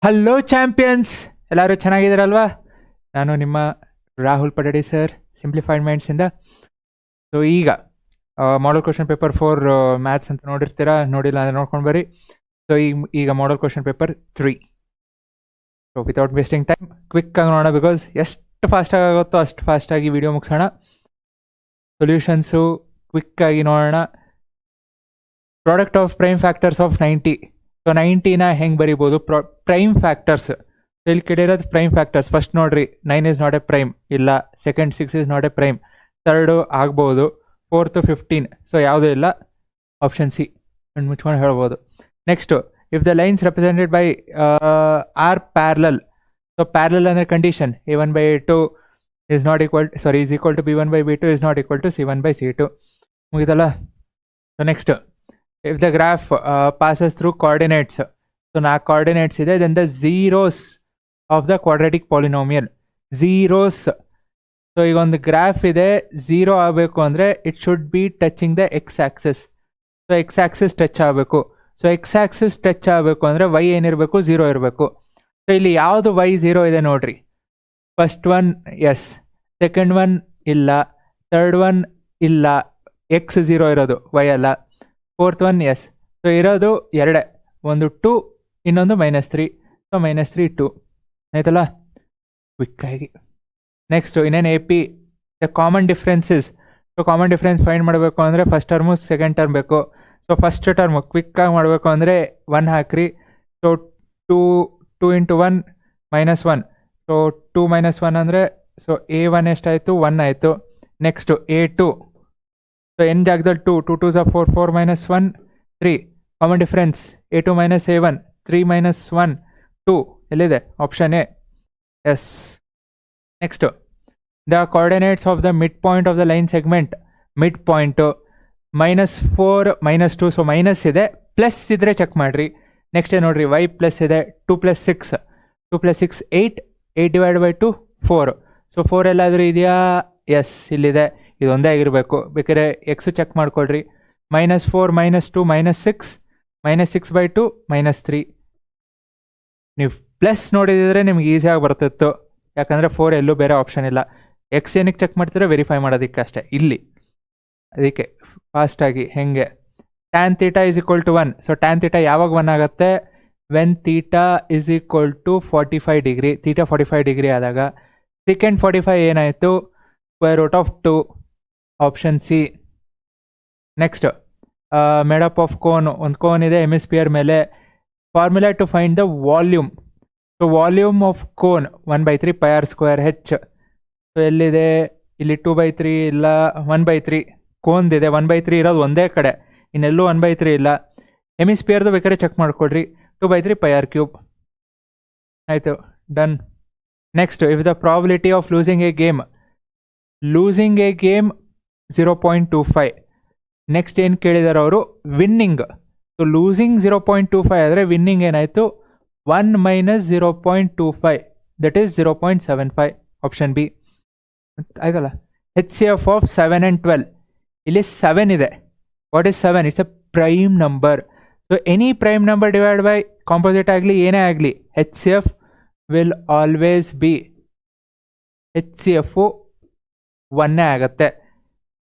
Hello champions, ಎಲ್ಲರೂ ಚೆನ್ನಾಗಿದ್ದೀರಲ್ವಾ? ನಾನು ನಿಮ್ಮ ರಾಹುಲ್ ಪಡಡಿ ಸರ್, ಸಿಂಪ್ಲಿಫೈಡ್ ಮೈಂಡ್ಸಿಂದ. ಸೊ ಈಗ ಮಾಡಲ್ ಕ್ವಶನ್ ಪೇಪರ್ 4 ಮ್ಯಾಥ್ಸ್ ಅಂತ ನೋಡಿರ್ತೀರಾ, ನೋಡಿಲ್ಲ ಅಂದರೆ ನೋಡ್ಕೊಂಡು ಬರ್ರಿ. ಸೊ ಈಗ model question paper 3. So without wasting time ಕ್ವಿಕ್ಕಾಗಿ ನೋಡೋಣ, ಬಿಕಾಸ್ ಎಷ್ಟು ಫಾಸ್ಟಾಗಿ ಆಗುತ್ತೋ ಅಷ್ಟು ಫಾಸ್ಟಾಗಿ ವಿಡಿಯೋ ಮುಗಿಸೋಣ. ಸೊಲ್ಯೂಷನ್ಸು ಕ್ವಿಕ್ಕಾಗಿ ನೋಡೋಣ. Product of prime factors of 90. So 90ನ ಹೆಂಗೆ ಬರಿಬೋದು? ಪ್ರೈಮ್ ಫ್ಯಾಕ್ಟರ್ಸ್ ಇಲ್ಲಿ ಕೇಳಿರೋದು ಪ್ರೈಮ್ ಫ್ಯಾಕ್ಟರ್ಸ್. ಫಸ್ಟ್ ನೋಡ್ರಿ, 9 ಇಸ್ ನಾಟ್ ಎ ಪ್ರೈಮ್, ಇಲ್ಲ. Second 6 is not a prime, third ಆಗ್ಬೋದು. 4th 15, ಸೊ ಯಾವುದೂ ಇಲ್ಲ. ಆಪ್ಷನ್ ಸಿ ಮುಚ್ಕೊಂಡು ಹೇಳ್ಬೋದು. Next, if the lines represented by are parallel. So parallel ಅಂದರೆ condition A1/A2 is not equal is equal to B1/B2 is not equal to C1/C2. ಮುಗಿದಲ್ಲ? So next, if the graph passes through coordinates, so 4 coordinates ಇದೆ, then the zeros of the quadratic polynomial, zeros. So ಈಗ ಒಂದು graph ಇದೆ, 0 ಆಗಬೇಕು ಅಂದರೆ it should be touching the X Axis. So X Axis touch ಆಗಬೇಕು. So X Axis touch ಆಗಬೇಕು ಅಂದರೆ Y ಏನಿರಬೇಕು? 0 ಇರಬೇಕು. ಸೊ ಇಲ್ಲಿ ಯಾವುದು ವೈ 0 ಇದೆ ನೋಡ್ರಿ. First one yes, second one ಇಲ್ಲ, ಥರ್ಡ್ ಒನ್ ಇಲ್ಲ, ಎಕ್ಸ್ 0 ಇರೋದು, ವೈ ಅಲ್ಲ. 4th one S. ಸೊ ಇರೋದು ಎರಡೇ, ಒಂದು 2, ಇನ್ನೊಂದು -3. ಸೊ -3 2 ಆಯ್ತಲ್ಲ, ಕ್ವಿಕ್ಕಾಗಿ. ನೆಕ್ಸ್ಟು ಇನ್ನೇನು AP the common differences. So common difference find ಮಾಡಬೇಕು ಅಂದರೆ ಫಸ್ಟ್ ಟರ್ಮು ಸೆಕೆಂಡ್ ಟರ್ಮ್ ಬೇಕು. ಸೊ ಫಸ್ಟ್ ಟರ್ಮು ಕ್ವಿಕ್ಕಾಗಿ ಮಾಡಬೇಕು ಅಂದರೆ 1 ಹಾಕ್ರಿ. ಸೊ 2 × 1 -1. ಸೊ 2 - 1 ಅಂದರೆ ಸೊ A1 ಎಷ್ಟಾಯಿತು? 1 ಆಯಿತು. Next A2. ಸೊ n ಜಾಗದಲ್ಲಿ 2, 2 2s are 4, 4 - 1 3. Common difference A2 - A1, 3 - 1 2. ಎಲ್ಲಿದೆ? Option A, yes. Next, the coordinates of the mid point of the line segment. Mid point -4 -2. So minus ಇದೆ, plus ಇದ್ದರೆ check ಮಾಡಿರಿ. Next ನೋಡಿರಿ, y plus ಇದೆ, 2 + 6, 2 + 6 8, 8 / 2 4. So 4 ಎಲ್ಲಾದರೂ ಇದೆಯಾ? S, ಇಲ್ಲಿದೆ. ಇದೊಂದೇ ಆಗಿರಬೇಕು. ಬೇಕಾದ್ರೆ ಎಕ್ಸು ಚೆಕ್ ಮಾಡ್ಕೊಳ್ರಿ. -4 -2 -6, -6/2 -3. ನೀವು ಪ್ಲಸ್ ನೋಡಿದರೆ ನಿಮ್ಗೆ ಈಸಿಯಾಗಿ ಬರ್ತಿತ್ತು, ಯಾಕಂದರೆ 4 ಎಲ್ಲೂ ಬೇರೆ ಆಪ್ಷನ್ ಇಲ್ಲ. ಎಕ್ಸ್ ಏನಕ್ಕೆ ಚೆಕ್ ಮಾಡ್ತೀರಾ? ವೆರಿಫೈ ಮಾಡೋದಕ್ಕೆ ಅಷ್ಟೇ ಇಲ್ಲಿ. ಅದಕ್ಕೆ ಫಾಸ್ಟಾಗಿ ಹೆಂಗೆ, tan θ = 1. ಸೊ tan θ ಯಾವಾಗ 1 ಆಗುತ್ತೆ? When θ = 45 degree. θ 45 ಡಿಗ್ರಿ ಆದಾಗ ಸೆಕೆಂಡ್ 45 ಏನಾಯಿತು? √2. Option C. Next, made up of cone. ಒಂದು ಕೋನ್ ಇದೆ ಹೆಮಿಸ್ಪಿಯರ್ ಮೇಲೆ. Formula to find the volume. So volume of cone 1/3 πr² h. So ಎಲ್ಲಿದೆ? ಇಲ್ಲಿ 2/3 ಇಲ್ಲ, 1/3 ಕೋನ್ದಿದೆ. 1/3 ಇರೋದು ಒಂದೇ ಕಡೆ, ಇನ್ನೆಲ್ಲೂ 1/3 ಇಲ್ಲ. ಹೆಮಿಸ್ಪಿಯರ್ದು ಬೇಕಾದ್ರೆ ಚೆಕ್ ಮಾಡ್ಕೊಡ್ರಿ. 2/3 πr³ ಆಯಿತು, done. Next, if the probability of losing A game 0.25. Next ಏನು ಕೇಳಿದಾರೆ ಅವರು? ವಿನ್ನಿಂಗ್. ಸೊ ಲೂಸಿಂಗ್ 0.25 ಆದರೆ ವಿನ್ನಿಂಗ್ ಏನಾಯಿತು? 1 - 0.25, ದಟ್ ಈಸ್ 0.75. ಆಪ್ಷನ್ ಬಿ ಆಯ್ತಲ್ಲ. HCF of 7 and 12. ಇಲ್ಲಿ 7 ಇದೆ. What is 7? It's A prime number. So any prime number divide by composite ಆಗಲಿ ಏನೇ ಆಗಲಿ, HCF will always B, HCF 1 ಆಗುತ್ತೆ.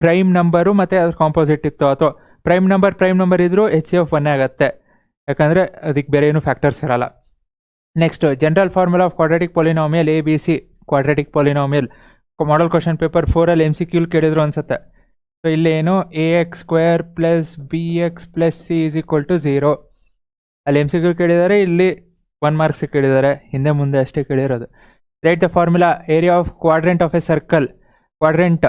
ಪ್ರೈಮ್ ನಂಬರು ಮತ್ತು ಅದ್ರ ಕಾಂಪೋಸಿಟ್ ಇತ್ತು, ಅಥವಾ ಪ್ರೈಮ್ ನಂಬರ್ ಇದ್ದರೂ HCF 1 ಆಗುತ್ತೆ, ಯಾಕಂದರೆ ಅದಕ್ಕೆ ಬೇರೆ ಏನು ಫ್ಯಾಕ್ಟರ್ಸ್ ಇರಲ್ಲ. Next, general formula of quadratic polynomial ABC. Quadratic polynomial model question paper 4ಅಲ್ಲಿ MCQ ಕೇಳಿದ್ರು ಅನ್ಸುತ್ತೆ. ಸೊ ಇಲ್ಲೇನು AX² + BX + C = 0. ಅಲ್ಲಿ MCQ ಕೇಳಿದ್ದಾರೆ, ಇಲ್ಲಿ 1 ಮಾರ್ಕ್ಸ್ ಕೇಳಿದ್ದಾರೆ. ಹಿಂದೆ ಮುಂದೆ ಅಷ್ಟೇ ಕೇಳಿರೋದು. Write the formula. Area of quadrant of a circle. Quadrant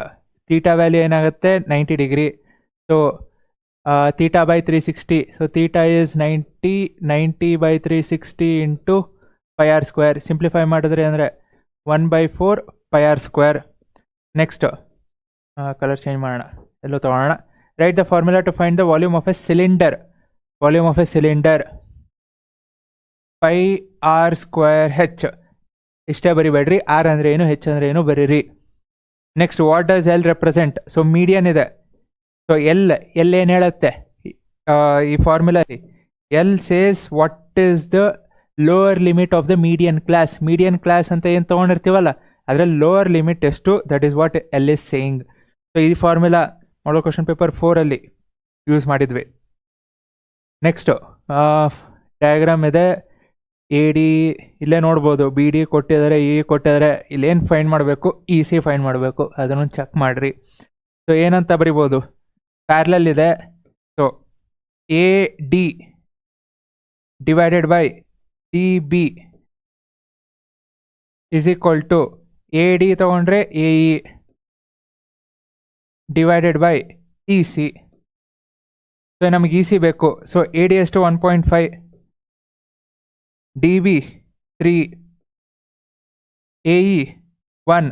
theta value ಏನಾಗುತ್ತೆ? 90 degree. So θ/360. So θ is 90, 90/360 × πr². Simplify ಮಾಡಿದ್ರೆ ಅಂದರೆ 1/4 πr². ನೆಕ್ಸ್ಟ್, ಕಲರ್ ಚೇಂಜ್ ಮಾಡೋಣ, ಎಲ್ಲೋ ತೊಗೊಳ್ಳೋಣ. Write the formula to find the volume of a cylinder. Volume of a cylinder πr²h. ಇಷ್ಟೇ ಬರಿಬೇಡ್ರಿ. R ಅಂದರೆ ಏನು, ಹೆಚ್ ಅಂದರೆ ಏನು ಬರೀರಿ. Next, what does L represent? So median ಇದೆ. ಸೊ ಎಲ್ ಏನು ಹೇಳುತ್ತೆ ಈ formula? L says what is the lower limit of the median class ಅಂತ ಏನು ತೊಗೊಂಡಿರ್ತೀವಲ್ಲ ಅದರಲ್ಲಿ ಲೋವರ್ ಲಿಮಿಟ್ ಎಷ್ಟು, that is what L is saying. So ಈ ಫಾರ್ಮುಲಾ ಮಾಡೋ ಕ್ವಶನ್ ಪೇಪರ್ 4 ಯೂಸ್ ಮಾಡಿದ್ವಿ. ನೆಕ್ಸ್ಟು ಡಯಾಗ್ರಾಮ್ ಇದೆ. ಎ ಡಿ ಇಲ್ಲೇ ನೋಡ್ಬೋದು, ಬಿ ಡಿ ಕೊಟ್ಟಿದ್ದಾರೆ, ಇ ಕೊಟ್ಟಿದ್ದಾರೆ. ಇಲ್ಲೇನು ಫೈಂಡ್ ಮಾಡಬೇಕು, ಇ ಸಿ ಫೈಂಡ್ ಮಾಡಬೇಕು, ಅದನ್ನು ಚೆಕ್ ಮಾಡಿರಿ. ಸೊ ಏನಂತ ಬರಿಬೋದು, ಪ್ಯಾರಲಲ್ ಇದೆ. So A D divided by D B is equal to A D ತೊಗೊಂಡ್ರೆ A E divided by E C. So ನಮಗೆ ಇ ಸಿ ಬೇಕು. ಸೊ ಎ ಡಿ ಎಷ್ಟು 1.5, D B 3, A E 1,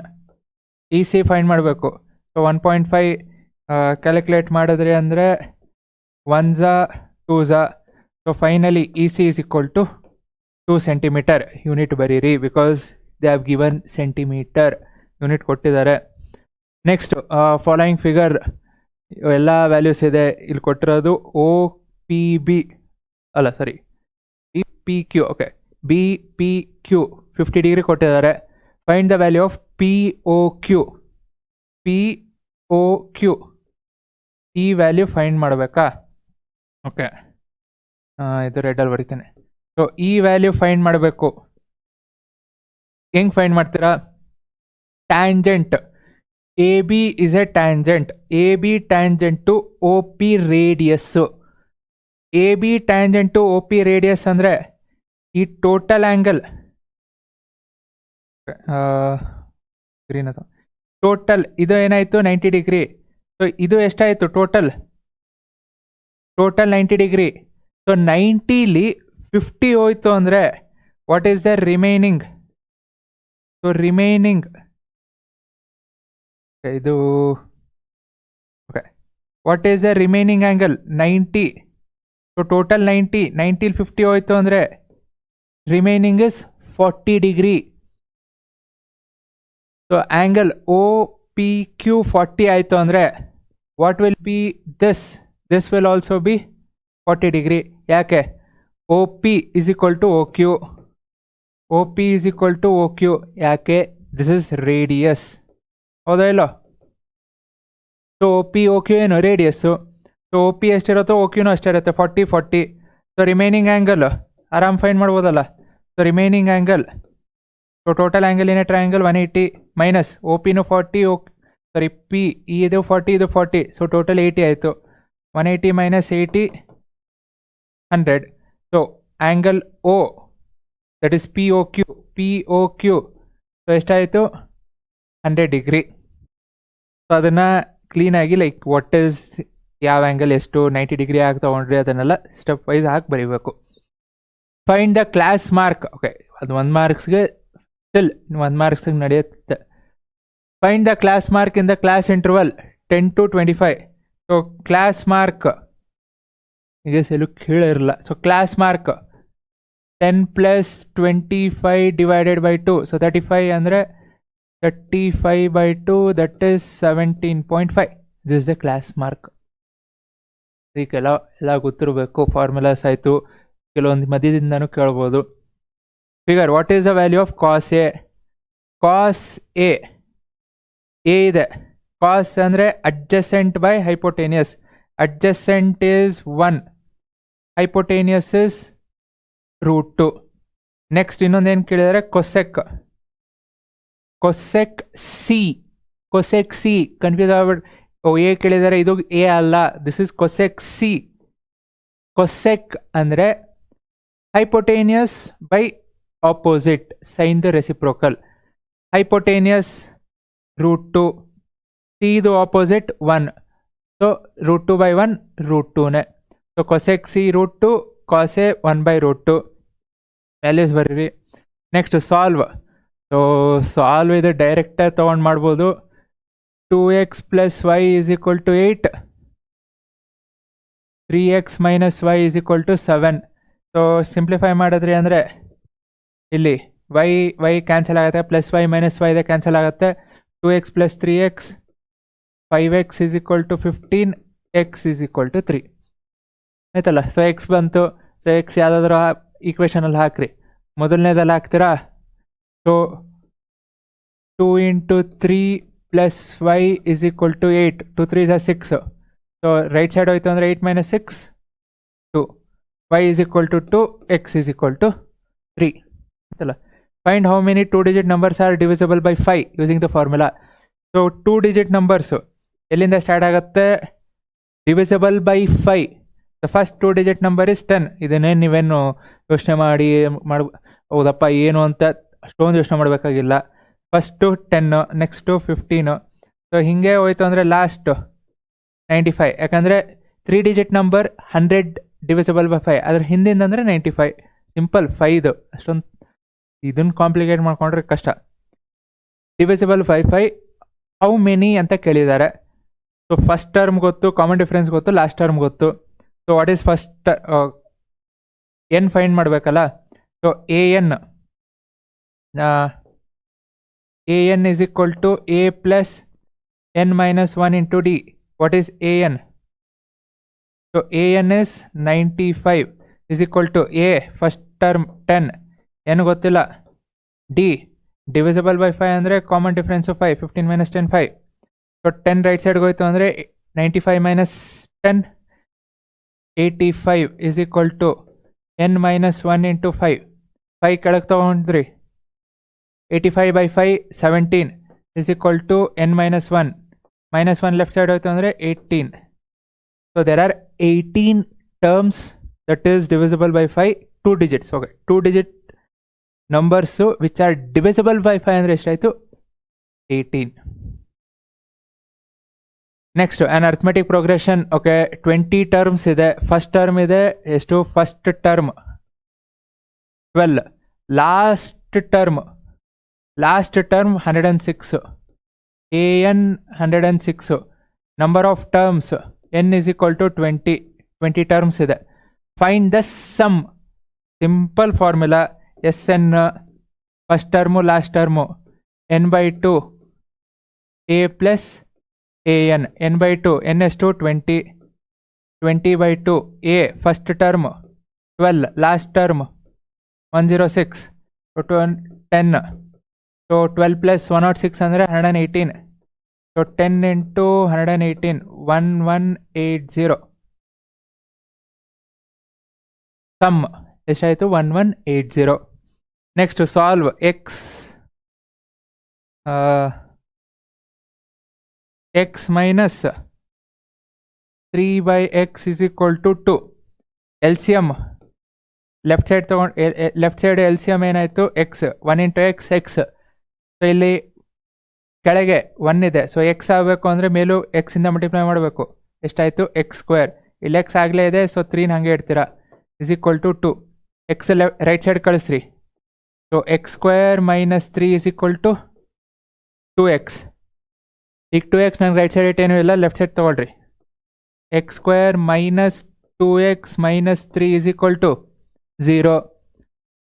E C find ಮಾಡಬೇಕು. So 1.5 calculate ಮಾಡಿದ್ರಿ ಅಂದರೆ 1 2 so finally E C is equal to 2 centimetre. Unit ಬರೀರಿ, because they have given centimetre, unit ಕೊಟ್ಟಿದ್ದಾರೆ. Next following figure ಎಲ್ಲ values ಇದೆ ಇಲ್ಲಿ ಕೊಟ್ಟಿರೋದು. ಒ ಪಿ ಬಿ ಅಲ್ಲ sorry B P Q, okay, B P Q 50 degree ಕೊಟ್ಟಿದ್ದಾರೆ. Find the value of P O Q. P O Q ಈ value find ಮಾಡಬೇಕಾ? Okay, ಇದು ರೆಡ್ಡಲ್ಲಿ ಬರಿತೇನೆ. ಸೊ ಈ ವ್ಯಾಲ್ಯೂ ಫೈಂಡ್ ಮಾಡಬೇಕು. ಹೆಂಗೆ ಫೈಂಡ್ ಮಾಡ್ತೀರಾ? Tangent A B is a tangent. A B tangent to O P radius. A B tangent to O P radius ಅಂದರೆ ಈ ಟೋಟಲ್ ಆ್ಯಂಗಲ್ ಗ್ರೀನ್ ಅದು ಟೋಟಲ್ ಇದು ಏನಾಯಿತು 90 ಡಿಗ್ರಿ. ಸೊ ಇದು ಎಷ್ಟಾಯಿತು ಟೋಟಲ್ 90 ಡಿಗ್ರಿ. ಸೊ 90ಲಿ 50 ಹೋಯ್ತು ಅಂದರೆ what is the remaining? So remaining ಇದು okay, what is the remaining angle 90. So total 90ಲಿ 50 ಹೋಯ್ತು ಅಂದರೆ remaining is 40 degree. So angle O P Q 40 ಆಯಿತು ಅಂದರೆ what will be this will also be 40 degree. ಯಾಕೆ? O P is equal to O Q. O P is equal to O Q. ಯಾಕೆ? This is radius, ಹೌದಾ ಇಲ್ಲೋ? So O P O Q ಏನು radius. So O P ಎಷ್ಟಿರುತ್ತೋ O ಕ್ಯೂನೂ ಅಷ್ಟೇ ಇರುತ್ತೆ, 40. So remaining angle ಆರಾಮ್ ಫೈಂಡ್ ಮಾಡ್ಬೋದಲ್ಲ. So remaining angle, so total angle in a triangle 180 minus O ಪಿನೂ 40 ಪಿ ಇದು 40 ಇದು 40. ಸೊ ಟೋಟಲ್ 80 ಆಯಿತು. 180 minus 80 100. So angle O that is P O Q so ಎಷ್ಟಾಯಿತು 100 ಡಿಗ್ರಿ. ಸೊ ಅದನ್ನು ಕ್ಲೀನಾಗಿ ಲೈಕ್ ವಾಟ್ ಈಸ್ ಯಾವ ಆ್ಯಂಗಲ್ ಎಷ್ಟು 90 ಡಿಗ್ರಿ ಆಗಿ ತೊಗೊಂಡ್ರಿ ಅದನ್ನೆಲ್ಲ ಸ್ಟೆಪ್ ವೈಸ್ ಹಾಕಿ ಬರೀಬೇಕು. Find the class mark. Okay, ಅದು 1 ಮಾರ್ಕ್ಸ್ಗೆ ಸ್ಟಿಲ್ 1 ಮಾರ್ಕ್ಸ್ಗೆ ನಡೆಯುತ್ತೆ. Find the class mark in the class interval 10 to 25. So class mark ಈಗ ಎಲ್ಲೂ ಕೇಳಿರಲ್ಲ. So class mark 10 + 25 divided by 2. So 35 ಅಂದರೆ 35/2 that is 17.5. This is the class mark. ಇದಕ್ಕೆಲ್ಲ ಗೊತ್ತಿರಬೇಕು. ಫಾರ್ಮುಲಾಸ್ ಆಯಿತು, ಕೆಲವೊಂದು ಮಧ್ಯದಿಂದನೂ ಕೇಳ್ಬೋದು. Figure what is the value of cos A. Cos A ಇದೆ. ಕಾಸ್ ಅಂದರೆ adjacent by hypotenuse. Adjacent is 1, hypotenuse is √2. Next ಇನ್ನೊಂದೇನು ಕೇಳಿದರೆ ಕೊಸೆಕ್ ಸಿ. ಕನ್ಫ್ಯೂಸ್ ಆಗ್ಬಿಟ್ಟು ಎ ಕೇಳಿದರೆ ಇದು ಎ ಅಲ್ಲ, this is cosec C. Cosec ಅಂದರೆ hypotenuse by opposite sine the reciprocal. Hypotenuse √2, C ಇದು ಆಪೋಸಿಟ್ 1. ಸೊ √2/1 √2ನೇ. So cosec C √2, cos A 1/√2. Values ಬರೀರಿ. Next solve. ಸೊ ಸಾಲ್ವ್ ಇದು ಡೈರೆಕ್ಟಾಗಿ ತೊಗೊಂಡು ಮಾಡ್ಬೋದು. 2x + y = 8, 3x - y = 7. So simplify ಮಾಡಿದ್ರಿ ಅಂದರೆ ಇಲ್ಲಿ y ಕ್ಯಾನ್ಸಲ್ ಆಗುತ್ತೆ, +y - y ಇದೆ ಕ್ಯಾನ್ಸಲ್ ಆಗುತ್ತೆ. 2x + 3x 5x = 15, x = 3 ಆಯ್ತಲ್ಲ. ಸೊ ಎಕ್ಸ್ ಬಂತು. ಸೊ ಎಕ್ಸ್ ಯಾವುದಾದ್ರೂ ಈಕ್ವೇಷನಲ್ಲಿ ಹಾಕ್ರಿ. ಮೊದಲನೇದಲ್ಲಿ ಹಾಕ್ತೀರಾ. So 2 into 3 plus y is equal to 8. 2 3 is 6. So right side ಹೋಯ್ತು ಅಂದರೆ 8 minus 6 2. y is equal to 2, x is equal to 3 ಅಂತಲ್ಲ. Find how many 2-digit numbers are divisible by 5 using the formula. So 2-digit numbers ಎಲ್ಲಿಂದ start ಆಗುತ್ತೆ? divisible by 5. the first 2-digit number is 10. ಇದನ್ನೇನು ನೀವೇನು ಯೋಚನೆ ಹೌದಪ್ಪ ಏನು ಅಂತ ಅಷ್ಟೊಂದು ಯೋಚನೆ ಮಾಡಬೇಕಾಗಿಲ್ಲ. First 10, next 15. ಸೊ ಹೀಗೆ ಹೋಯ್ತು ಅಂದರೆ ಲಾಸ್ಟ್ 95. ಯಾಕಂದರೆ 3-digit ನಂಬರ್ 100 divisible by 5. ಅದ್ರ ಹಿಂದಿಂದ ಅಂದರೆ 95. ಸಿಂಪಲ್ 5. ಅಷ್ಟೊಂದು ಇದನ್ನು ಕಾಂಪ್ಲಿಕೇಟ್ ಮಾಡ್ಕೊಂಡ್ರೆ ಕಷ್ಟ. divisible by 5 ಹೌ ಮೆನಿ ಅಂತ ಕೇಳಿದ್ದಾರೆ. ಸೊ ಫಸ್ಟ್ ಟರ್ಮ್ ಗೊತ್ತು, ಕಾಮನ್ ಡಿಫ್ರೆನ್ಸ್ ಗೊತ್ತು, ಲಾಸ್ಟ್ ಟರ್ಮ್ ಗೊತ್ತು. So what is first N find ಮಾಡಬೇಕಲ್ಲ. So A N is equal to a plus n minus 1 into d. What is an? So an is 95 is equal to a first term 10, n ಗೊತ್ತಿಲ್ಲ, d divisible by 5 ಅಂದರೆ common difference 5, 15 minus 10 5. So 10 right ಸೈಡ್ಗೆ ಹೋಯ್ತು ಅಂದರೆ 95 minus 10 85 is equal to n minus 1 into 5. 5 ಕೆಳಗೆ ತೊಗೊಂಡ್ರಿ, 85 by 5 17 is equal to n minus 1. minus 1 left side ಹೋಯ್ತು ಅಂದರೆ 18. So there are 18 terms that is divisible by 5, 2 digits. Okay, 2 digit numbers which are divisible by 5 ಅಂದರೆ ಎಷ್ಟಾಯಿತು? 18. Next on arithmetic progression. Okay, 20 terms ಇದೆ. First term ಇದೆ ಎಷ್ಟು? First term 12. Last term 106. an 106. Number of terms n is equal to 20 terms ಇದೆ. Find the sum. Simple formula SN first term last term n/2 a plus an. n/2 n ಎಷ್ಟು? 20. 20/2 a first term 12, last term 106. 10. So 12 plus 106 ಅಂದರೆ 118. So 10 into 118 1180. Some ಎಷ್ಟಾಯಿತು? 1180. Next solve. x minus 3/x is equal to 2. LCM left side ತೊಗೊಂಡು left side LCM ಏನಾಯಿತು? x. 1 into x x. So ಇಲ್ಲಿ ಕೆಳಗೆ 1 ಇದೆ. So x ಆಗಬೇಕು ಅಂದರೆ ಮೇಲೂ x ಇಂದ ಮಲ್ಟಿಪ್ಲೈ ಮಾಡಬೇಕು. ಎಷ್ಟಾಯಿತು? x². ಇಲ್ಲಿ x ಆಗಲೇ ಇದೆ, ಸೊ 3ನ ಹಾಗೆ ಇಡ್ತೀರಾ. is equal to 2. x right side ಕಳಿಸ್ರಿ. So x² minus 3 is equal to 2x. ಈಗ 2x ನಂಗೆ ರೈಟ್ ಸೈಡ್ ಇಟ್ಟೇನೂ ಇಲ್ಲ, ಲೆಫ್ಟ್ ಸೈಡ್ ತೊಗೊಳ್ರಿ. x² minus 2x minus 3 is equal to 0.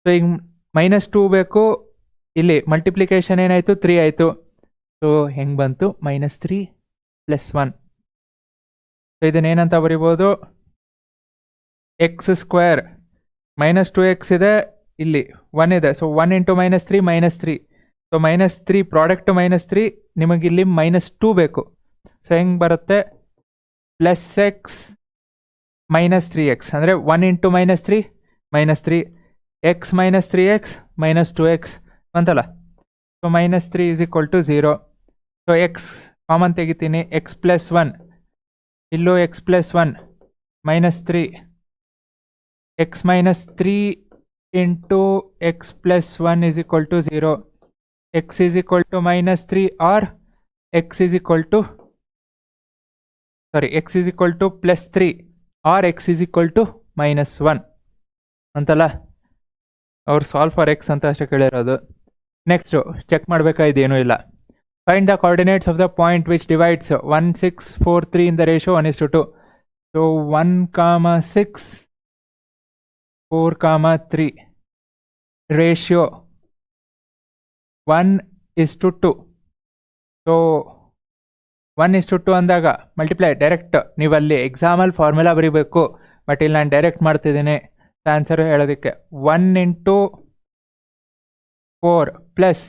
So ಈಗ -2 ಬೇಕು. ಇಲ್ಲಿ ಮಲ್ಟಿಪ್ಲಿಕೇಶನ್ ಏನಾಯಿತು? 3 ಆಯಿತು. ಸೊ ಹೆಂಗೆ ಬಂತು? -3 + 1. ಸೊ ಇದನ್ನೇನಂತ ಬರಿಬೋದು? x² -2x ಇದೆ, ಇಲ್ಲಿ 1 ಇದೆ. So 1 into -3 -3. ಸೊ -3 ಪ್ರಾಡಕ್ಟ್ -3, ನಿಮಗಿಲ್ಲಿ -2 ಬೇಕು. ಸೊ ಹೆಂಗೆ ಬರುತ್ತೆ? +x -3x ಅಂದರೆ 1 into -3 -3 x -3x -2x ಅಂತಲ್ಲ. So -3 is equal to 0. So x common ತೆಗಿತೀನಿ. x + 1 ಇಲ್ಲೂ x + 1 -3 x -3 into x + 1 is equal to 0. x is equal to -3 or x is equal to +3 or x is equal to -1 ಅಂತಲ್ಲ. ಅವ್ರು solve for x ಅಂತ ಅಷ್ಟೇ ಕೇಳಿರೋದು. Next check ಮಾಡಬೇಕಾಯ್ದೇನೂ ಇಲ್ಲ. Find the coordinates of the point which divides 1 6 4 3 in the ratio 1:2. So 1, 6 4, 3 ratio 1:2. So 1:2 ಅಂದಾಗ multiply direct. ನೀವು ಅಲ್ಲಿ ಎಕ್ಸಾಮಲ್ಲಿ formula ಬರೀಬೇಕು, ಬಟ್ ಇಲ್ಲಿ ನಾನು ಡೈರೆಕ್ಟ್ ಮಾಡ್ತಿದ್ದೀನಿ ಆನ್ಸರ್ ಹೇಳೋದಕ್ಕೆ. 1 into 4 plus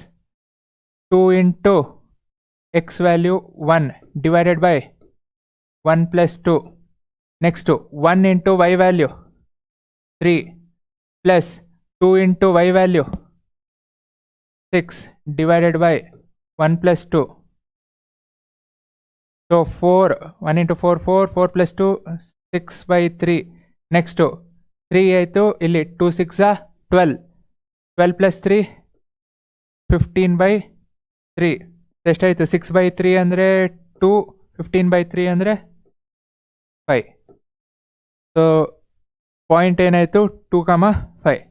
2 into x value 1 divided by 1 plus 2. Next 1 into y value 3 plus 2 into y value 6 divided by 1 plus 2. So 4, 1 into 4, 4, 4 plus 2, 6 by 3. Next 3 ಆಯಿತು, ಇಲ್ಲಿ 2 6 12, 12 plus 3 15 by 3. ಎಷ್ಟಾಯಿತು? 6 by 3 ಅಂದರೆ 2, 15 by 3 ಅಂದರೆ 5. So point ಏನಾಯಿತು? 2, 5.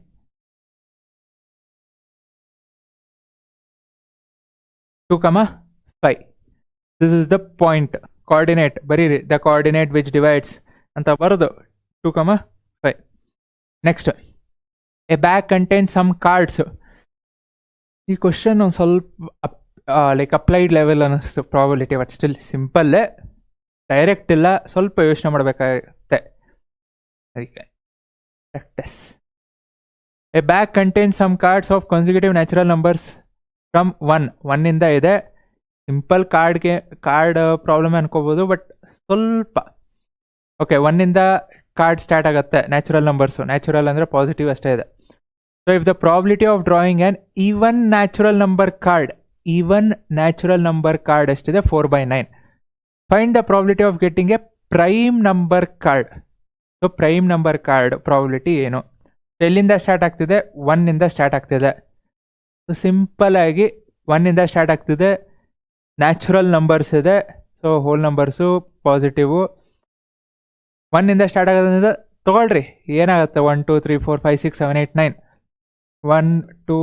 2, 5. This is the point. Coordinate ಬರೀರಿ, the coordinate which divides ಅಂತ ಬರೋದು 2, 5. Next, a bag contains some cards. ಈ ಕ್ವಶನ್ ಒಂದು ಸ್ವಲ್ಪ ಲೈಕ್ ಅಪ್ಲೈಡ್ ಲೆವೆಲ್ ಅನ್ನಿಸ್ತು ಪ್ರಾಬಬಿಲಿಟಿ, ಬಟ್ ಸ್ಟಿಲ್ ಸಿಂಪಲ್ಲೇ, ಡೈರೆಕ್ಟ್ ಇಲ್ಲ, ಸ್ವಲ್ಪ ಯೋಚನೆ ಮಾಡಬೇಕಾಗುತ್ತೆ. ಅದಕ್ಕೆ practice. A bag contains some cards of consecutive natural numbers from 1 ಇಂದ ಇದೆ. ಸಿಂಪಲ್ ಕಾರ್ಡ್ ಪ್ರಾಬ್ಲಮ್ ಅನ್ಕೋಬೋದು, ಬಟ್ ಸ್ವಲ್ಪ ಓಕೆ 1 ಇಂದ ಕಾರ್ಡ್ ಸ್ಟಾರ್ಟ್ ಆಗುತ್ತೆ. ನ್ಯಾಚುರಲ್ ನಂಬರ್ಸು, ನ್ಯಾಚುರಲ್ ಅಂದರೆ ಪಾಸಿಟಿವ್ ಅಷ್ಟೇ ಇದೆ. So if the probability of drawing an even natural number card ಎಷ್ಟಿದೆ? 4/9. Find the probability of getting a prime number card. So prime number card probability ಏನು? ಎಲ್ಲಿಂದ start ಆಗ್ತಿದೆ? 1 ಇಂದ start ಆಗ್ತಿದೆ. So simple ಆಗಿ 1 ಇಂದ ಸ್ಟಾರ್ಟ್ ಆಗ್ತಿದೆ, ನ್ಯಾಚುರಲ್ ನಂಬರ್ಸ್ ಇದೆ, ಸೊ ಹೋಲ್ ನಂಬರ್ಸು ಪಾಸಿಟಿವು. 1 ಇಂದ ಸ್ಟಾರ್ಟ್ ಆಗೋದ್ರಿಂದ ತೊಗೊಳ್ರಿ, ಏನಾಗುತ್ತೆ? 1 2 3 4 5 6 7 8 9. 1 2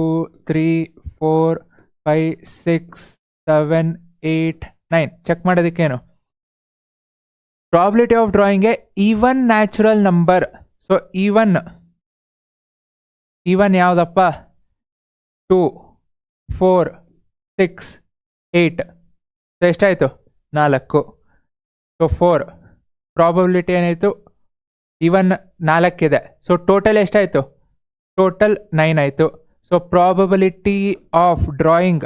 3 4 5 6 7 8 9. ಚೆಕ್ ಮಾಡೋದಕ್ಕೇನು? Probability of drawing a even natural number. So even ಯಾವುದಪ್ಪ? 2 4 6 8. ಸೊ ಎಷ್ಟಾಯಿತು? 4. ಸೊ 4. ಪ್ರಾಬಬಿಲಿಟಿ ಏನಾಯಿತು? ಈವನ್ 4 ಇದೆ. ಸೊ ಟೋಟಲ್ ಎಷ್ಟಾಯಿತು? ಟೋಟಲ್ 9 ಆಯಿತು. So probability of drawing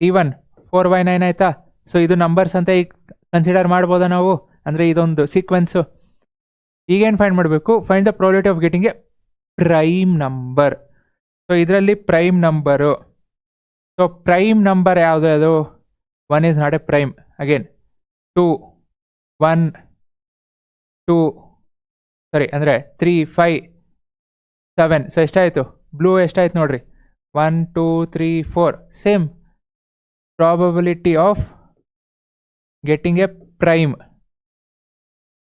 even 4/9 ಆಯಿತಾ? ಸೊ ಇದು ನಂಬರ್ಸ್ ಅಂತ ಈಗ ಕನ್ಸಿಡರ್ ಮಾಡ್ಬೋದಾ ನಾವು? ಅಂದರೆ ಇದೊಂದು ಸೀಕ್ವೆನ್ಸು. ಈಗೇನು ಫೈಂಡ್ ಮಾಡಬೇಕು? Find the probability of getting a prime number. So ಇದರಲ್ಲಿ prime number. So prime number ಯಾವುದು? ಅದು 1 is not a prime. Again 2 1 2 sorry ಅಂದರೆ 3 5 7. ಸೊ ಎಷ್ಟಾಯಿತು? ಬ್ಲೂ ಎಷ್ಟಾಯ್ತು ನೋಡ್ರಿ? 1 2 3 4. Same probability of getting a prime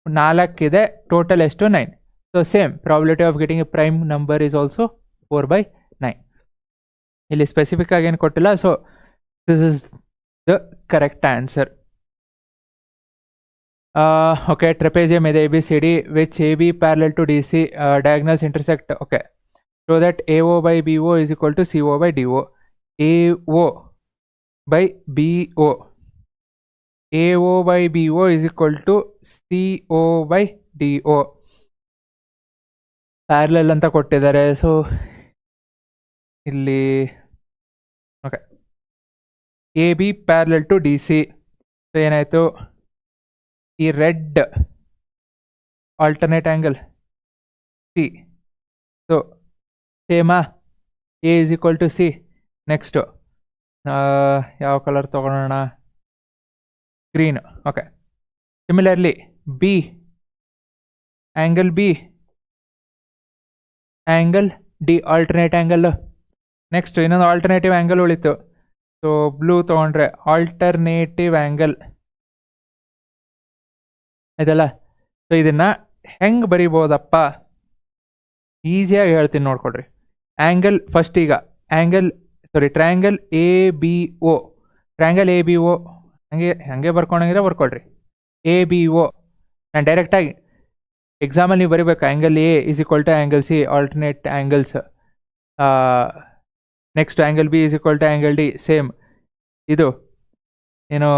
4 ಇದೆ, ಟೋಟಲ್ ಎಷ್ಟು? 9. So same probability of getting a prime number is also 4/9. ಇಲ್ಲಿ ಸ್ಪೆಸಿಫಿಕ್ ಆಗಿ ಏನು ಕೊಟ್ಟಿಲ್ಲ. So this is the correct answer. Okay, trapezium ಇದೆ ABCD which AB parallel to DC, diagonals intersect. Okay, so that AO/BO is equal to CO/DO. AO/BO is equal to CO/DO. Parallel ಅಂತ ಕೊಟ್ಟಿದ್ದಾರೆ. So ಇಲ್ಲಿ okay, AB parallel to DC. So ಏನಾಯಿತು? ಈ red alternate angle C. So ಸೇಮಾ? A is equal to C. Next ಯಾವ colour ತೊಗೊಳೋಣ? Green. Okay, similarly B, angle B, angle D, alternate angle. Next ಇನ್ನೊಂದು alternative angle ಉಳಿತು. So blue ತೊಗೊಂಡ್ರೆ alternative angle ಆಯ್ತಲ್ಲ. So ಇದನ್ನು ಹೆಂಗೆ ಬರಿಬೋದಪ್ಪ? ಈಸಿಯಾಗಿ ಹೇಳ್ತೀನಿ ನೋಡ್ಕೊಡ್ರಿ. ಆ್ಯಂಗಲ್ ಫಸ್ಟ್, ಈಗ ಟ್ರಯಾಂಗಲ್ ABO. ಟ್ರಯಾಂಗಲ್ ABO ಹಂಗೆ ಬರ್ಕೊಂಡಂಗಿದ್ರೆ ಬರ್ಕೊಳ್ರಿ. ABO ನಾನು ಡೈರೆಕ್ಟಾಗಿ ಎಕ್ಸಾಮಲ್ಲಿ ನೀವು ಬರೀಬೇಕು. Angle A is equal to angle C, alternate angles. Next angle B is equal to angle D, same. ಇದು ಏನು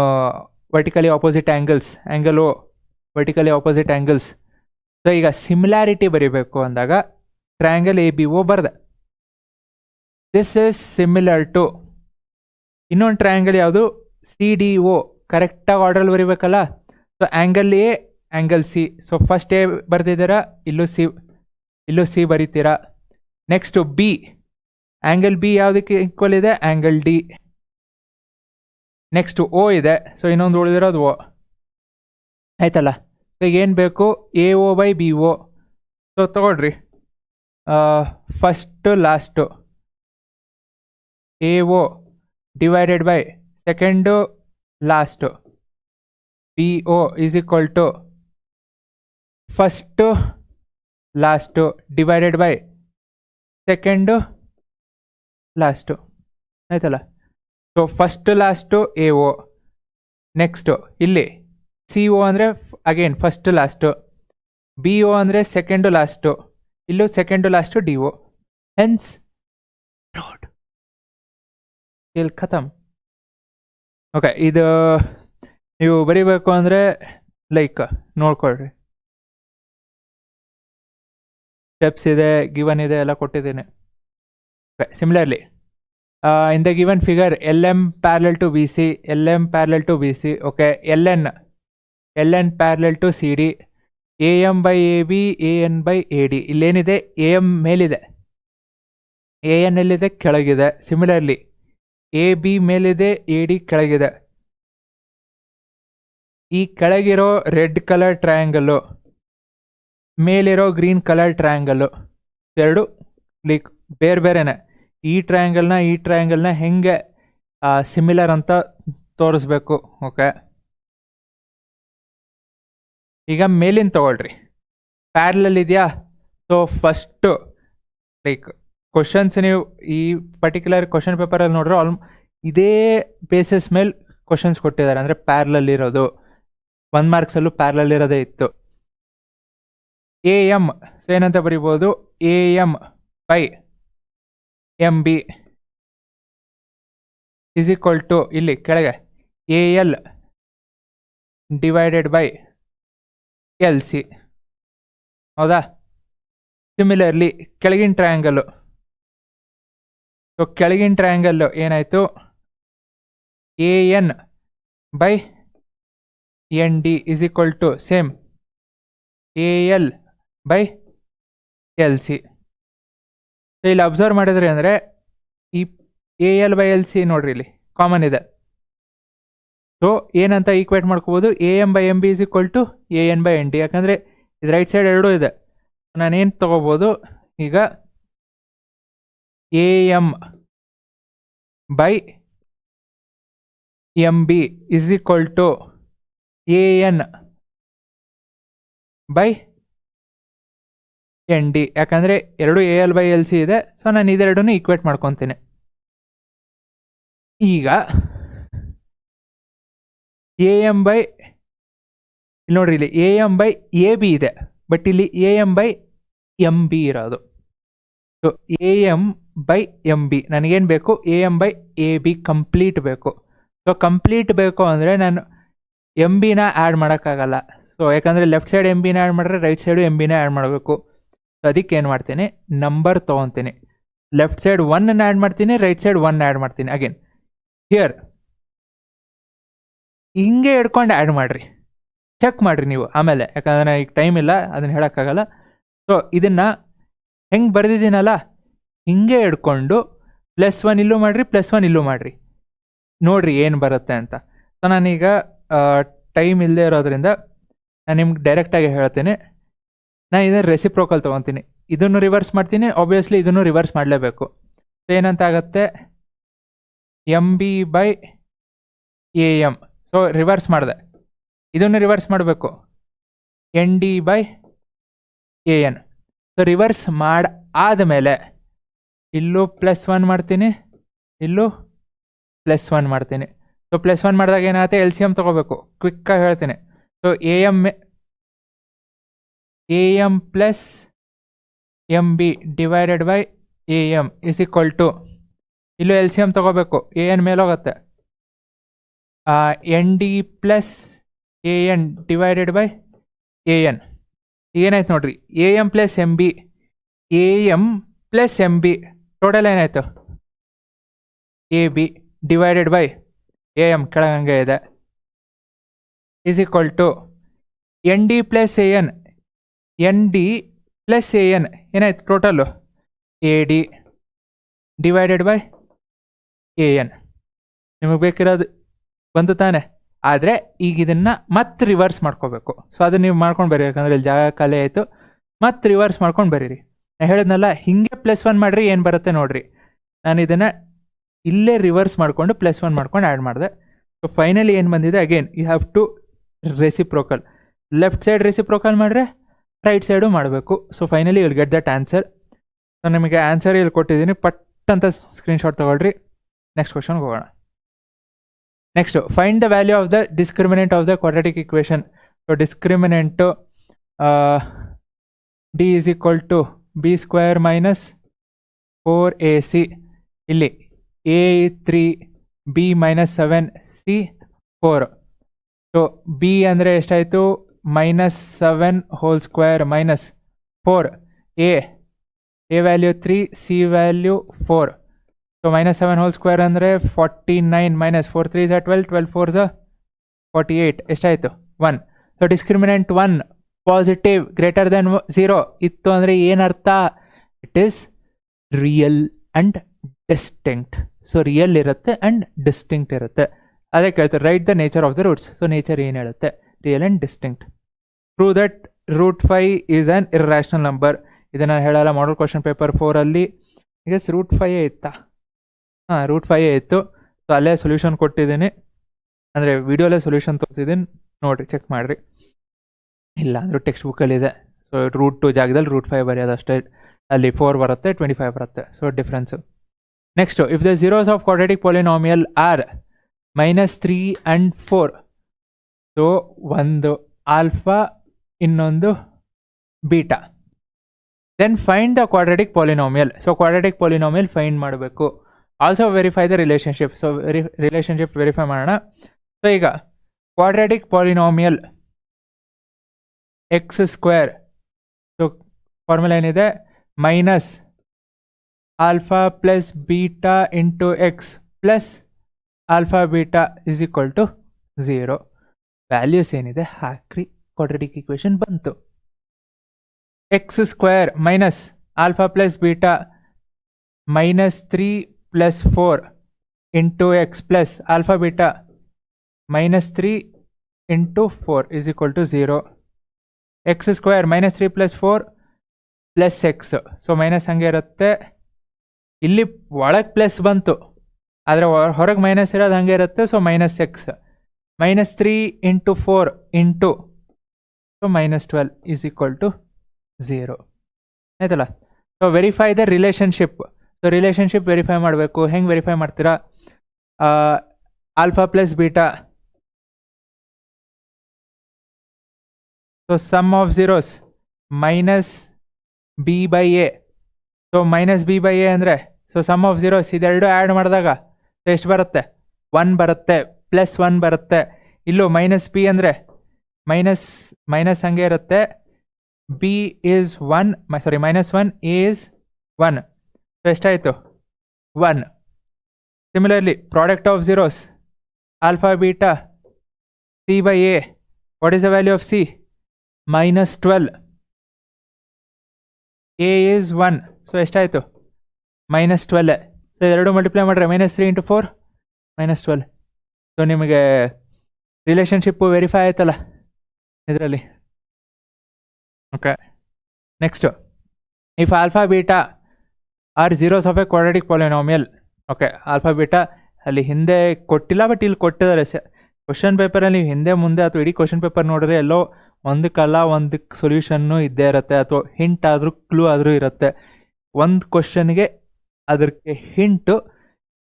vertically opposite angles, angle O vertically opposite angles. So ಈಗ similarity ಬರೀಬೇಕು ಅಂದಾಗ ಟ್ರಯಾಂಗಲ್ ABO ಬರೆದೆ. ದಿಸ್ ಇಸ್ ಸಿಮಿಲರ್ ಟು ಇನ್ನೊಂದು triangle ಯಾವುದು CDO. ಕರೆಕ್ಟಾಗಿ ಆರ್ಡ್ರಲ್ಲಿ ಬರೀಬೇಕಲ್ಲ. So angle A, angle C. So first A ಬರ್ತಿದ್ದೀರಾ, ಇಲ್ಲೂ ಸಿ ಬರೀತೀರಾ. ನೆಕ್ಸ್ಟು ಬಿ, ಆ್ಯಂಗಲ್ ಬಿ ಯಾವುದಕ್ಕೆ ಈಕ್ವಲ್ ಇದೆ, ಆ್ಯಂಗಲ್ ಡಿ. ನೆಕ್ಸ್ಟು ಓ ಇದೆ, ಸೊ ಇನ್ನೊಂದು ಉಳಿದಿರೋದು ಓ ಆಯ್ತಲ್ಲ. ಸೊ ಈಗ ಏನು ಬೇಕು, AO/BO. ಸೊ ತಗೊಳ್ರಿ, first last AO divided by second last BO is equal to first last divided by second last ಆಯ್ತಲ್ಲ. So first last AO. Next ಇಲ್ಲಿ CO ಅಂದರೆ ಅಗೇನ್ ಫಸ್ಟ್ ಲಾಸ್ಟು, BO ಅಂದರೆ ಸೆಕೆಂಡು ಲಾಸ್ಟು, ಇಲ್ಲೂ second last DO. Hence ರೋಡ್ ಇಲ್ಲಿ ಖತಮ್. Okay, ಇದು ನೀವು ಬರೀಬೇಕು ಅಂದರೆ ಲೈಕ್ ನೋಡ್ಕೊಳ್ರಿ, ಸ್ಟೆಪ್ಸ್ ಇದೆ, ಗಿವನ್ ಇದೆ, ಎಲ್ಲ ಕೊಟ್ಟಿದ್ದೀನಿ. Okay, similarly in the given figure LM parallel to BC, LM parallel to BC, okay, LN parallel to CD, AM/AB, AN/AD. ಇಲ್ಲೇನಿದೆ, AM ಮೇಲಿದೆ, AN ಎಲ್ಲಿದೆ, ಕೆಳಗಿದೆ. ಸಿಮಿಲರ್ಲಿ AB ಮೇಲಿದೆ, AD ಕೆಳಗಿದೆ. ಈ ಕೆಳಗಿರೋ ರೆಡ್ ಕಲರ್ ಟ್ರಯಾಂಗಲ್ಲು, ಮೇಲಿರೋ green colour triangle, ಎರಡು like ಬೇರೆ ಬೇರೆನೆ. ಈ ಟ್ರಯಾಂಗಲ್ನ ಹೆಂಗೆ similar ಅಂತ ತೋರಿಸ್ಬೇಕು. ಓಕೆ, ಈಗ ಮೇಲಿನ ತಗೊಳ್ರಿ, ಪ್ಯಾರಲಲ್ ಇದೆಯಾ. ಸೊ ಫಸ್ಟು ಲೈಕ್ ಕ್ವಶನ್ಸ್ ನೀವು ಈ ಪರ್ಟಿಕ್ಯುಲರ್ ಕ್ವಶನ್ ಪೇಪರಲ್ಲಿ ನೋಡ್ರೆ ಇದೇ ಬೇಸಿಸ್ ಮೇಲೆ ಕ್ವಶನ್ಸ್ ಕೊಟ್ಟಿದ್ದಾರೆ. ಅಂದರೆ ಪ್ಯಾರಲಲ್ ಇರೋದು 1 ಮಾರ್ಕ್ಸಲ್ಲೂ ಪ್ಯಾರಲಲ್ ಇರೋದೇ ಇತ್ತು. AM, ಸೊ ಏನಂತ ಬರಿಬೋದು, AM/MB ಇಸ್ ಈಕ್ವಲ್ ಟು ಇಲ್ಲಿ ಕೆಳಗೆ AL ಡಿವೈಡೆಡ್ ಬೈ LC. ಹೌದಾ? ಸಿಮಿಲರ್ಲಿ ಕೆಳಗಿನ ಟ್ರಯಾಂಗಲ್ಲು, ಸೊ ಕೆಳಗಿನ ಟ್ರಯಾಂಗಲ್ಲು ಏನಾಯಿತು, AN/ND is equal to same AL/LC. So ಇಲ್ಲಿ ಅಬ್ಸರ್ವ್ ಮಾಡಿದ್ರಿ ಅಂದರೆ ಈ AL/LC ನೋಡ್ರಿ, ಇಲ್ಲಿ ಕಾಮನ್ ಇದೆ. ಸೊ ಏನಂತ ಈಕ್ವೇಟ್ ಮಾಡ್ಕೋಬೋದು, AM/MB is equal to AN/ND. ಯಾಕಂದರೆ ಇದು ರೈಟ್ ಸೈಡ್ ಎರಡೂ ಇದೆ. ನಾನೇನು ತಗೋಬೋದು ಈಗ, AM/MB is equal to AN/ND. ಯಾಕಂದರೆ ಎರಡು AL/LC ಇದೆ. ಸೊ ನಾನು ಇದೆರಡನ್ನೂ ಈಕ್ವೇಟ್ ಮಾಡ್ಕೊತೀನಿ. ಈಗ ಇಲ್ಲಿ ನೋಡ್ರಿ, ಇಲ್ಲಿ AM/AB ಇದೆ, ಬಟ್ ಇಲ್ಲಿ AM/MB ಇರೋದು. ಸೊ AM/MB ನನಗೇನು ಬೇಕು, AM/AB ಕಂಪ್ಲೀಟ್ ಬೇಕು. ಸೊ ಕಂಪ್ಲೀಟ್ ಬೇಕು ಅಂದರೆ ನಾನು MBನ ಆ್ಯಡ್ ಮಾಡೋಕ್ಕಾಗಲ್ಲ. ಸೊ ಯಾಕಂದರೆ ಲೆಫ್ಟ್ ಸೈಡ್ MBನ ಆ್ಯಡ್ ಮಾಡಿದ್ರೆ ರೈಟ್ ಸೈಡು MBನ ಆ್ಯಡ್ ಮಾಡಬೇಕು. ಸೊ ಅದಕ್ಕೆ ಏನು ಮಾಡ್ತೀನಿ, ನಂಬರ್ ತೊಗೊತೀನಿ. ಲೆಫ್ಟ್ ಸೈಡ್ 1 ಆ್ಯಡ್ ಮಾಡ್ತೀನಿ, ರೈಟ್ ಸೈಡ್ 1 ಆ್ಯಡ್ ಮಾಡ್ತೀನಿ. ಅಗೇನ್ ಹಿಯರ್ ಹಿಂಗೆ ಹಿಡ್ಕೊಂಡು ಆ್ಯಡ್ ಮಾಡಿರಿ, ಚೆಕ್ ಮಾಡಿರಿ ನೀವು ಆಮೇಲೆ, ಯಾಕಂದರೆ ಈಗ ಟೈಮ್ ಇಲ್ಲ, ಅದನ್ನು ಹೇಳೋಕ್ಕಾಗಲ್ಲ. ಸೊ ಇದನ್ನು ಹೆಂಗೆ ಬರೆದಿದ್ದೀನಲ್ಲ, ಹಿಂಗೆ ಹಿಡ್ಕೊಂಡು +1 ಇಲ್ಲೂ ಮಾಡಿರಿ, +1 ಇಲ್ಲೂ ಮಾಡಿರಿ, ನೋಡಿರಿ ಏನು ಬರುತ್ತೆ ಅಂತ. ಸೊ ನಾನೀಗ ಟೈಮ್ ಇಲ್ಲದೆ ಇರೋದ್ರಿಂದ ನಾನು ನಿಮ್ಗೆ ಡೈರೆಕ್ಟಾಗಿ ಹೇಳ್ತೀನಿ. ನಾನು ಇದನ್ನು ರೆಸಿಪ್ರೋಕಲ್ ತೊಗೊತೀನಿ, ಇದನ್ನು ರಿವರ್ಸ್ ಮಾಡ್ತೀನಿ. ಆಬ್ವಿಯಸ್ಲಿ ಇದನ್ನು ರಿವರ್ಸ್ ಮಾಡಲೇಬೇಕು. ಸೊ ಏನಂತ ಆಗುತ್ತೆ, MB/AM. ಸೊ ರಿವರ್ಸ್ ಮಾಡಿದೆ, ಇದನ್ನು ರಿವರ್ಸ್ ಮಾಡಬೇಕು, ND/AN. ಸೊ ರಿವರ್ಸ್ ಆದಮೇಲೆ ಇಲ್ಲೂ +1 ಮಾಡ್ತೀನಿ, ಇಲ್ಲೂ +1 ಮಾಡ್ತೀನಿ. ಸೊ +1 ಮಾಡಿದಾಗ ಏನಾಗುತ್ತೆ, LCM ತೊಗೋಬೇಕು. ಕ್ವಿಕ್ಕಾಗಿ ಹೇಳ್ತೀನಿ. So AM plus MB divided by AM is equal to, ಇಲ್ಲೂ LCM ತೊಗೋಬೇಕು, AN ಮೇಲೆ ಹೋಗುತ್ತೆ, ND plus AN divided by AN. ಏನಾಯ್ತು ನೋಡ್ರಿ, AM ಪ್ಲಸ್ MB ಟೋಟಲ್ ಏನಾಯಿತು, A B divided by A M ಕೆಳಗಂಗೆ ಇದೆ is equal to N D plus A N N D plus A N ಏನಾಯ್ತು total A D divided by A N. ನಿಮಗೆ ಬೇಕಿರೋದು ಬಂತು ತಾನೆ. ಆದರೆ ಈಗ ಇದನ್ನು ಮತ್ತೆ ರಿವರ್ಸ್ ಮಾಡ್ಕೋಬೇಕು. ಸೊ ಅದನ್ನು ನೀವು ಮಾಡ್ಕೊಂಡು ಬರೀ, ಯಾಕಂದರೆ ಇಲ್ಲಿ ಜಾಗ ಖಾಲಿ ಆಯಿತು. ಮತ್ತೆ ರಿವರ್ಸ್ ಮಾಡ್ಕೊಂಡು ಬರೀರಿ. ನಾನು ಹೇಳಿದ್ನಲ್ಲ ಹಿಂಗೆ +1 ಮಾಡಿರಿ ಏನು ಬರುತ್ತೆ ನೋಡಿರಿ. ನಾನು ಇದನ್ನು ಇಲ್ಲೇ ರಿವರ್ಸ್ ಮಾಡಿಕೊಂಡು +1 ಮಾಡ್ಕೊಂಡು ಆ್ಯಡ್ ಮಾಡಿದೆ. ಸೊ ಫೈನಲಿ ಏನು ಬಂದಿದೆ, again you have to reciprocal. Left side reciprocal ಮಾಡಿದ್ರೆ ರೈಟ್ ಸೈಡು ಮಾಡಬೇಕು. So finally will get that answer. So ನಿಮಗೆ ಆನ್ಸರ್ ಇಲ್ಲಿ ಕೊಟ್ಟಿದ್ದೀನಿ, ಪಟ್ ಅಂತ ಸ್ಕ್ರೀನ್ಶಾಟ್ ತೊಗೊಳ್ರಿ. ನೆಕ್ಸ್ಟ್ ಕ್ವಶನ್ಗೆ ಹೋಗೋಣ. Next find the value of the discriminant of the quadratic equation. So discriminant D is equal to B square minus 4ac. ಇಲ್ಲಿ a 3 b minus 7 c 4. So b ಅಂದರೆ ಎಷ್ಟಾಯಿತು -7 whole square minus 4. a value 3, c value 4. So -7 whole square ಅಂದರೆ 49 minus 4 3 = 12, 12 4 = 48. ಎಷ್ಟಾಯಿತು 1. So discriminant 1 positive greater than 0 ಇತ್ತು ಅಂದರೆ ಏನರ್ಥ, it is real and distinct. So real ಇರುತ್ತೆ and distinct ಇರುತ್ತೆ. ಅದೇ ಕೇಳ್ತಾರೆ right the nature of the roots. So nature ಏನು ಹೇಳುತ್ತೆ, real and distinct. Prove that √5 is an irrational number. ಇದನ್ನು ಹೇಳಲ್ಲ. ಮಾಡಲ್ ಕ್ವಶನ್ ಪೇಪರ್ 4ಅಲ್ಲಿ ಈಗ √5 ಇತ್ತಾ? ಹಾಂ, √5 ಇತ್ತು. ಸೊ ಅಲ್ಲೇ ಸೊಲ್ಯೂಷನ್ ಕೊಟ್ಟಿದ್ದೀನಿ, ಅಂದರೆ ವಿಡಿಯೋಲ್ಲೇ ಸೊಲ್ಯೂಷನ್ ತೋರಿಸಿದ್ದೀನಿ, ನೋಡಿರಿ, ಚೆಕ್ ಮಾಡಿರಿ. ಇಲ್ಲ ಅಂದರೂ ಟೆಕ್ಸ್ಟ್ ಬುಕ್ಕಲ್ಲಿದೆ. ಸೊ √2 ಜಾಗದಲ್ಲಿ √5 ಬರೆಯೋದು ಅಷ್ಟೇ. ಅಲ್ಲಿ 4 ಬರುತ್ತೆ, 25 ಬರುತ್ತೆ. So difference. Next, if the zeros of quadratic polynomial are -3 and 4. So ಒಂದು ಆಲ್ಫಾ ಇನ್ನೊಂದು beta. Then find the quadratic polynomial. So quadratic polynomial find ಮಾಡಬೇಕು. Also verify the relationship. So relationship verify ಮಾಡೋಣ. ಸೊ ಈಗ quadratic polynomial x square. So formula ಏನಿದೆ, minus alpha plus beta into X plus alpha beta is equal to 0. Values ಏನಿದೆ ಹಾಕ್ರಿ, quadratic equation ಬಂತು. X square minus alpha plus beta -3 + 4 into X plus alpha beta -3 into 4 is equal to 0. X square -3 + 4 plus x. So minus ಹಂಗೆ ಇರುತ್ತೆ. ಇಲ್ಲಿ ಒಳಗೆ plus ಬಂತು, ಆದರೆ ಹೊರಗೆ ಮೈನಸ್ ಇರೋದು ಹಾಗೆ ಇರುತ್ತೆ. So -x -3 into 4 into so -12 is equal to 0 ಆಯ್ತಲ್ಲ. So verify the relationship. So relationship verify ಮಾಡಬೇಕು. ಹೆಂಗೆ ವೆರಿಫೈ ಮಾಡ್ತೀರಾ, alpha plus beta. So sum of zeros -b/a. So -b/a ಅಂದರೆ ಸೊ ಸಮ್ ಆಫ್ ಝೀರೋಸ್ ಇದೆರಡು add ಮಾಡಿದಾಗ so ಎಷ್ಟು ಬರುತ್ತೆ, 1 ಬರುತ್ತೆ, +1 ಬರುತ್ತೆ. ಇಲ್ಲೂ -b ಅಂದರೆ ಮೈನಸ್ ಹಂಗೆ ಇರುತ್ತೆ. b is 1, sorry -1, a is 1. So ಎಷ್ಟಾಯಿತು 1. Similarly product of zeros alpha beta c/a. What is the value of c? -12. a is 1. So ಎಷ್ಟಾಯಿತು -12. ಸೊ ಎರಡು ಮಲ್ಟಿಪ್ಲೈ ಮಾಡಿದ್ರೆ -3 ಇಂಟು 4 -12. ಸೊ ನಿಮಗೆ ರಿಲೇಷನ್ಶಿಪ್ಪು ವೆರಿಫೈ ಆಯ್ತಲ್ಲ ಇದರಲ್ಲಿ. Okay, next, if alpha beta are zeros of a quadratic polynomial. Okay, alpha beta ಅಲ್ಲಿ ಹಿಂದೆ ಕೊಟ್ಟಿಲ್ಲ, but ಇಲ್ಲಿ ಕೊಟ್ಟಿದ್ದಾರೆ. ಕ್ವಶನ್ ಪೇಪರಲ್ಲಿ ನೀವು ಹಿಂದೆ ಮುಂದೆ ಅಥವಾ ಇಡೀ ಕ್ವಶನ್ ಪೇಪರ್ ನೋಡಿದ್ರೆ ಎಲ್ಲೋ ಒಂದಕ್ಕಲ್ಲ ಒಂದಕ್ಕೆ ಸೊಲ್ಯೂಷನ್ನು ಇದ್ದೇ ಇರುತ್ತೆ, ಅಥವಾ ಹಿಂಟ್ ಆದರೂ ಕ್ಲೂ ಆದರೂ ಇರುತ್ತೆ. ಒಂದು ಕ್ವಶನ್ಗೆ ಅದಕ್ಕೆ ಹಿಂಟು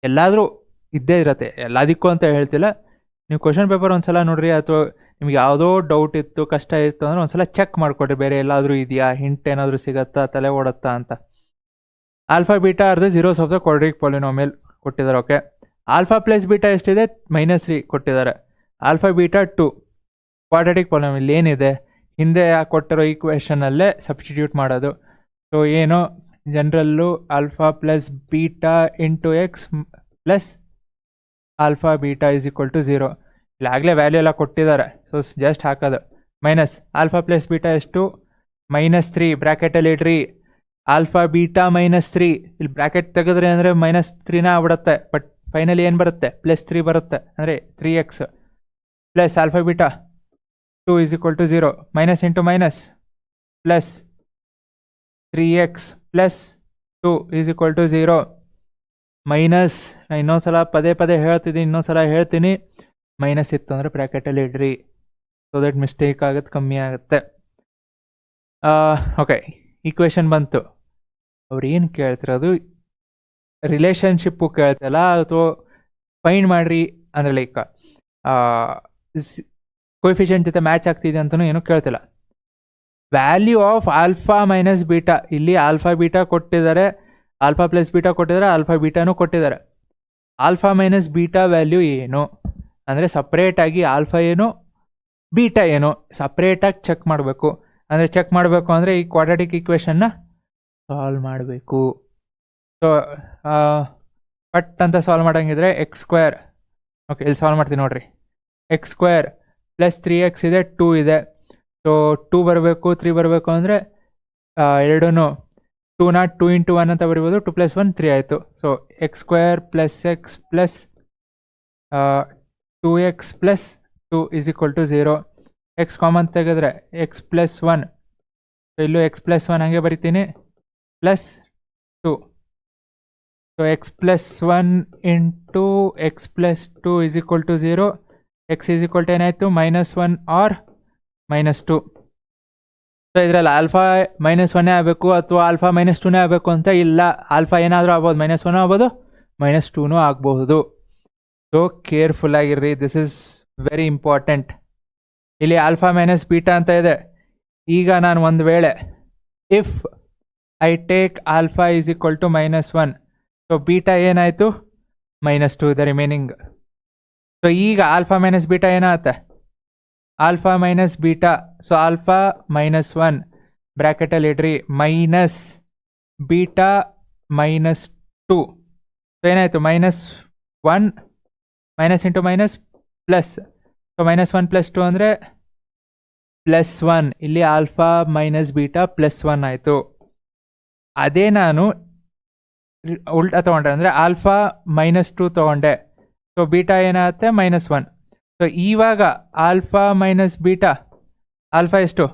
ಎಲ್ಲಾದರೂ ಇದ್ದೇ ಇರುತ್ತೆ, ಎಲ್ಲದಕ್ಕೂ ಅಂತ ಹೇಳ್ತಿಲ್ಲ. ನೀವು ಕ್ವಶನ್ ಪೇಪರ್ ಒಂದು ಸಲ ನೋಡ್ರಿ, ಅಥವಾ ನಿಮ್ಗೆ ಯಾವುದೋ ಡೌಟ್ ಇತ್ತು, ಕಷ್ಟ ಇತ್ತು ಅಂದರೆ ಒಂದು ಸಲ ಚೆಕ್ ಮಾಡಿಕೊಡ್ರಿ, ಬೇರೆ ಎಲ್ಲಾದರೂ ಇದೆಯಾ, ಹಿಂಟ್ ಏನಾದರೂ ಸಿಗತ್ತಾ, ತಲೆ ಓಡುತ್ತಾ ಅಂತ. Alpha beta are the zeros of the quadratic polynomial ಕೊಟ್ಟಿದ್ದಾರೆ. ಓಕೆ, ಆಲ್ಫಾ ಪ್ಲಸ್ ಬೀಟಾ ಎಷ್ಟಿದೆ, -3 ಕೊಟ್ಟಿದ್ದಾರೆ. ಆಲ್ಫಾ ಬೀಟಾ 2 ಕ್ವಾಡ್ರಾಟಿಕ್ ಪಾಲಿನಾಮಿಯಲ್ ಏನಿದೆ ಹಿಂದೆ ಕೊಟ್ಟಿರೋ ಈಕ್ವೇಷನಲ್ಲೇ ಸಬ್ಸ್ಟಿಟ್ಯೂಟ್ ಮಾಡೋದು. ಸೊ ಏನು general alpha plus beta into X plus alpha beta is equal to 0. ಇಲ್ಲಾಗಲೇ value ಎಲ್ಲ ಕೊಟ್ಟಿದ್ದಾರೆ, ಸೊ ಜಸ್ಟ್ ಹಾಕೋದು. ಮೈನಸ್ ಆಲ್ಫಾ ಪ್ಲಸ್ ಬೀಟಾ ಎಷ್ಟು -3 ಬ್ರ್ಯಾಕೆಟಲ್ಲಿ ಇಡ್ರಿ. ಆಲ್ಫಾ ಬೀಟಾ -3 ಇಲ್ಲಿ ಬ್ರ್ಯಾಕೆಟ್ ತೆಗೆದ್ರೆ ಅಂದರೆ -3ನ ಆಗ್ಬಿಡುತ್ತೆ. ಬಟ್ ಫೈನಲಿ ಏನು ಬರುತ್ತೆ, +3 ಬರುತ್ತೆ, ಅಂದರೆ 3x plus alpha beta 2 is equal to 0. Minus into minus plus 3x plus 2 is equal to 0. Minus ಇನ್ನೊಂದ್ಸಲ ಪದೇ ಪದೇ ಹೇಳ್ತಿದ್ದೀನಿ, ಇನ್ನೊಂದ್ಸಲ ಹೇಳ್ತೀನಿ, ಮೈನಸ್ ಇತ್ತು ಅಂದರೆ ಬ್ರ್ಯಾಕೆಟಲ್ಲಿ ಇಡ್ರಿ, ಸೊ ದಟ್ ಮಿಸ್ಟೇಕ್ ಆಗುತ್ತೆ, ಕಮ್ಮಿ ಆಗುತ್ತೆ. ಓಕೆ, ಈಕ್ವೇಷನ್ ಬಂತು. ಅವ್ರು ಏನು ಕೇಳ್ತಿರೋದು, ರಿಲೇಷನ್ಶಿಪ್ಪು ಕೇಳ್ತಲ್ಲ ಅಥವಾ ಫೈಂಡ್ ಮಾಡ್ರಿ ಅಂದರೆ ಲೈಕ್ ಕೋಎಫಿಷಿಯೆಂಟ್ ಜೊತೆ ಮ್ಯಾಚ್ ಆಗ್ತಿದೆ ಅಂತಲೂ ಏನೂ ಕೇಳ್ತಿಲ್ಲ. Value of alpha minus beta, ಇಲ್ಲಿ ಆಲ್ಫಾ ಬೀಟಾ ಕೊಟ್ಟಿದ್ದಾರೆ, ಆಲ್ಫಾ ಪ್ಲಸ್ ಬೀಟಾ ಕೊಟ್ಟಿದ್ದಾರೆ, ಆಲ್ಫಾ ಬೀಟಾನು ಕೊಟ್ಟಿದ್ದಾರೆ. ಆಲ್ಫಾ ಮೈನಸ್ ಬೀಟಾ ವ್ಯಾಲ್ಯೂ ಏನು ಅಂದರೆ ಸಪ್ರೇಟಾಗಿ ಆಲ್ಫಾ ಏನು ಬೀಟಾ ಏನು ಸಪ್ರೇಟಾಗಿ ಚೆಕ್ ಮಾಡಬೇಕು. ಅಂದರೆ ಚೆಕ್ ಮಾಡಬೇಕು ಅಂದರೆ ಈ ಕ್ವಾಡ್ರಾಟಿಕ್ ಈಕ್ವೇಷನ್ನ ಸಾಲ್ವ್ ಮಾಡಬೇಕು. ಸೊ ಪಟ್ ಅಂತ ಸಾಲ್ವ್ ಮಾಡೋಂಗಿದ್ರೆ x², ಓಕೆ ಇಲ್ಲಿ ಸಾಲ್ವ್ ಮಾಡ್ತೀನಿ ನೋಡಿರಿ. x² ಪ್ಲಸ್ 3x ಇದೆ, 2 ಇದೆ. ಸೊ 2 ಬರಬೇಕು, 3 ಬರಬೇಕು ಅಂದರೆ ಎರಡೂ 2ನ 2 ಇಂಟು 1 ಅಂತ ಬರಿಬೋದು. 2 + 1 3 ಆಯಿತು. So x² plus x plus 2x plus 2 is equal to 0. x common ತೆಗೆದ್ರೆ x ಪ್ಲಸ್ 1, ಸೊ ಇಲ್ಲೂ x ಪ್ಲಸ್ 1 ಹಾಗೆ ಬರಿತೀನಿ, plus 2. So x plus 1 into x plus 2 is equal to 0. x is equal to ಏನಾಯಿತು, -1 R -2. So ಇದರಲ್ಲಿ alpha -1 ಆಗಬೇಕು ಅಥವಾ alpha -2 ಆಗಬೇಕು ಅಂತ ಇಲ್ಲ. ಆಲ್ಫಾ ಏನಾದರೂ ಆಗ್ಬೋದು, -1 ಆಗ್ಬೋದು, -2 ಆಗಬಹುದು. ಸೊ ಕೇರ್ಫುಲ್ ಆಗಿರ್ರಿ, ದಿಸ್ ಇಸ್ ವೆರಿ ಇಂಪಾರ್ಟೆಂಟ್. ಇಲ್ಲಿ ಆಲ್ಫಾ ಮೈನಸ್ ಬೀಟಾ ಅಂತ ಇದೆ. ಈಗ ನಾನು ಒಂದು ವೇಳೆ if I take alpha is equal to -1, so beta ಏನಾಯಿತು, -2 ದ ರಿಮೈನಿಂಗ್. ಸೊ ಈಗ ಆಲ್ಫಾ ಮೈನಸ್ ಬೀಟಾ ಏನಾಗುತ್ತೆ, alpha minus beta, so alpha -1 ಬ್ರ್ಯಾಕೆಟಲ್ಲಿ ಇಡ್ರಿ, ಮೈನಸ್ ಬೀಟಾ -2. ಸೊ ಏನಾಯಿತು, -1 minus into minus plus. So -1 + 2 ಅಂದರೆ +1. ಇಲ್ಲಿ ಆಲ್ಫಾ ಮೈನಸ್ ಬೀಟಾ +1 ಆಯಿತು. ಅದೇ ನಾನು ಉಲ್ಟಾ ತೊಗೊಂಡ್ರೆ ಅಂದರೆ ಆಲ್ಫಾ -2 ತೊಗೊಂಡೆ, ಸೊ ಬೀಟಾ ಏನಾಗುತ್ತೆ, -1. ಸೊ ಇವಾಗ ಆಲ್ಫಾ ಮೈನಸ್ ಬೀಟಾ, ಆಲ್ಫಾ ಎಷ್ಟು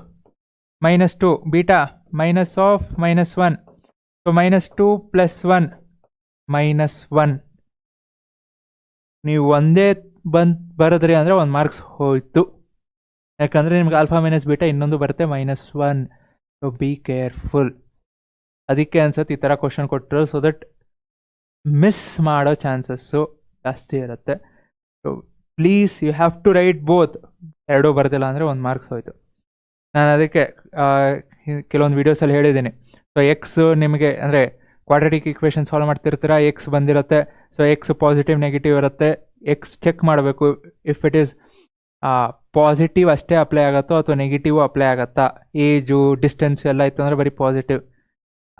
-2, ಬೀಟಾ -1. ಸೊ -2 + 1 -1. ನೀವು ಒಂದೇ ಬರೋದ್ರಿ ಅಂದರೆ 1 ಮಾರ್ಕ್ಸ್ ಹೋಯಿತು. ಯಾಕಂದರೆ ನಿಮ್ಗೆ ಆಲ್ಫಾ ಮೈನಸ್ ಬೀಟಾ ಇನ್ನೊಂದು ಬರುತ್ತೆ -1. So be careful. ಅದಕ್ಕೆ ಅನ್ಸುತ್ತೆ ಈ ಥರ ಕ್ವಶನ್ ಕೊಟ್ಟರು, ಸೊ ದಟ್ ಮಿಸ್ ಮಾಡೋ ಚಾನ್ಸಸ್ಸು ಜಾಸ್ತಿ ಇರುತ್ತೆ. So please you have to write both. ಎರಡೂ ಬರ್ತಿಲ್ಲ ಅಂದರೆ 1 ಮಾರ್ಕ್ಸ್ ಹೋಯಿತು. ನಾನು ಅದಕ್ಕೆ ಕೆಲವೊಂದು ವೀಡಿಯೋಸಲ್ಲಿ ಹೇಳಿದ್ದೀನಿ. ಸೊ ಎಕ್ಸ್ ನಿಮಗೆ ಅಂದರೆ ಕ್ವಾಡ್ರಾಟಿಕ್ ಈಕ್ವೇಷನ್ ಸಾಲ್ವ್ ಮಾಡ್ತಿರ್ತೀರ, ಎಕ್ಸ್ ಬಂದಿರುತ್ತೆ. ಸೊ ಎಕ್ಸ್ ಪಾಸಿಟಿವ್ ನೆಗೆಟಿವ್ ಇರುತ್ತೆ. ಎಕ್ಸ್ ಚೆಕ್ ಮಾಡಬೇಕು ಇಫ್ ಇಟ್ ಈಸ್ ಪಾಸಿಟಿವ್ ಅಷ್ಟೇ ಅಪ್ಲೈ ಆಗುತ್ತೋ ಅಥವಾ ನೆಗೆಟಿವ್ ಅಪ್ಲೈ ಆಗುತ್ತಾ. ಏಜು ಡಿಸ್ಟೆನ್ಸ್ ಎಲ್ಲ ಇತ್ತು ಅಂದರೆ ಬರೀ ಪಾಸಿಟಿವ್.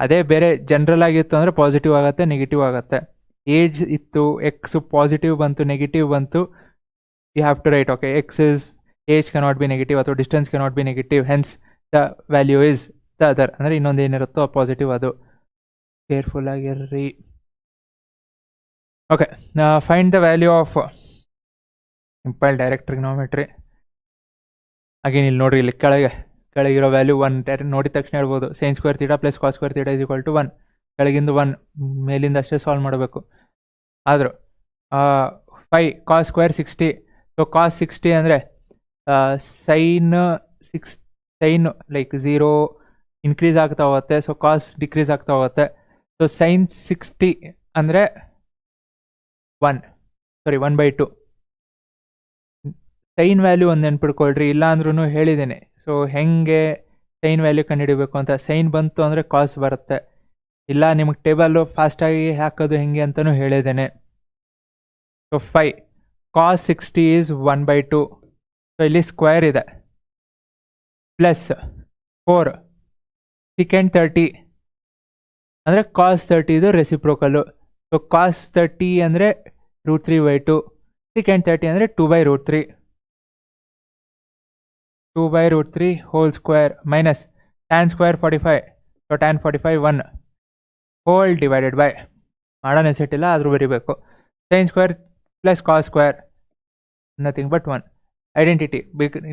ಅದೇ ಬೇರೆ ಜನರಲ್ ಆಗಿತ್ತು ಅಂದರೆ ಪಾಸಿಟಿವ್ ಆಗುತ್ತೆ, ನೆಗೆಟಿವ್ ಆಗುತ್ತೆ. ಏಜ್ ಇತ್ತು, ಎಕ್ಸ್ ಪಾಸಿಟಿವ್ ಬಂತು, ನೆಗೆಟಿವ್ ಬಂತು, you have to write okay X is age cannot be negative ಅಥವಾ distance cannot be negative, hence the value is the other. ಅಂದರೆ ಇನ್ನೊಂದು ಏನಿರುತ್ತೋ ಪಾಸಿಟಿವ್ ಅದು. ಕೇರ್ಫುಲ್ ಆಗಿರ್ರಿ. Okay, find the value of simple direct trigonometry. Again ಇಲ್ಲಿ ನೋಡಿರಿ, ಇಲ್ಲಿ ಕೆಳಗಿರೋ value 1 ನೋಡಿದ ತಕ್ಷಣ ಹೇಳ್ಬೋದು sin² θ + cos² θ = 1. ಕೆಳಗಿಂದು 1, ಮೇಲಿಂದ ಅಷ್ಟೇ ಸಾಲ್ವ್ ಮಾಡಬೇಕು. ಆದರೂ 5 cos² 60. ಸೊ cos 60 ಅಂದರೆ ಸೈನ್ ಲೈಕ್ 0 ಇನ್ಕ್ರೀಸ್ ಆಗ್ತಾ ಹೋಗುತ್ತೆ, ಸೊ ಕಾಸ್ ಡಿಕ್ರೀಸ್ ಆಗ್ತಾ ಹೋಗುತ್ತೆ. ಸೊ sin 60 ಅಂದರೆ 1/2. ಸೈನ್ ವ್ಯಾಲ್ಯೂ ಒಂದು ನೆನ್ಪಿಡ್ಕೊಳ್ರಿ, ಇಲ್ಲ ಅಂದ್ರೂ ಹೇಳಿದ್ದೀನಿ. ಸೊ ಹೆಂಗೆ ಸೈನ್ ವ್ಯಾಲ್ಯೂ ಕಂಡುಹಿಡಬೇಕು ಅಂತ. ಸೈನ್ ಬಂತು ಅಂದರೆ ಕಾಸ್ ಬರುತ್ತೆ. ಇಲ್ಲ ನಿಮಗೆ ಟೇಬಲ್ಲು ಫಾಸ್ಟಾಗಿ ಹಾಕೋದು ಹೆಂಗೆ ಅಂತಲೂ ಹೇಳಿದ್ದೇನೆ. So 5 cos 60 is 1/2. ಸೊ ಇಲ್ಲಿ ಸ್ಕ್ವೇರ್ ಇದೆ, ಪ್ಲಸ್ 4 sec 30 ಅಂದರೆ cos 30 ಇದು ರೆಸಿಪ್ರೋಕಲ್ಲು. ಸೊ ಸೊ ಕಾಸ್ 30 ಅಂದರೆ √3/2, secant 30 ಅಂದರೆ 2/√3, 2/√3 whole square minus tan square 45, so tan 45 1 whole divided by, ಮಾಡೋ ನೆಸೆಟ್ ಇಲ್ಲ ಆದರೂ ಬರೀಬೇಕು, sin square plus cos square nothing but 1. Identity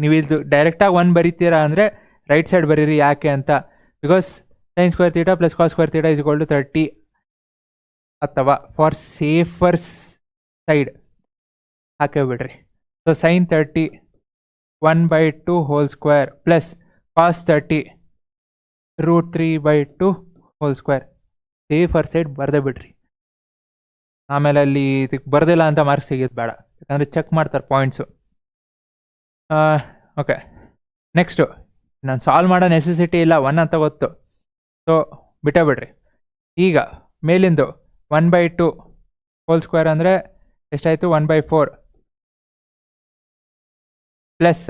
ನೀವು ಇದು ಡೈರೆಕ್ಟಾಗಿ 1 ಬರೀತೀರಾ ಅಂದರೆ ರೈಟ್ ಸೈಡ್ ಬರೀರಿ, ಯಾಕೆ ಅಂತ, because sin square theta plus cos square theta is equal to 30, ಅಥವಾ ಫಾರ್ ಸೇಫರ್ ಸೈಡ್ ಹಾಕೇ ಬಿಡ್ರಿ. So sin 30 1/2 whole square plus cos 30 √3/2 whole square. Safer side ಬರದೇ ಬಿಡ್ರಿ, ಆಮೇಲೆ ಅಲ್ಲಿ ಇದಕ್ಕೆ ಬರೋದಿಲ್ಲ ಅಂತ ಮಾರ್ಕ್ಸ್ ಸಿಗೋದು ಬೇಡ, ಯಾಕಂದರೆ ಚೆಕ್ ಮಾಡ್ತಾರೆ ಪಾಯಿಂಟ್ಸು. ಓಕೆ, ನೆಕ್ಸ್ಟು ನಾನು ಸಾಲ್ವ್ ಮಾಡೋ ನೆಸೆಸಿಟಿ ಇಲ್ಲ, 1 ಅಂತ ಗೊತ್ತು, ಸೊ ಬಿಟ್ಟೇ ಬಿಡ್ರಿ. ಈಗ ಮೇಲಿಂದು 1/2 ಹೋಲ್ ಸ್ಕ್ವೇರ್ ಅಂದರೆ ಎಷ್ಟಾಯಿತು, 1/4 ಪ್ಲಸ್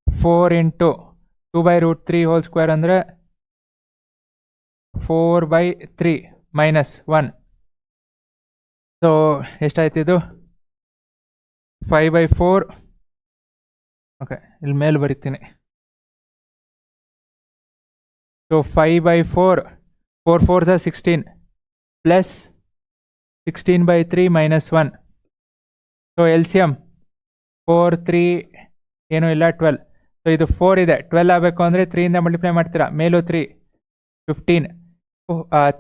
4 ಇಂಟು 2/√3 ಹೋಲ್ ಸ್ಕ್ವೇರ್ ಅಂದರೆ 4/3 ಮೈನಸ್ 1, ಸೊ ಎಷ್ಟಾಯ್ತು ಇದು 5/4. ಓಕೆ, ಇಲ್ಲಿ ಮೇಲೆ ಬರಿತೀನಿ. So 5/4, 4 4s are 16 plus 16/3 minus 1, so LCM 4 3 ಏನೂ ಇಲ್ಲ 12. ಸೊ ಇದು 4 ಇದೆ, 12 ಆಗಬೇಕು ಅಂದರೆ 3ಇಂದ ಮಲ್ಟಿಪ್ಲೈ ಮಾಡ್ತೀರಾ, ಮೇಲೂ 3 15,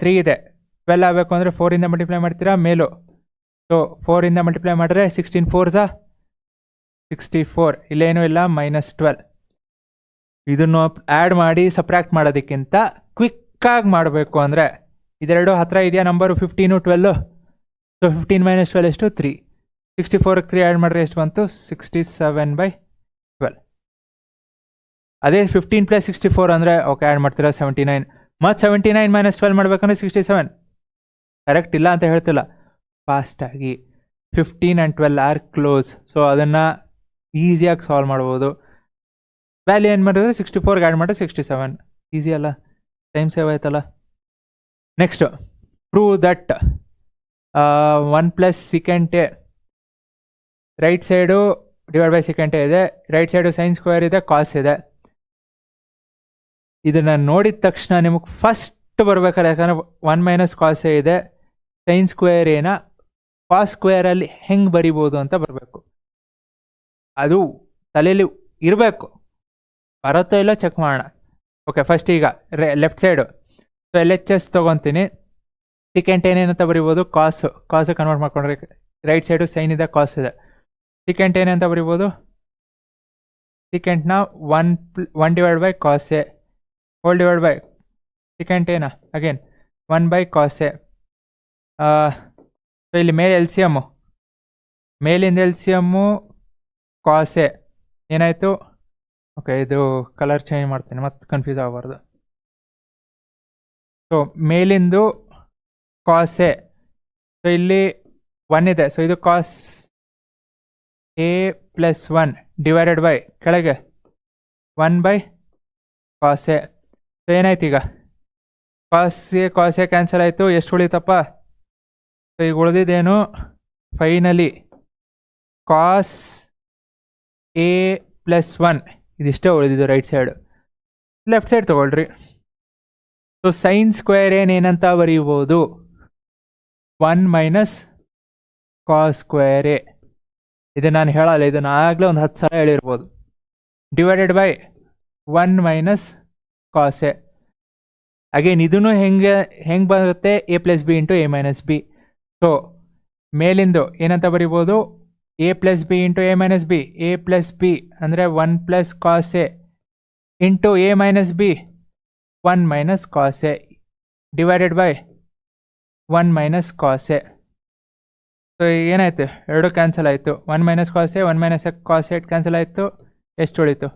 3 ಇದೆ, 12 ಆಗಬೇಕು ಅಂದರೆ 4ಇಂದ ಮಲ್ಟಿಪ್ಲೈ ಮಾಡ್ತೀರಾ, ಮೇಲೂ. ಸೊ 4ಇಂದ ಮಲ್ಟಿಪ್ಲೈ ಮಾಡಿದ್ರೆ 16 4s are 64, ಇಲ್ಲೇನೂ ಇಲ್ಲ, ಮೈನಸ್ 12. ಇದನ್ನು ಆ್ಯಡ್ ಮಾಡಿ ಸಪ್ರಾಕ್ಟ್ ಮಾಡೋದಕ್ಕಿಂತ ಕ್ವಿಕ್ಕಾಗಿ ಮಾಡಬೇಕು ಅಂದರೆ ಇದೆರಡು ಹತ್ತಿರ ಇದೆಯಾ ನಂಬರು, 15 12. ಸೊ 15 ಮೈನಸ್ 12 ಎಷ್ಟು, 3. 64ಕ್ಕೆ 3 ಆ್ಯಡ್ ಮಾಡಿದ್ರೆ ಎಷ್ಟು ಬಂತು, 67/12. ಅದೇ 15 ಪ್ಲಸ್ 64 ಅಂದರೆ ಓಕೆ ಆ್ಯಡ್ ಮಾಡ್ತೀರಾ 79, ಮತ್ತು 79 ಮೈನಸ್ 12 ಮಾಡಬೇಕಂದ್ರೆ 67. ಕರೆಕ್ಟ್ ಇಲ್ಲ ಅಂತ ಹೇಳ್ತಿಲ್ಲ, ಫಾಸ್ಟಾಗಿ 15 ಆ್ಯಂಡ್ 12 ಆರ್ ಕ್ಲೋಸ್, ಸೊ ಅದನ್ನು ಈಸಿಯಾಗಿ ಸಾಲ್ವ್ ಮಾಡ್ಬೋದು. ವ್ಯಾಲ್ಯೂ ಏನು ಮಾಡಿದ್ರೆ 64ಗೆ ಆ್ಯಡ್ ಮಾಡಿದ್ರೆ 67, ಈಸಿ ಅಲ್ಲ, ಟೈಮ್ ಸೇವ್ ಆಯ್ತಲ್ಲ. Next prove that 1 plus secant a right side divide by secant a ಇದೆ, ರೈಟ್ ಸೈಡು sin ಸ್ಕ್ವೇರ್ ಇದೆ, ಕಾಸ್ ಇದೆ. ಇದನ್ನು ನೋಡಿದ ತಕ್ಷಣ ನಿಮಗೆ ಫಸ್ಟ್ ಬರ್ಬೇಕಾದ್ರೆ, ಯಾಕಂದರೆ 1 ಮೈನಸ್ ಕಾಸ್ ಎ ಇದೆ, sin ಸ್ಕ್ವೇರ್ ಏನ ಕಾಸ್ ಸ್ಕ್ವೇರಲ್ಲಿ ಹೆಂಗೆ ಬರಿಬೋದು ಅಂತ ಬರಬೇಕು, ಅದು ತಲೆಯಲ್ಲಿ ಇರಬೇಕು. ಬರುತ್ತೋ ಇಲ್ಲ ಚೆಕ್ ಮಾಡೋಣ. ಓಕೆ, ಫಸ್ಟ್ ಈಗ left side, so LHS ತೊಗೊತೀನಿ. secant ಏನೇನಂತ ಬರಿಬೋದು, ಕಾಸು ಕನ್ವರ್ಟ್ ಮಾಡ್ಕೊಂಡ್ರೆ, ರೈಟ್ ಸೈಡು ಸೈನ್ ಇದೆ, ಕಾಸ್ ಇದೆ. secant ಏನಂತ ಬರಿಬೋದು, secantನ 1 divide by cos A whole divide by secant ಏನ ಅಗೇನ್ 1/cos ಎ. ಸೊ ಇಲ್ಲಿ ಮೇಲೆ LCM, ಮೇಲಿಂದ LCM ಕಾಸ್ ಎ ಏನಾಯಿತು. ಓಕೆ, ಇದು ಕಲರ್ ಚೇಂಜ್ ಮಾಡ್ತೀನಿ ಮತ್ತೆ ಕನ್ಫ್ಯೂಸ್ ಆಗಬಾರ್ದು. ಸೊ ಮೇಲಿಂದು ಕಾಸ್ ಎ, ಸೊ ಇಲ್ಲಿ 1 ಇದೆ, ಸೊ ಇದು cos A plus 1 divided by ಕೆಳಗೆ 1/cos ಎ. ಸೊ ಏನಾಯ್ತು ಈಗ, ಕಾಸ್ ಎ ಕ್ಯಾನ್ಸಲ್ ಆಯಿತು, ಎಷ್ಟು ಉಳಿತಪ್ಪ. ಸೊ ಈಗ ಉಳಿದಿದ್ದೇನು, ಫೈನಲಿ ಕಾಸ್ ಎ ಪ್ಲಸ್ 1 ಇದಿಷ್ಟೇ ಉಳಿದಿದ್ದು ರೈಟ್ ಸೈಡು. ಲೆಫ್ಟ್ ಸೈಡ್ ತೊಗೊಳ್ರಿ. ಸೊ sin ಸ್ಕ್ವೇರ್ ಏನೇನಂತ ಬರೀಬೋದು, 1 ಮೈನಸ್ ಕಾಸ್ ಸ್ಕ್ವೇರ್ ಎ. ಇದು ನಾನು ಹೇಳಲ್ಲ, ಇದನ್ನು ಆಗಲೇ ಒಂದು 10 ಸಲ ಹೇಳಿರ್ಬೋದು. Divided by 1 minus cos A. Again ಇದನ್ನು ಹೆಂಗೆ ಬರುತ್ತೆ, a plus B into a minus B. So ಮೇಲಿಂದು ಏನಂತ ಬರಿಬೋದು, a plus B into a minus B. a plus B ಅಂದರೆ 1 plus cos A into a minus B 1 minus cos A divided by 1 minus cos A. So ಏನಾಯಿತು, ಎರಡು cancel ಆಯಿತು. 1 minus cos A 1 minus cos A cancel ಆಯಿತು, ಎಷ್ಟು ಉಳಿತು,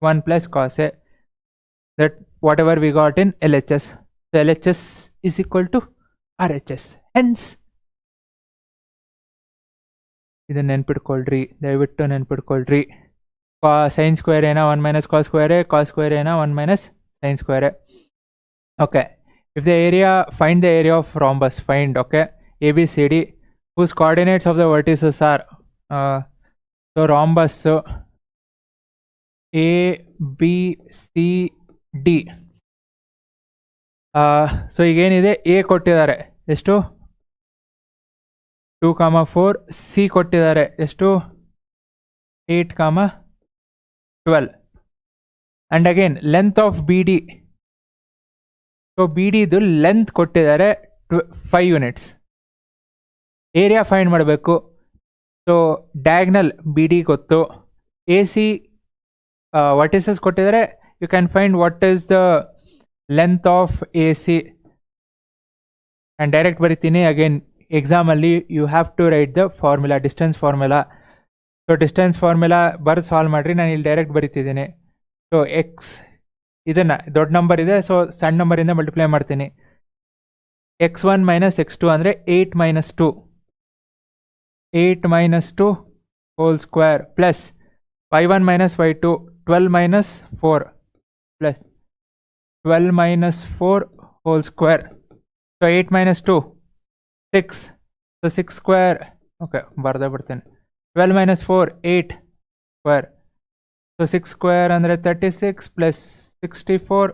1 plus cos A. That whatever we got in LHS. So LHS is equal to RHS. Hence ಇದನ್ನು ನೆನ್ಪಿಟ್ಕೊಳ್ರಿ, ದಯವಿಟ್ಟು ನೆನ್ಪಿಟ್ಕೊಳ್ರಿ. Sine square ಏನೋ 1 ಮೈನಸ್ ಕಾಸ್ ಸ್ಕ್ವೇರೇ, ಕಾಸ್ ಸ್ಕ್ವೇರ್ ಏನೋ 1 ಮೈನಸ್ ಸೈನ್ ಸ್ಕ್ವೇರೇ. Okay, If the area, find the area of rhombus. Find, okay, ABCD, whose coordinates of the vertices are so rhombus ABCD. So ಈಗೇನಿದೆ, A ಕೊಟ್ಟಿದ್ದಾರೆ ಎಷ್ಟು 2, 4, C ಕೊಟ್ಟಿದ್ದಾರೆ ಎಷ್ಟು 8, 12. And again length of B D. So B ಡಿದು length ಕೊಟ್ಟಿದ್ದಾರೆ 5 units. Area find ಮಾಡಬೇಕು. So diagonal B D ಗೊತ್ತು. A C vertices ಕೊಟ್ಟಿದ್ದಾರೆ. You can find what is the length of A C. And direct ಬರಿತೀನಿ. Again ಎಕ್ಸಾಮಲ್ಲಿ you have to write the formula, distance formula. So distance formula ಬರೆದು solve ಮಾಡಿರಿ. ನಾನು ಇಲ್ಲಿ direct ಬರಿತಿದ್ದೀನಿ. So X ಇದನ್ನು ದೊಡ್ಡ number ಇದೆ, ಸೊ ಸಣ್ಣ ನಂಬರಿಂದ ಮಲ್ಟಿಪ್ಲೈ ಮಾಡ್ತೀನಿ. x1 - x2 ಅಂದರೆ 8 - 2. 8 - 2 hole square plus y1 - y2 12 - 4 plus 12 - 4 whole square. So 8 - 2 6. So 6 square, okay ಬರ್ದೇ ಬಿಡ್ತೇನೆ. 12 - 4 8 ಸ್ಕ್ವೇರ್. ಸೊ 6 ಸ್ಕ್ವೇರ್ ಅಂದರೆ 36 ಪ್ಲಸ್ 64.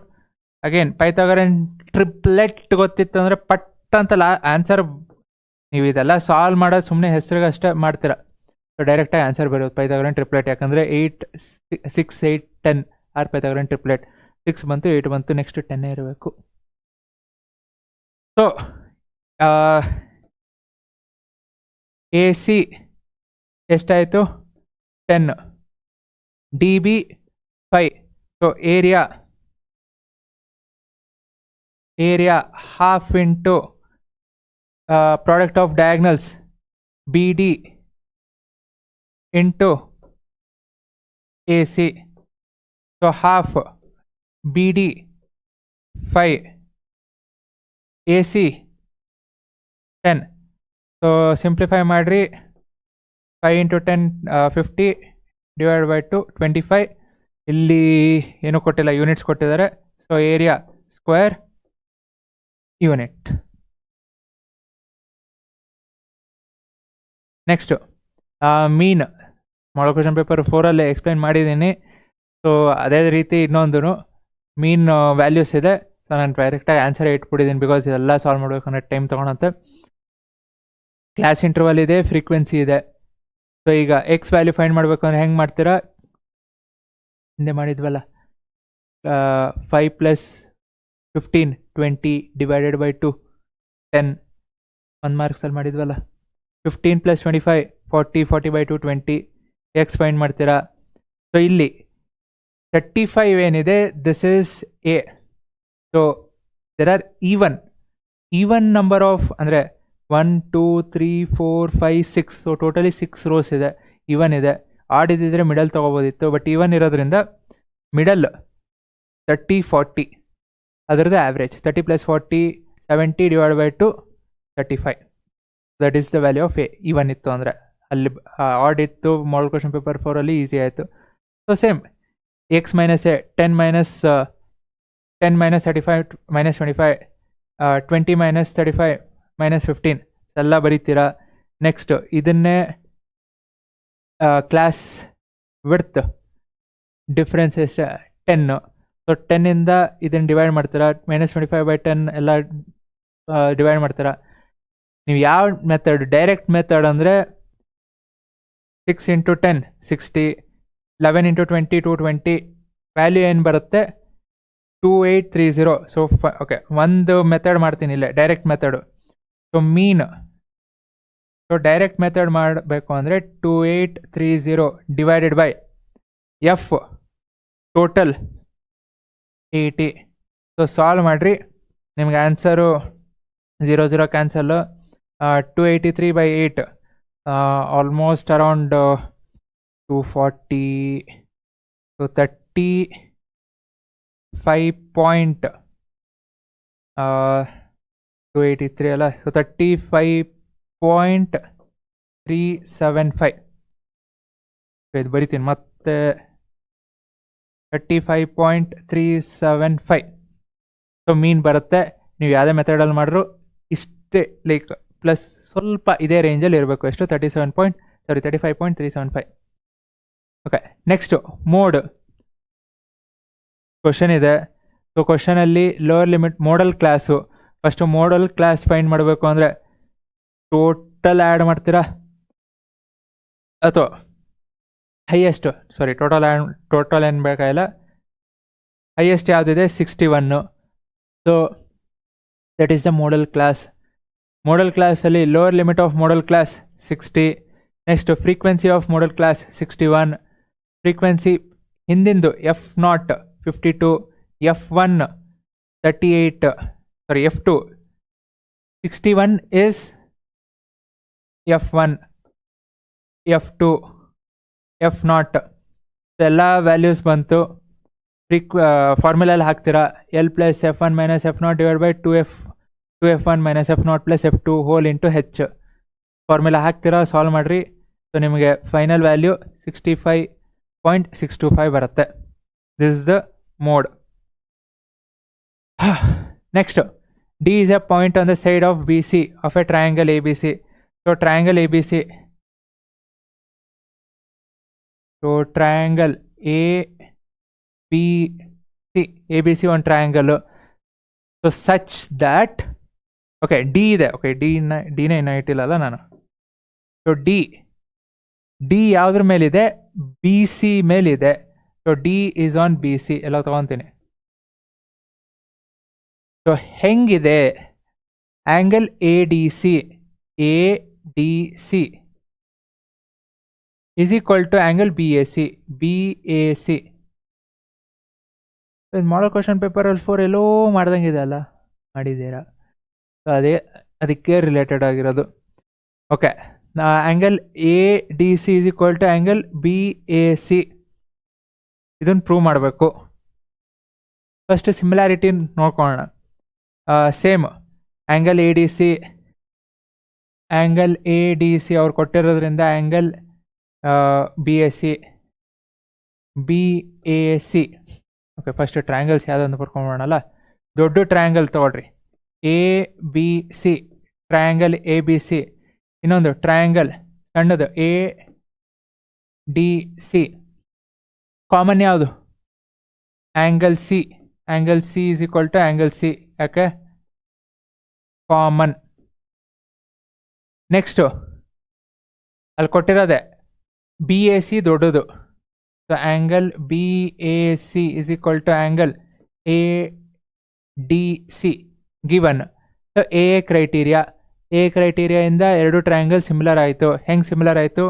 ಅಗೇನ್ ಪೈಥಾಗರನ್ ಟ್ರಿಪ್ಲೆಟ್ ಗೊತ್ತಿತ್ತು ಅಂದರೆ ಪಟ್ ಅಂತಲ್ಲ ಆನ್ಸರ್. ನೀವು ಇದೆಲ್ಲ ಸಾಲ್ವ್ ಮಾಡೋದು ಸುಮ್ಮನೆ ಹೆಸರಿಗೆ ಅಷ್ಟೇ ಮಾಡ್ತೀರಾ. ಸೊ ಡೈರೆಕ್ಟಾಗಿ ಆನ್ಸರ್ ಬರೋದು ಪೈಥಾಗರನ್ ಟ್ರಿಪ್ಲೆಟ್. ಯಾಕಂದರೆ 8 6 8 10 ಆರ್ ಪೈಥಾಗರನ್ ಟ್ರಿಪ್ಲೆಟ್. 6 ಬಂತು, 8 ಬಂತು, ನೆಕ್ಸ್ಟ್ 10 ಇರಬೇಕು. ಸೊ ಎ ಸಿ ಎಷ್ಟಾಯಿತು 10, D B 5. So area half into product of diagonals B D into A C. So half B D 5, A C 10. So simplify ಮಾಡಿರಿ. 5 × 10 50 divide by 2 25. ಇಲ್ಲಿ ಏನೂ ಕೊಟ್ಟಿಲ್ಲ, units ಕೊಟ್ಟಿದ್ದಾರೆ. So area square unit. Next mean. Model question paper 4 explain ಮಾಡಿದ್ದೀನಿ. So ಅದೇ ರೀತಿ ಇನ್ನೊಂದು mean values ಇದೆ. ಸೊ ನಾನು ಡೈರೆಕ್ಟಾಗಿ ಆನ್ಸರ್ ಇಟ್ಬಿಟ್ಟಿದ್ದೀನಿ, ಬಿಕಾಸ್ ಇದೆಲ್ಲ ಸಾಲ್ವ್ ಮಾಡ್ಬೇಕಂದ್ರೆ ಟೈಮ್ ತೊಗೊಳತ್ತೆ. ಕ್ಲಾಸ್ ಇಂಟರ್ವಲ್ ಇದೆ, ಫ್ರೀಕ್ವೆನ್ಸಿ ಇದೆ. ಸೊ ಈಗ ಎಕ್ಸ್ ವ್ಯಾಲ್ಯೂ ಫೈಂಡ್ ಮಾಡಬೇಕು ಅಂದರೆ ಹೆಂಗೆ ಮಾಡ್ತೀರಾ, ಹಿಂದೆ ಮಾಡಿದ್ವಲ್ಲ 5 + 15 20 ಡಿವೈಡೆಡ್ ಬೈ 2 10. 1 ಮಾರ್ಕ್ಸಲ್ಲಿ ಮಾಡಿದ್ವಲ್ಲ. 15 + 25 40 40 ಬೈ 2 20. ಎಕ್ಸ್ ಫೈಂಡ್ ಮಾಡ್ತೀರಾ. ಸೊ ಇಲ್ಲಿ 35 ಏನಿದೆ, this is A. So there are even number of ಅಂದರೆ 1 2 3 4 5 6. ಸೊ ಟೋಟಲಿ 6 ರೋಸ್ ಇದೆ, ಈವನ್ ಇದೆ. ಆಡ್ ಇದ್ದಿದ್ರೆ ಮಿಡಲ್ ತೊಗೋಬೋದಿತ್ತು, ಬಟ್ ಈವನ್ ಇರೋದ್ರಿಂದ ಮಿಡಲ್ 30 40 ಅದರದ್ದು average. 30 + 40 70 divide by 2 35. That is the value of A. Even ಇತ್ತು ಅಂದರೆ, ಅಲ್ಲಿ ಆಡ್ ಇತ್ತು. ಮಾಡಲ್ ಕ್ವೆಶ್ಚನ್ ಪೇಪರ್ 4 ಈಸಿ ಆಯಿತು. So same X minus A 10 - 35 - 25 20 - 35 - 15 ಎಲ್ಲ ಬರೀತೀರಾ. ನೆಕ್ಸ್ಟ್ ಇದನ್ನೇ ಕ್ಲಾಸ್ ವಿಡ್ತ್ ಡಿಫ್ರೆನ್ಸ್ ಎಷ್ಟು 10. ಸೊ 10ಇಂದ ಇದನ್ನು ಡಿವೈಡ್ ಮಾಡ್ತೀರಾ. -25 ಬೈ 10 ಎಲ್ಲ ಡಿವೈಡ್ ಮಾಡ್ತೀರಾ. ನೀವು ಯಾವ ಮೆಥಡ್, ಡೈರೆಕ್ಟ್ ಮೆಥಡ್ ಅಂದರೆ 6 × 10 60, 11 × 20 220. ವ್ಯಾಲ್ಯೂ ಏನು ಬರುತ್ತೆ 2830. ಸೊ ಓಕೆ, ಒಂದು ಮೆಥಡ್ ಮಾಡ್ತೀನಿ ಇಲ್ಲೇ, direct method. So mean, so direct method ಮಾಡಬೇಕು ಅಂದರೆ 2830 divided by F total 80. So solve ಮಾಡಿರಿ, ನಿಮ್ಗೆ answer 0 0 cancel. 283 by 8 almost around 240. So 283 ಅಲ್ಲ, ಸೊ 35.375. ಇದು ಬರಿತೀನಿ ಮತ್ತೆ, 35.375. ಸೊ ಮೀನ್ ಬರುತ್ತೆ. ನೀವು ಯಾವುದೇ ಮೆಥಡಲ್ಲಿ ಮಾಡಿದ್ರು ಇಷ್ಟೇ ಲೈಕ್ ಪ್ಲಸ್ ಸ್ವಲ್ಪ ಇದೇ ರೇಂಜಲ್ಲಿ ಇರಬೇಕು. ಎಷ್ಟು 35.375. ಓಕೆ, ನೆಕ್ಸ್ಟು ಮೋಡ್ ಕ್ವಶನ್ ಇದೆ. ಸೊ ಕ್ವಶನಲ್ಲಿ lower limit modal class. First modal class find ಮಾಡಬೇಕು ಅಂದರೆ ಟೋಟಲ್ ಆ್ಯಡ್ ಮಾಡ್ತೀರಾ ಅಥವಾ ಹೈಯೆಸ್ಟ್ ಟೋಟಲ್ ಏನು ಬೇಕಾಗಿಲ್ಲ. ಹೈಯೆಸ್ಟ್ ಯಾವುದಿದೆ 61. So that is the modal class. Modal ಕ್ಲಾಸಲ್ಲಿ lower limit of modal class 60. Next frequency of modal class 61. Frequency ಹಿಂದಿಂದು F0 52, F1 38, F2 61 is F1, F2, F0 ಎಲ್ಲ ವ್ಯಾಲ್ಯೂಸ್ ಬಂತು. ಫಾರ್ಮುಲಲ್ಲಿ ಹಾಕ್ತೀರಾ L plus F1 minus F0 divide by 2F1 minus F0 plus F2 whole into H. Formula ಹಾಕ್ತೀರಾ, solve ಮಾಡಿರಿ. So ನಿಮಗೆ final value 65.625 ಬರುತ್ತೆ. This is the mode. Next, D is a point on the side of BC of a triangle ABC. So triangle ABC. So triangle ABC. ABC one triangle. So such that okay D ಇದೆ. Okay D ನೇ ಇನ್ನ ಇಟ್ಟಿಲ್ಲಲ್ಲ ನಾನು. So D ಯಾವುದ್ರ ಮೇಲಿದೆ? BC ಮೇಲಿದೆ. So D is on BC. ಎಲ್ಲ ತಗೊತೀನಿ. So ಹೆಂಗಿದೆ angle ADC is equal to angle BAC. ಮಾಡೋ ಕ್ವಶನ್ ಪೇಪರಲ್ಲಿ 4 ಎಲ್ಲೋ ಮಾಡ್ದಂಗಿದೆ ಅಲ್ಲ, ಮಾಡಿದ್ದೀರಾ? ಸೊ ಅದಕ್ಕೆ ರಿಲೇಟೆಡ್ ಆಗಿರೋದು. Okay, angle ADC is equal to angle BAC. ಇದನ್ನು ಪ್ರೂವ್ ಮಾಡಬೇಕು. ಫಸ್ಟ್ ಸಿಮಿಲಾರಿಟಿ ನೋಡ್ಕೊಳ್ಳೋಣ. ಸೇಮ್ ಆ್ಯಂಗಲ್ ADC ಅವ್ರು ಕೊಟ್ಟಿರೋದ್ರಿಂದ angle BAC. Okay, first triangles ಯಾವುದೊಂದು ಬರ್ಕೊಂಬೋಣಲ್ಲ. ದೊಡ್ಡ ಟ್ರಯಾಂಗಲ್ ತೊಗೊಳ್ರಿ, ABC, ಟ್ರಯಾಂಗಲ್ ABC. ಇನ್ನೊಂದು ಟ್ರಯಾಂಗಲ್ ಸಣ್ಣದು ADC. ಕಾಮನ್ ಯಾವುದು? Angle C. Angle C is equal to angle C. ಯಾಕೆ? ಕಾಮನ್. ನೆಕ್ಸ್ಟು ಅಲ್ಲಿ ಕೊಟ್ಟಿರೋದೆ BAC ದೊಡ್ಡದು. So angle BAC is equal to angle ADC given. So ಕ್ರೈಟೀರಿಯಾಯಿಂದ ಎರಡು ಟ್ರಯಾಂಗಲ್ ಸಿಮಿಲರ್ ಆಯಿತು. ಹೆಂಗೆ ಸಿಮಿಲರ್ ಆಯಿತು?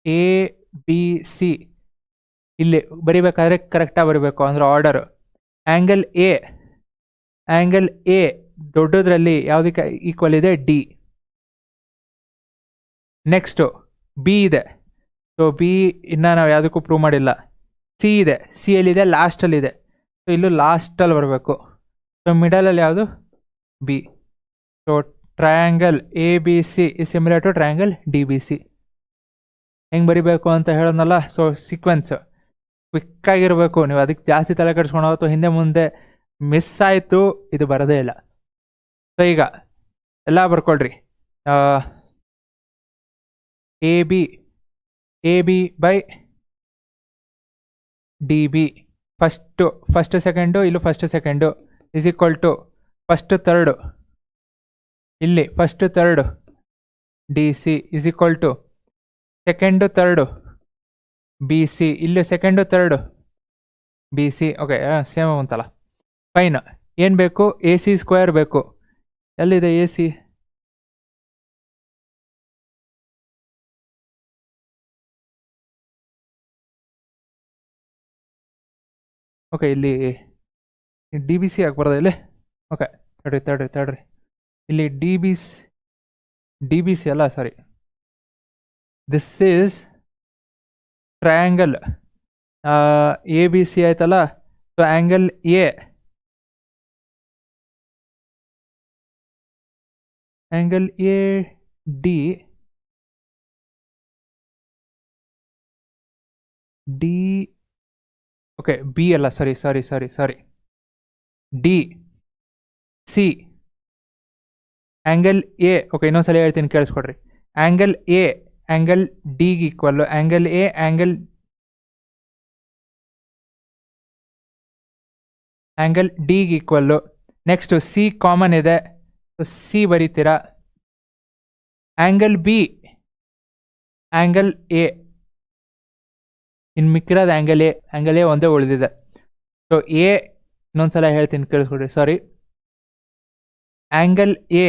ABC ಇಲ್ಲಿ ಬರಿಬೇಕಾದ್ರೆ ಕರೆಕ್ಟಾಗಿ ಬರಬೇಕು, ಅಂದರೆ ಆರ್ಡರು. ಆ್ಯಂಗಲ್ A ದೊಡ್ಡದ್ರಲ್ಲಿ ಯಾವುದಕ್ಕೆ ಈಕ್ವಲ್ ಇದೆ? D. ನೆಕ್ಸ್ಟು B ಇದೆ. ಸೊ B ಇನ್ನೂ ನಾವು ಯಾವುದಕ್ಕೂ ಪ್ರೂವ್ ಮಾಡಿಲ್ಲ. C ಇದೆ. C ಎಲ್ಲಿದೆ? ಲಾಸ್ಟಲ್ಲಿದೆ. ಸೊ ಇಲ್ಲೂ ಲಾಸ್ಟಲ್ಲಿ ಬರಬೇಕು. ಸೊ ಮಿಡಲಲ್ಲಿ ಯಾವುದು? B. So triangle ABC is similar to triangle DBC. ಹೆಂಗೆ ಬರಿಬೇಕು ಅಂತ ಹೇಳೋದಲ್ಲ. ಸೊ ಸೀಕ್ವೆನ್ಸ್ ಕ್ವಿಕ್ಕಾಗಿರಬೇಕು. ನೀವು ಅದಕ್ಕೆ ಜಾಸ್ತಿ ತಲೆ ಕೆಡಿಸ್ಕೊಂಡು ಹೋಗ್ತು, ಹಿಂದೆ ಮುಂದೆ ಮಿಸ್ ಆಯಿತು, ಇದು ಬರೋದೇ ಇಲ್ಲ. ಸೊ ಈಗ ಎಲ್ಲ ಬರ್ಕೊಳ್ರಿ. AB by DB. First second, ಇಲ್ಲೂ first second is equal to first third, ಇಲ್ಲಿ first third DC is equal to second third BC, ಇಲ್ಲಿ second third BC. Okay, same ಅಂತಲ್ಲ. ಫೈನ್. ಏನು ಬೇಕು? AC ಸ್ಕ್ವೇರ್ ಬೇಕು. ಎಲ್ಲಿದೆ AC? ಓಕೆ, ಇಲ್ಲಿ DBC ಆಗ್ಬಾರ್ದ ಇಲ್ಲಿ? ಓಕೆ, ತಡ್ರಿ. ಇಲ್ಲಿ DBC ಅಲ್ಲ, sorry. This is triangle ABC ಆಯ್ತಲ್ಲ. So angle AD okay, B ಅಲ್ಲ, sorry D. C angle A, okay ಇನ್ನೊಂದ್ಸಲ ಹೇಳ್ತೀನಿ ಕೇಳಿಸ್ಕೊಡ್ರಿ. ಆ್ಯಂಗಲ್ ಎ ಆ್ಯಂಗಲ್ ಡಿಗೆ ಈಕ್ವಲ್ಲು, ಆ್ಯಂಗಲ್ ಎ ಆ್ಯಂಗಲ್ ಡಿಗೆ ಈಕ್ವಲ್ಲು. ನೆಕ್ಸ್ಟು ಸಿ ಕಾಮನ್ ಇದೆ, ಸಿ ಬರೀತೀರಾ. ಆ್ಯಂಗಲ್ ಬಿ ಆ್ಯಂಗಲ್ ಎ, ಇನ್ನು ಮಿಕ್ಕಿರೋದು ಆ್ಯಂಗಲ್ ಎ ಒಂದೇ ಉಳಿದಿದೆ. ಸೊ ಎ ಇನ್ನೊಂದ್ಸಲ ಹೇಳ್ತೀನಿ ಕೇಳಿಸ್ಕೊಡ್ರಿ, ಸಾರಿ. ಆ್ಯಂಗಲ್ ಎ,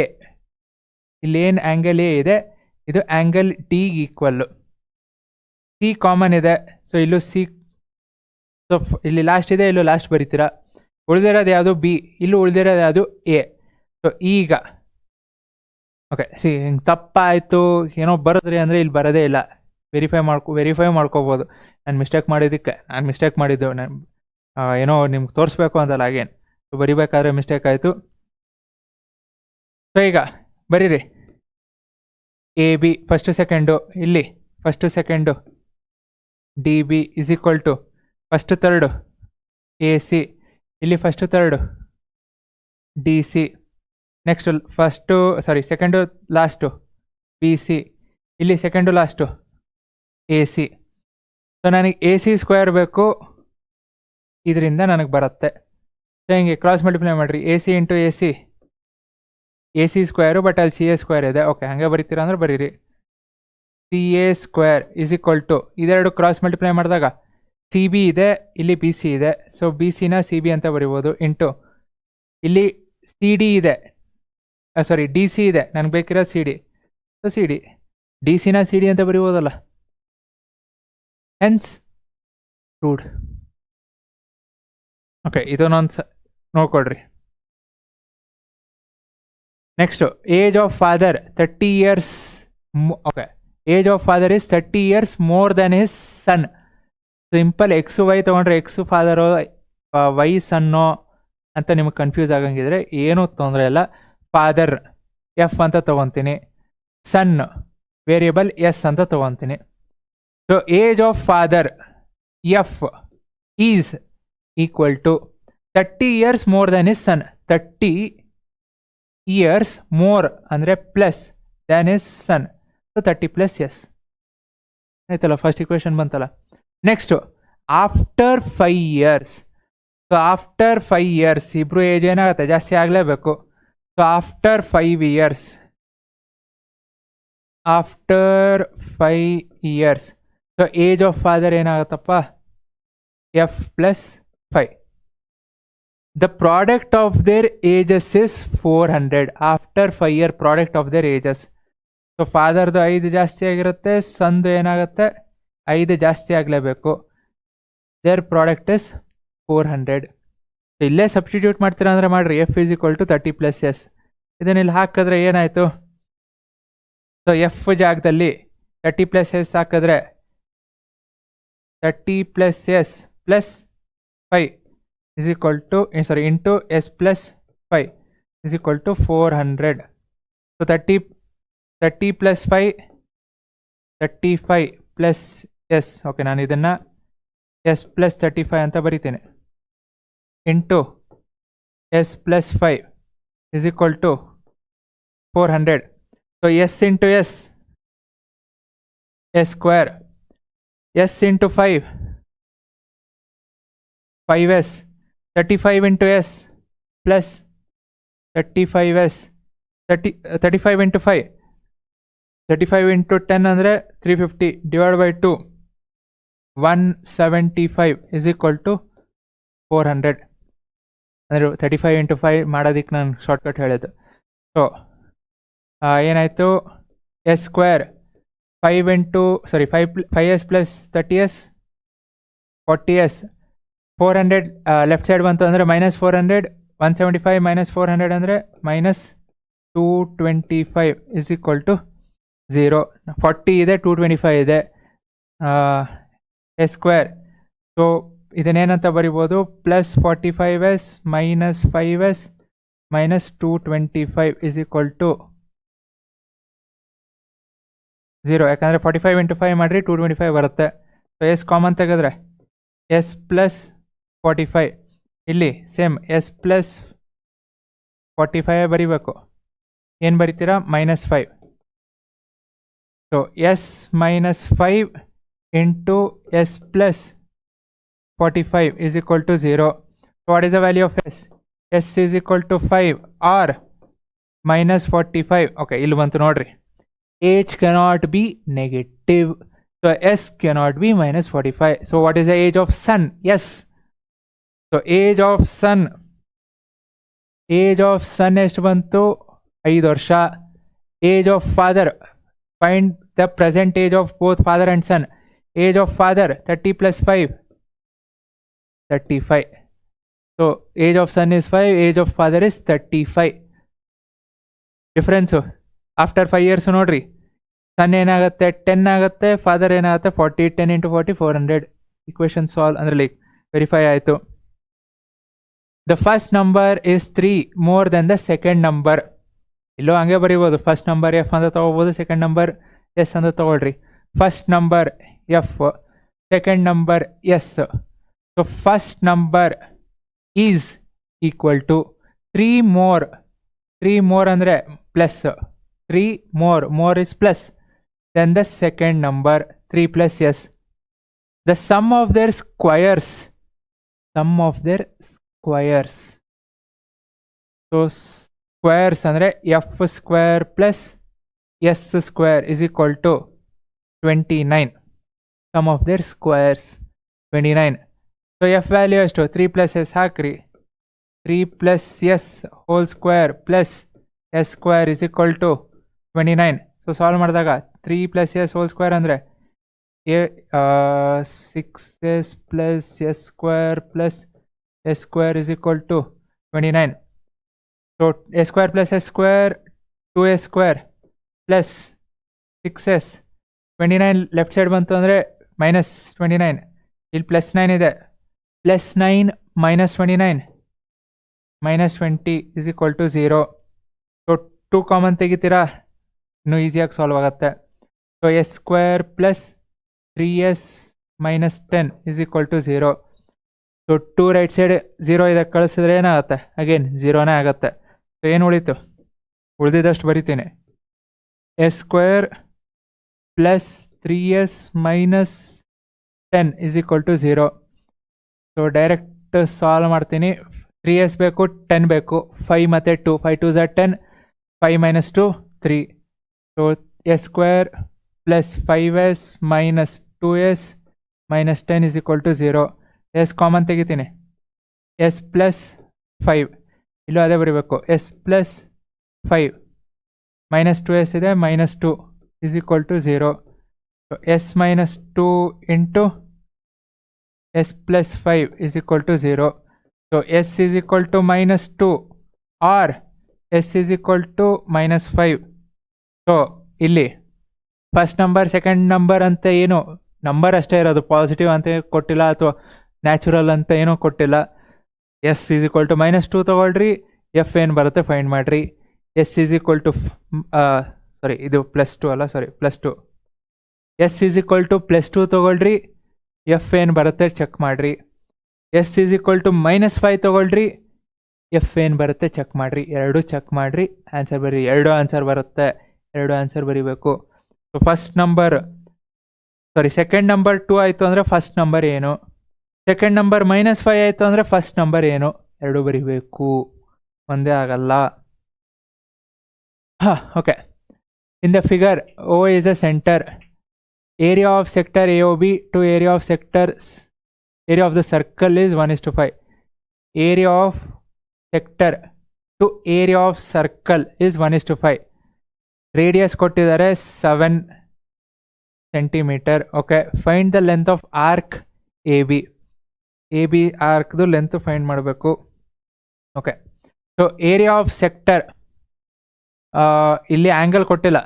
ಇಲ್ಲೇನು ಆ್ಯಂಗಲ್ ಎ ಇದೆ ಇದು ಆ್ಯಂಗಲ್ ಡಿಗೆ ಈಕ್ವಲ್ಲು. ಸಿ ಕಾಮನ್ ಇದೆ, ಸೊ ಇಲ್ಲೂ ಸಿ, ಸೊ ಇಲ್ಲಿ ಲಾಸ್ಟ್ ಇದೆ, ಇಲ್ಲೂ ಲಾಸ್ಟ್ ಬರೀತೀರಾ. ಉಳಿದಿರೋದು ಯಾವುದು ಬಿ, ಇಲ್ಲೂ ಉಳಿದಿರೋದು ಯಾವುದು ಎ. ಸೊ ಈಗ ಓಕೆ ಹಿಂಗೆ ತಪ್ಪಾಯಿತು ಏನೋ ಬರೋದ್ರಿ ಅಂದರೆ ಇಲ್ಲಿ ಬರೋದೇ ಇಲ್ಲ, ವೆರಿಫೈ ಮಾಡ್ಕೋಬೋದು. ನಾನು ಮಿಸ್ಟೇಕ್ ಮಾಡಿದ್ದು ನಾನು ಏನೋ ನಿಮ್ಗೆ ತೋರಿಸ್ಬೇಕು ಅಂತಲ್ಲ, ಹಾಗೇನು ಬರಿಬೇಕಾದ್ರೆ ಮಿಸ್ಟೇಕ್ ಆಯಿತು. ಸೊ ಈಗ ಬರೀರಿ, ಎ ಬಿ ಫಸ್ಟು ಸೆಕೆಂಡು, ಇಲ್ಲಿ first second D B is equal to first third A C, ಇಲ್ಲಿ first third D C, next second last B C, ಇಲ್ಲಿ second last A C. So ನನಗೆ A C square ಬೇಕು, ಇದರಿಂದ ನನಗೆ ಬರುತ್ತೆ. So ಹಿಂಗೆ cross multiply ಮಾಡಿರಿ, A C into A C square, but ಅಲ್ಲಿ ಸಿ ಎ ಸ್ಕ್ವೇರ್ ಇದೆ. ಓಕೆ ಹಾಗೆ ಬರೀತೀರಾ ಅಂದ್ರೆ ಬರೀರಿ. C A square is equal to, ಇದೆರಡು ಕ್ರಾಸ್ ಮಲ್ಟಿಪ್ಲೈ ಮಾಡಿದಾಗ ಸಿ ಬಿ ಇದೆ, ಇಲ್ಲಿ ಬಿ ಸಿ ಇದೆ, ಸೊ ಬಿ ಸಿನ ಸಿ ಬಿ ಅಂತ ಬರಿಬೋದು, ಇಂಟು ಇಲ್ಲಿ ಸಿ ಡಿ ಇದೆ, ಡಿ ಸಿ ಇದೆ, ನನಗೆ ಬೇಕಿರೋ C D, so C D, D ಸಿನ ಸಿ ಡಿ ಅಂತ ಬರಿಬೋದಲ್ಲ. Hence proved. ಓಕೆ ಇದನ್ನೊಂದು ನೋಡ್ಕೊಳ್ರಿ. Next age of father 30 years. Okay age of father is 30 years more than his son. Simple X Y ತೊಗೊಂಡ್ರೆ X ಫಾದರೋ ವೈ ಸನ್ನೋ ಅಂತ ನಿಮಗೆ confuse ಆಗಂಗಿದ್ರೆ ಏನೂ ತೊಂದರೆ ಇಲ್ಲ. ಫಾದರ್ ಎಫ್ ಅಂತ ತೊಗೊತೀನಿ, ಸನ್ ವೇರಿಯಬಲ್ ಎಸ್ ಅಂತ ತೊಗೊತೀನಿ. So age of father F is equal to 30 years more than his son. 30 years more ಅಂದರೆ plus than his son, so 30 + S ಆಯ್ತಲ್ಲ, ಫಸ್ಟ್ ಇಕ್ವೇಷನ್ ಬಂತಲ್ಲ. Next after 5 years. So after 5 years ಇಬ್ರು age ಏನಾಗುತ್ತೆ, ಜಾಸ್ತಿ ಆಗಲೇಬೇಕು. So after 5 years, so age of father ಏನಾಗುತ್ತಪ್ಪ, F + 5. The product of their ages is 400. After 5 year product of their ages. So ಫಾದರ್ದು 5 ಜಾಸ್ತಿ ಆಗಿರುತ್ತೆ, ಸನ್ದು ಏನಾಗುತ್ತೆ 5 ಜಾಸ್ತಿ ಆಗಲೇಬೇಕು. Their product is 400. ಇಲ್ಲೇ ಸಬ್ಸ್ಟಿಟ್ಯೂಟ್ ಮಾಡ್ತೀರಾ ಅಂದರೆ ಮಾಡಿರಿ, F is equal to 30 + S. ಇದನ್ನ ಇಲ್ಲಿ ಹಾಕಿದ್ರೆ ಏನಾಯಿತು, ಸೊ ಎಫ್ ಜಾಗದಲ್ಲಿ 30 + ಎಸ್ ಹಾಕಿದ್ರೆ 30 + S + 5 is equal to into s plus 5 is equal to 400. So 30 plus 5 35 plus s. Okay ನಾನು ಇದನ್ನು s plus 35 ಅಂತ ಬರಿತೇನೆ, into s plus 5 is equal to 400. So s into s square, s into 5 5s, 35 into s plus 35s, 35 into 5, 35 into 10 ಅಂದರೆ 350 divided by 2 175 is equal to 400. ಅಂದರೆ 35 into 5 ಮಾಡೋದಕ್ಕೆ ನಾನು shortcut ಹೇಳಿದ್ದು. So ಏನಾಯಿತು, S square 5s plus 30s 40s, 400 left side ಬಂತು ಅಂದರೆ -400, 175 -400 ಅಂದರೆ -225 is equal to 0. 40 ಇದೆ, 225 ಇದೆ, ಎಸ್ ಸ್ಕ್ವೇರ್. ಸೊ ಇದನ್ನೇನಂತ ಬರಿಬೋದು, +45s -5s -225 is equal to 0. ಯಾಕಂದರೆ 45 into 5 ಮಾಡಿರಿ 225 ಬರುತ್ತೆ. ಸೊ ಎಸ್ ಕಾಮನ್ ತೆಗೆದ್ರೆ s plus 45, ಇಲ್ಲಿ ಸೇಮ್ s plus 45 ಬರಿಬೇಕು. ಏನು ಬರಿತೀರಾ? -5. So S -5 into S plus 45 is equal to 0. So what is the value of s? S is equal to 5 or -45. Okay, ಇಲ್ಲಿ ಬಂತು ನೋಡ್ರಿ. Age cannot be negative. So s cannot be -45. So what is the age of sun? Yes. So age of sun ಎಷ್ಟು ಬಂತು? 5 ವರ್ಷ. Age of father, find the present age of both father and son. Age of father 30 plus 5 35. So age of son is 5, age of father is 35. Difference after 5 years ನೋಡ್ರಿ. ಸನ್ ಏನಾಗುತ್ತೆ? 10 ಆಗುತ್ತೆ. Father ಏನಾಗುತ್ತೆ? 40. 10 into 40 400. Equation solve ಅಂದರೆ like verify ಆಯಿತು. The first number is 3 more than the second number. ಇಲ್ಲೋ ಹಂಗೆ ಬರೀಬೋದು. First number F ಅಂತ ತೊಗೋಬೋದು, ಸೆಕೆಂಡ್ ನಂಬರ್ ಎಸ್ ಅಂತ ತೊಗೊಳ್ರಿ. First number F, second number S. So first number is equal to 3 more ಅಂದರೆ plus 3 more is plus then the second number 3 plus s. The sum of their squares so squares ಅಂದರೆ f square plus s square is equal to 29. Sum of their squares 29. So f value ಎಷ್ಟು? 3 plus s ಹಾಕ್ರಿ. 3 plus s whole square plus s square is equal to 29. So solve ಮಾಡಿದಾಗ 3 plus s whole square ಅಂದರೆ 6s plus s square plus s square is equal to 29. So s square plus s square 2s square plus 6s 29 left side ಬಂತು ಅಂದರೆ -29. ಇಲ್ಲಿ +9 ಇದೆ. +9 -29 -20 is equal to 0. So 2 common ತೆಗಿತೀರಾ, ಇನ್ನೂ ಈಸಿಯಾಗಿ solve ಆಗುತ್ತೆ. So s square plus 3s minus 10 is equal to 0. So 2 right side 0 ಇದಕ್ಕೆ ಕಳಿಸಿದ್ರೆ ಏನಾಗುತ್ತೆ? ಅಗೇನ್ 0ನೇ ಆಗುತ್ತೆ. ಸೊ ಏನು ಉಳಿತು? ಉಳಿದಿದ್ದಷ್ಟು ಬರಿತೀನಿ. s square plus 3s minus 10 is equal to 0. So direct solve ಮಾಡ್ತೀನಿ. 3s ಬೇಕು, 10 ಬೇಕು, 5 ಮತ್ತು 2, 5 2s are 10, 5 minus 2 3. So s square plus 5s minus 2s minus 10 is equal to 0. s common ತೆಗಿತೀನಿ. s plus 5 ಇಲ್ಲೂ ಅದೇ ಬರೀಬೇಕು. s plus 5 minus 2s ಇದೆ, minus 2 is equal to 0. So s minus 2 into s plus 5 is equal to 0. So s is equal to -2 or s is equal to -5. So ಇಲ್ಲಿ first number second number ಅಂತ ಏನು number ಅಷ್ಟೇ ಇರೋದು, positive ಅಂತ ಕೊಟ್ಟಿಲ್ಲ ಅಥವಾ natural ಅಂತ ಏನೋ ಕೊಟ್ಟಿಲ್ಲ. s is equal to -2 ತೊಗೊಳ್ರಿ, f ಏನು ಬರುತ್ತೆ ಫೈಂಡ್ ಮಾಡಿರಿ. s is equal to ಸಾರಿ ಇದು +2 ಅಲ್ಲ, ಸಾರಿ +2. s is equal to +2 ತೊಗೊಳ್ರಿ, f ಏನು ಬರುತ್ತೆ ಚೆಕ್ ಮಾಡಿರಿ. s is equal to -5 ತೊಗೊಳ್ರಿ, f ಏನು ಬರುತ್ತೆ ಚೆಕ್ ಮಾಡಿರಿ. ಎರಡು ಚೆಕ್ ಮಾಡಿರಿ, ಆನ್ಸರ್ ಬರೀ. ಎರಡು ಆನ್ಸರ್ ಬರುತ್ತೆ, ಎರಡು ಆನ್ಸರ್ ಬರೀಬೇಕು. ಸೊ ಫಸ್ಟ್ ನಂಬರ್ ಸಾರಿ ಸೆಕೆಂಡ್ ನಂಬರ್ 2 ಆಯಿತು ಅಂದರೆ ಫಸ್ಟ್ ನಂಬರ್ ಏನು, ಸೆಕೆಂಡ್ ನಂಬರ್ -5 ಆಯಿತು ಅಂದರೆ ಫಸ್ಟ್ ನಂಬರ್ ಏನು, ಎರಡು ಬರೀಬೇಕು, ಒಂದೇ ಆಗಲ್ಲ. Okay. In the figure O is a center. Area of sector AOB to area of the circle is 1:5. Area of sector to area of circle is 1:5. Radius ಕೊಟ್ಟಿದ್ದಾರೆ 7 centimeter. Okay, find the length of arc AB. AB ಆರ್ಕ್ದು length find ಮಾಡಬೇಕು. Okay, so area of sector ಇಲ್ಲಿ angle ಕೊಟ್ಟಿಲ್ಲ,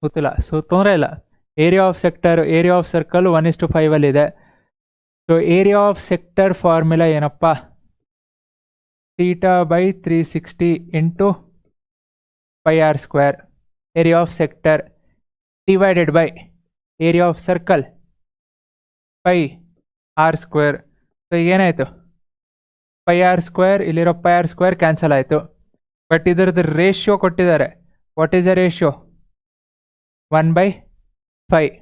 ಗೊತ್ತಿಲ್ಲ, so ತೊಂದರೆ ಇಲ್ಲ. Area of sector area of circle 1:5 ಅಲ್ಲಿದೆ. So area of sector formula ಏನಪ್ಪ? θ/360 into πr². Area of sector divided by area of circle πr². So ಏನಾಯಿತು? Pi R square, ಇಲ್ಲಿರೋ pi R square cancel ಆಯಿತು. But ಇದರದ್ದು ratio ಕೊಟ್ಟಿದ್ದಾರೆ. What is the ratio? 1/5.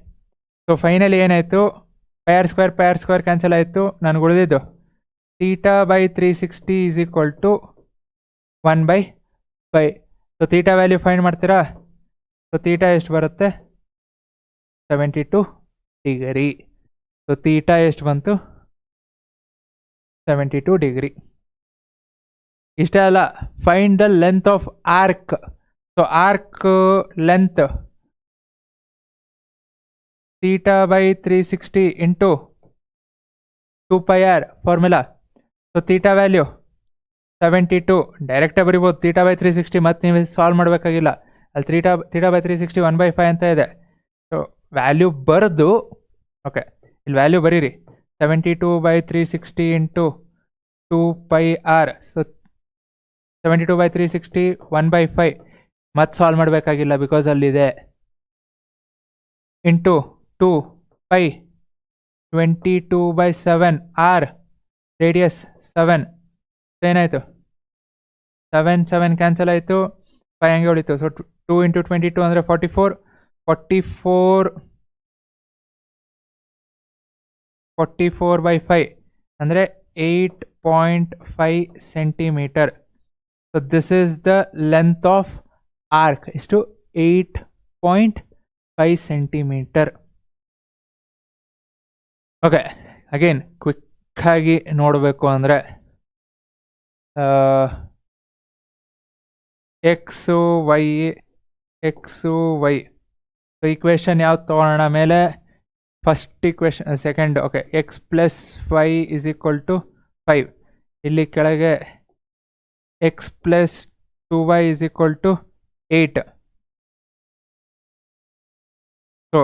So finally ಏನಾಯಿತು? Pi R square cancel ಆಯಿತು. ನನಗೆ ಉಳಿದಿದ್ದು θ/360 is equal to 1/5. So theta value find ಮಾಡ್ತೀರಾ? ಸೊ ಥೀಟಾ ಎಷ್ಟು ಬರುತ್ತೆ? 72 ಡಿಗ್ರಿ. ಸೊ ಥೀಟಾ ಎಷ್ಟು ಬಂತು? 72 ಡಿಗ್ರಿ. ಇಷ್ಟೇ ಅಲ್ಲ, find the length of arc. So arc length θ/360 into 2πr formula. So theta value 72. ಡೈರೆಕ್ಟಾಗಿ ಬರಿಬೋದು θ/360, ಮತ್ತೆ ನೀವು ಸಾಲ್ವ್ ಮಾಡಬೇಕಾಗಿಲ್ಲ. ಅಲ್ಲಿ θ/360 1/5 ಅಂತ ಇದೆ. ಸೊ ವ್ಯಾಲ್ಯೂ ಬರೆದು, ಓಕೆ, ಇಲ್ಲಿ ವ್ಯಾಲ್ಯೂ ಬರೀರಿ. 72/360 ಇಂಟು 2πr. ಸೊ 72/360 1/5 ಮತ್ತೆ ಸಾಲ್ವ್ ಮಾಡಬೇಕಾಗಿಲ್ಲ, ಬಿಕಾಸ್ ಅಲ್ಲಿದೆ. Into 2π 22/7 r, radius 7. ಏನಾಯಿತು? 7 ಕ್ಯಾನ್ಸಲ್ ಆಯಿತು, 5 ಹಂಗೆ ಉಳಿತು. ಸೊ 2 × 22 ಅಂದರೆ 44/5 ಅಂದರೆ 8.5 centimetre. So this is the length of arc. ಎಷ್ಟು? 8.5 ಸೆಂಟಿಮೀಟರ್. ಓಕೆ, ಅಗೇನ್ ಕ್ವಿಕ್ಕಾಗಿ ನೋಡಬೇಕು ಅಂದರೆ ಎಕ್ಸು ವೈ. ಸೊ ಈಕ್ವೇಷನ್ ಯಾವ್ದು ತೊಗೊಳ್ಳೋಣ? ಮೇಲೆ first equation, second. Okay, X plus Y is equal to 5. ಇಲ್ಲಿ ಕೆಳಗೆ X plus 2y is equal to 8. So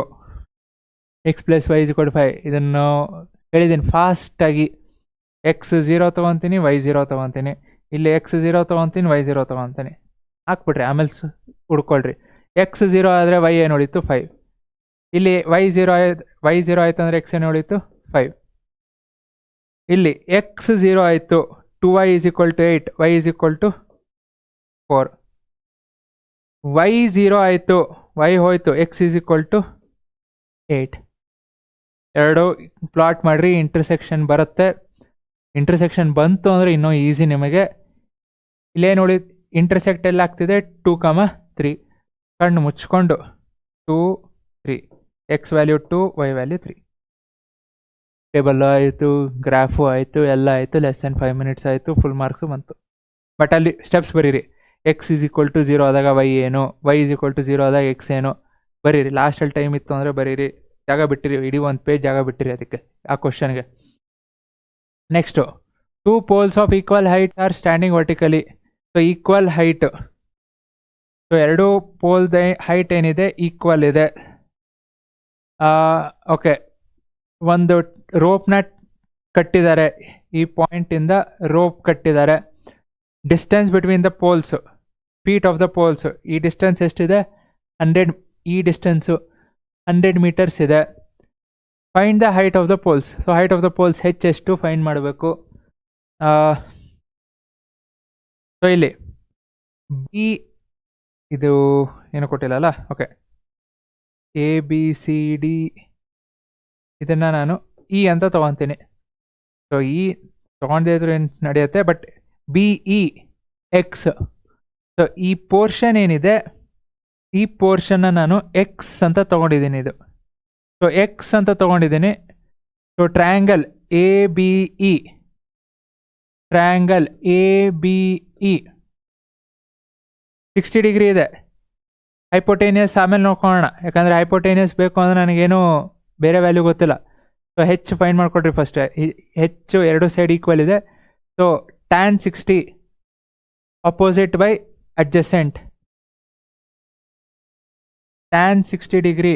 X plus Y is equal to 5. ಇದನ್ನು ಹೇಳಿದ್ದೀನಿ ಫಾಸ್ಟಾಗಿ. ಎಕ್ಸ್ 0 ತೊಗೊತೀನಿ, ವೈ 0 ತೊಗೊತೀನಿ. ಇಲ್ಲಿ ಎಕ್ಸ್ 0 ತೊಗೊತೀನಿ, ವೈ 0 ತೊಗೊತೀನಿ. ಹಾಕ್ಬಿಟ್ರಿ, ಆಮೇಲೆ ಹುಡ್ಕೊಳ್ರಿ. ಎಕ್ಸ್ 0 ಆದರೆ ವೈ ಏನು ಉಳಿತು? 5. ಇಲ್ಲಿ ವೈ 0 ಆಯಿತು ಅಂದರೆ ಎಕ್ಸ್ ಏನು ಉಳಿತು? 5. ಇಲ್ಲಿ ಎಕ್ಸ್ 0 ಆಯಿತು, 2y is equal to 8, Y is equal to 4. Y 0 ಆಯಿತು, ವೈ ಹೋಯ್ತು, ಎಕ್ಸ್ ಇಸ್ ಈಕ್ವಲ್ ಟು 8. ಎರಡು ಪ್ಲಾಟ್ ಮಾಡಿರಿ, ಇಂಟರ್ಸೆಕ್ಷನ್ ಬರುತ್ತೆ. ಇಂಟರ್ಸೆಕ್ಷನ್ ಬಂತು ಅಂದರೆ ಇನ್ನೂ ಈಸಿ ನಿಮಗೆ. ಇಲ್ಲೇನು ಉಳಿ ಇಂಟರ್ಸೆಕ್ಟ್ ಎಲ್ಲ ಆಗ್ತಿದೆ? 2, 3. ಕಣ್ಣು ಮುಚ್ಕೊಂಡು 2, 3. X value 2, Y value 3. Table ಆಯಿತು, ಗ್ರಾಫು ಆಯಿತು, ಎಲ್ಲ ಆಯಿತು. ಲೆಸ್ ದೆನ್ 5 ಮಿನಿಟ್ಸ್ ಆಯಿತು, ಫುಲ್ ಮಾರ್ಕ್ಸು ಬಂತು. ಬಟ್ ಅಲ್ಲಿ ಸ್ಟೆಪ್ಸ್ ಬರೀರಿ. ಎಕ್ಸ್ ಇಸ್ ಈಕ್ವಲ್ ಟು 0 ಆದಾಗ ವೈ ಏನು, ವೈ ಇಸ್ ಈಕ್ವಲ್ ಟು 0 ಆದಾಗ ಎಕ್ಸ್ ಏನು ಬರೀರಿ. ಲಾಸ್ಟಲ್ಲಿ ಟೈಮ್ ಇತ್ತು ಅಂದರೆ ಬರೀರಿ. ಜಾಗ ಬಿಟ್ಟಿರಿ, ಇಡೀ ಒಂದು ಪೇಜ್ ಜಾಗ ಬಿಟ್ಟಿರಿ ಅದಕ್ಕೆ, ಆ ಕ್ವಶನ್ಗೆ. Next, 2 poles of equal height are standing vertically. So equal height. So ಎರಡು ಪೋಲ್ದ ಹೈಟ್ ಏನಿದೆ ಈಕ್ವಲ್ ಇದೆ. ಓಕೆ, ಒಂದು ರೋಪ್ನ ಕಟ್ಟಿದ್ದಾರೆ, ಈ ಪಾಯಿಂಟಿಂದ ರೋಪ್ ಕಟ್ಟಿದ್ದಾರೆ. Distance between the poles, feet of the poles. ಈ ಡಿಸ್ಟೆನ್ಸ್ ಎಷ್ಟಿದೆ? 100. ಈ ಡಿಸ್ಟೆನ್ಸು 100 ಮೀಟರ್ಸ್ ಇದೆ. Find the height of the poles. So height of the poles ಎಷ್ಟು ಫೈಂಡ್ ಮಾಡಬೇಕು? ಸೊ ಇಲ್ಲಿ ಬಿ, ಇದು ಏನು ಕೊಟ್ಟಿಲ್ಲಲ್ಲ. ಓಕೆ, ABCD ಇದನ್ನು ನಾನು ಇ ಅಂತ ತೊಗೊತೀನಿ. ಸೊ ಇ ತೊಗೊಂಡೇ ಇದ್ರೂ ಏನು ನಡೆಯುತ್ತೆ, ಬಟ್ BEX. ಸೊ ಈ ಪೋರ್ಷನ್ ಏನಿದೆ, ಈ ಪೋರ್ಷನ್ನ ನಾನು ಎಕ್ಸ್ ಅಂತ ತೊಗೊಂಡಿದ್ದೀನಿ. ಇದು ಸೊ ಎಕ್ಸ್ ಅಂತ ತೊಗೊಂಡಿದ್ದೀನಿ. ಸೊ ಟ್ರಯಾಂಗಲ್ ABE 60 ಡಿಗ್ರಿ ಇದೆ. ಹೈಪೋಟೇನಿಯಸ್ ಆಮೇಲೆ ನೋಡ್ಕೊಳ್ಳೋಣ, ಯಾಕಂದರೆ ಹೈಪೋಟೇನಿಯಸ್ ಬೇಕು ಅಂದರೆ ನನಗೇನು ಬೇರೆ ವ್ಯಾಲ್ಯೂ ಗೊತ್ತಿಲ್ಲ. ಸೊ ಹೆಚ್ಚು ಫೈಂಡ್ ಮಾಡಿಕೊಡ್ರಿ ಫಸ್ಟ್. ಹೆಚ್ಚು ಎರಡು ಸೈಡ್ ಈಕ್ವಲ್ ಇದೆ. So tan 60 opposite by adjacent. tan 60 degree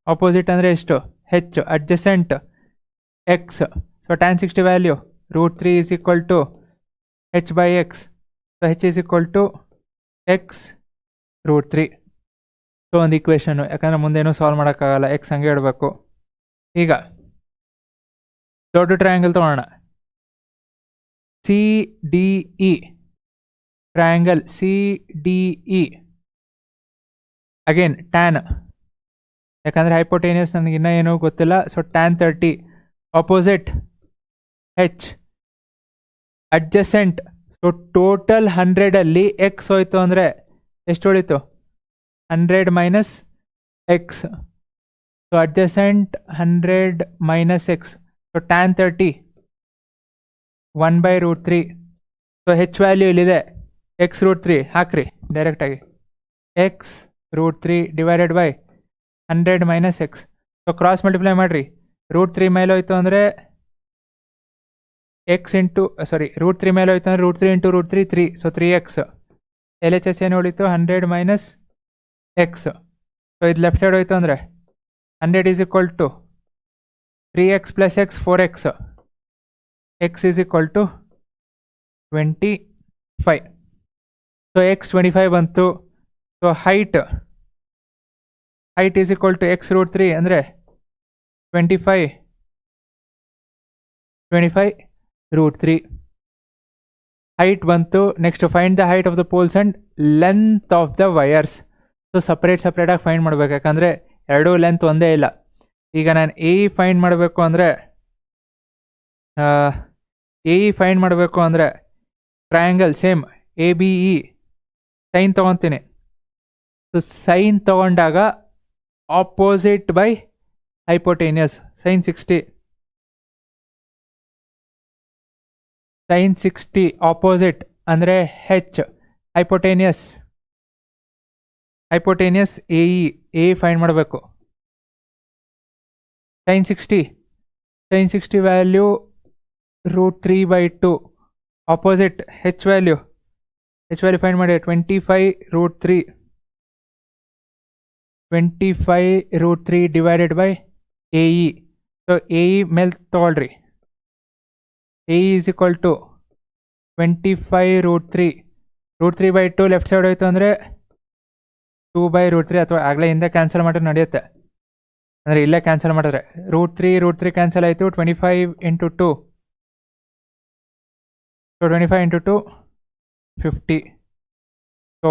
opposite ಅಂದರೆ ಎಷ್ಟು? ಹೆಚ್ಚು. Adjacent X. So tan 60 value √3 is equal to h/x. So h is equal to x √3. So ಒಂದು ಈಕ್ವೇಷನ್ನು, ಯಾಕಂದರೆ ಮುಂದೇನೂ ಸಾಲ್ವ್ ಮಾಡೋಕ್ಕಾಗಲ್ಲ, ಎಕ್ಸ್ ಹಂಗೆ ಇಡಬೇಕು. ಈಗ ದೊಡ್ಡ ಟ್ರಯಾಂಗಲ್ ತೊಗೊಳ್ಳೋಣ. C D E triangle C D E again tan, ಯಾಕಂದರೆ ಹೈಪೋಟೇನಿಯಸ್ ನನಗೆ ಇನ್ನೂ ಏನೂ ಗೊತ್ತಿಲ್ಲ. ಸೊ ಟ್ಯಾನ್ 30 ಆಪೋಸಿಟ್ ಹೆಚ್ ಅಡ್ಜಸೆಂಟ್. ಸೊ ಟೋಟಲ್ 100ಅಲ್ಲಿ ಎಕ್ಸ್ ಹೋಯ್ತು ಅಂದರೆ ಎಷ್ಟು ಉಳಿತು? 100 minus X. So adjacent 100 minus X. So tan 30 1/√3. So H value ಇಲ್ಲಿದೆ x√3 ಹಾಕ್ರಿ ಡೈರೆಕ್ಟಾಗಿ. x√3 divided by 100 minus X. So cross multiply ಮಾಡಿರಿ. √3 ಮೇಲೆ ಹೋಯ್ತು ಅಂದರೆ ಎಕ್ಸ್ ಇಂಟು √3 ಮೇಲೆ ಹೋಯ್ತು ಅಂದರೆ √3 into √3 3. So 3x. L H S ಏನು ಉಳಿತು? 100 ಮೈನಸ್ ಎಕ್ಸ್. ಸೊ ಇದು ಲೆಫ್ಟ್ ಸೈಡ್ ಹೋಯ್ತು ಅಂದರೆ 100 is equal to 3x plus X 4x. X is equal to 25. So X 25 ಬಂತು. So height is equal to x√3 ಅಂದರೆ 25√3 ಹೈಟ್ ಬಂತು. Next find the height of the poles and length of the wires. So ಸಪ್ರೇಟಾಗಿ find ಮಾಡಬೇಕು, ಯಾಕಂದರೆ ಎರಡೂ length ಒಂದೇ ಇಲ್ಲ. ಈಗ ನಾನು ಎ ಫೈಂಡ್ ಮಾಡಬೇಕು ಅಂದರೆ triangle same A B E sine ತೊಗೊತೀನಿ. ಸೊ ಸೈನ್ ತೊಗೊಂಡಾಗ opposite by hypotenuse sine 60 opposite ಅಂದರೆ ಹೆಚ್. ಹೈಪೋಟೇನಿಯಸ್ ಎ ಫೈಂಡ್ ಮಾಡಬೇಕು. Sine 60 value √3/2 opposite H value find ಮಾಡಿ 25√3 divided by A E. So A E ಮೇಲೆ ತೊಗೊಳ್ರಿ. A E is equal to 25√3 √3/2 left side ಹೋಯ್ತು ಅಂದರೆ 2/√3, ಅಥವಾ ಆಗಲೇ ಹಿಂದೆ ಕ್ಯಾನ್ಸಲ್ ಮಾಡಿದ್ರೆ ನಡೆಯುತ್ತೆ, ಅಂದರೆ ಇಲ್ಲೇ ಕ್ಯಾನ್ಸಲ್ ಮಾಡಿದ್ರೆ √3 ಕ್ಯಾನ್ಸಲ್ ಆಯಿತು. 25 ಇಂಟು 2. So 25 into 2 50. ಸೊ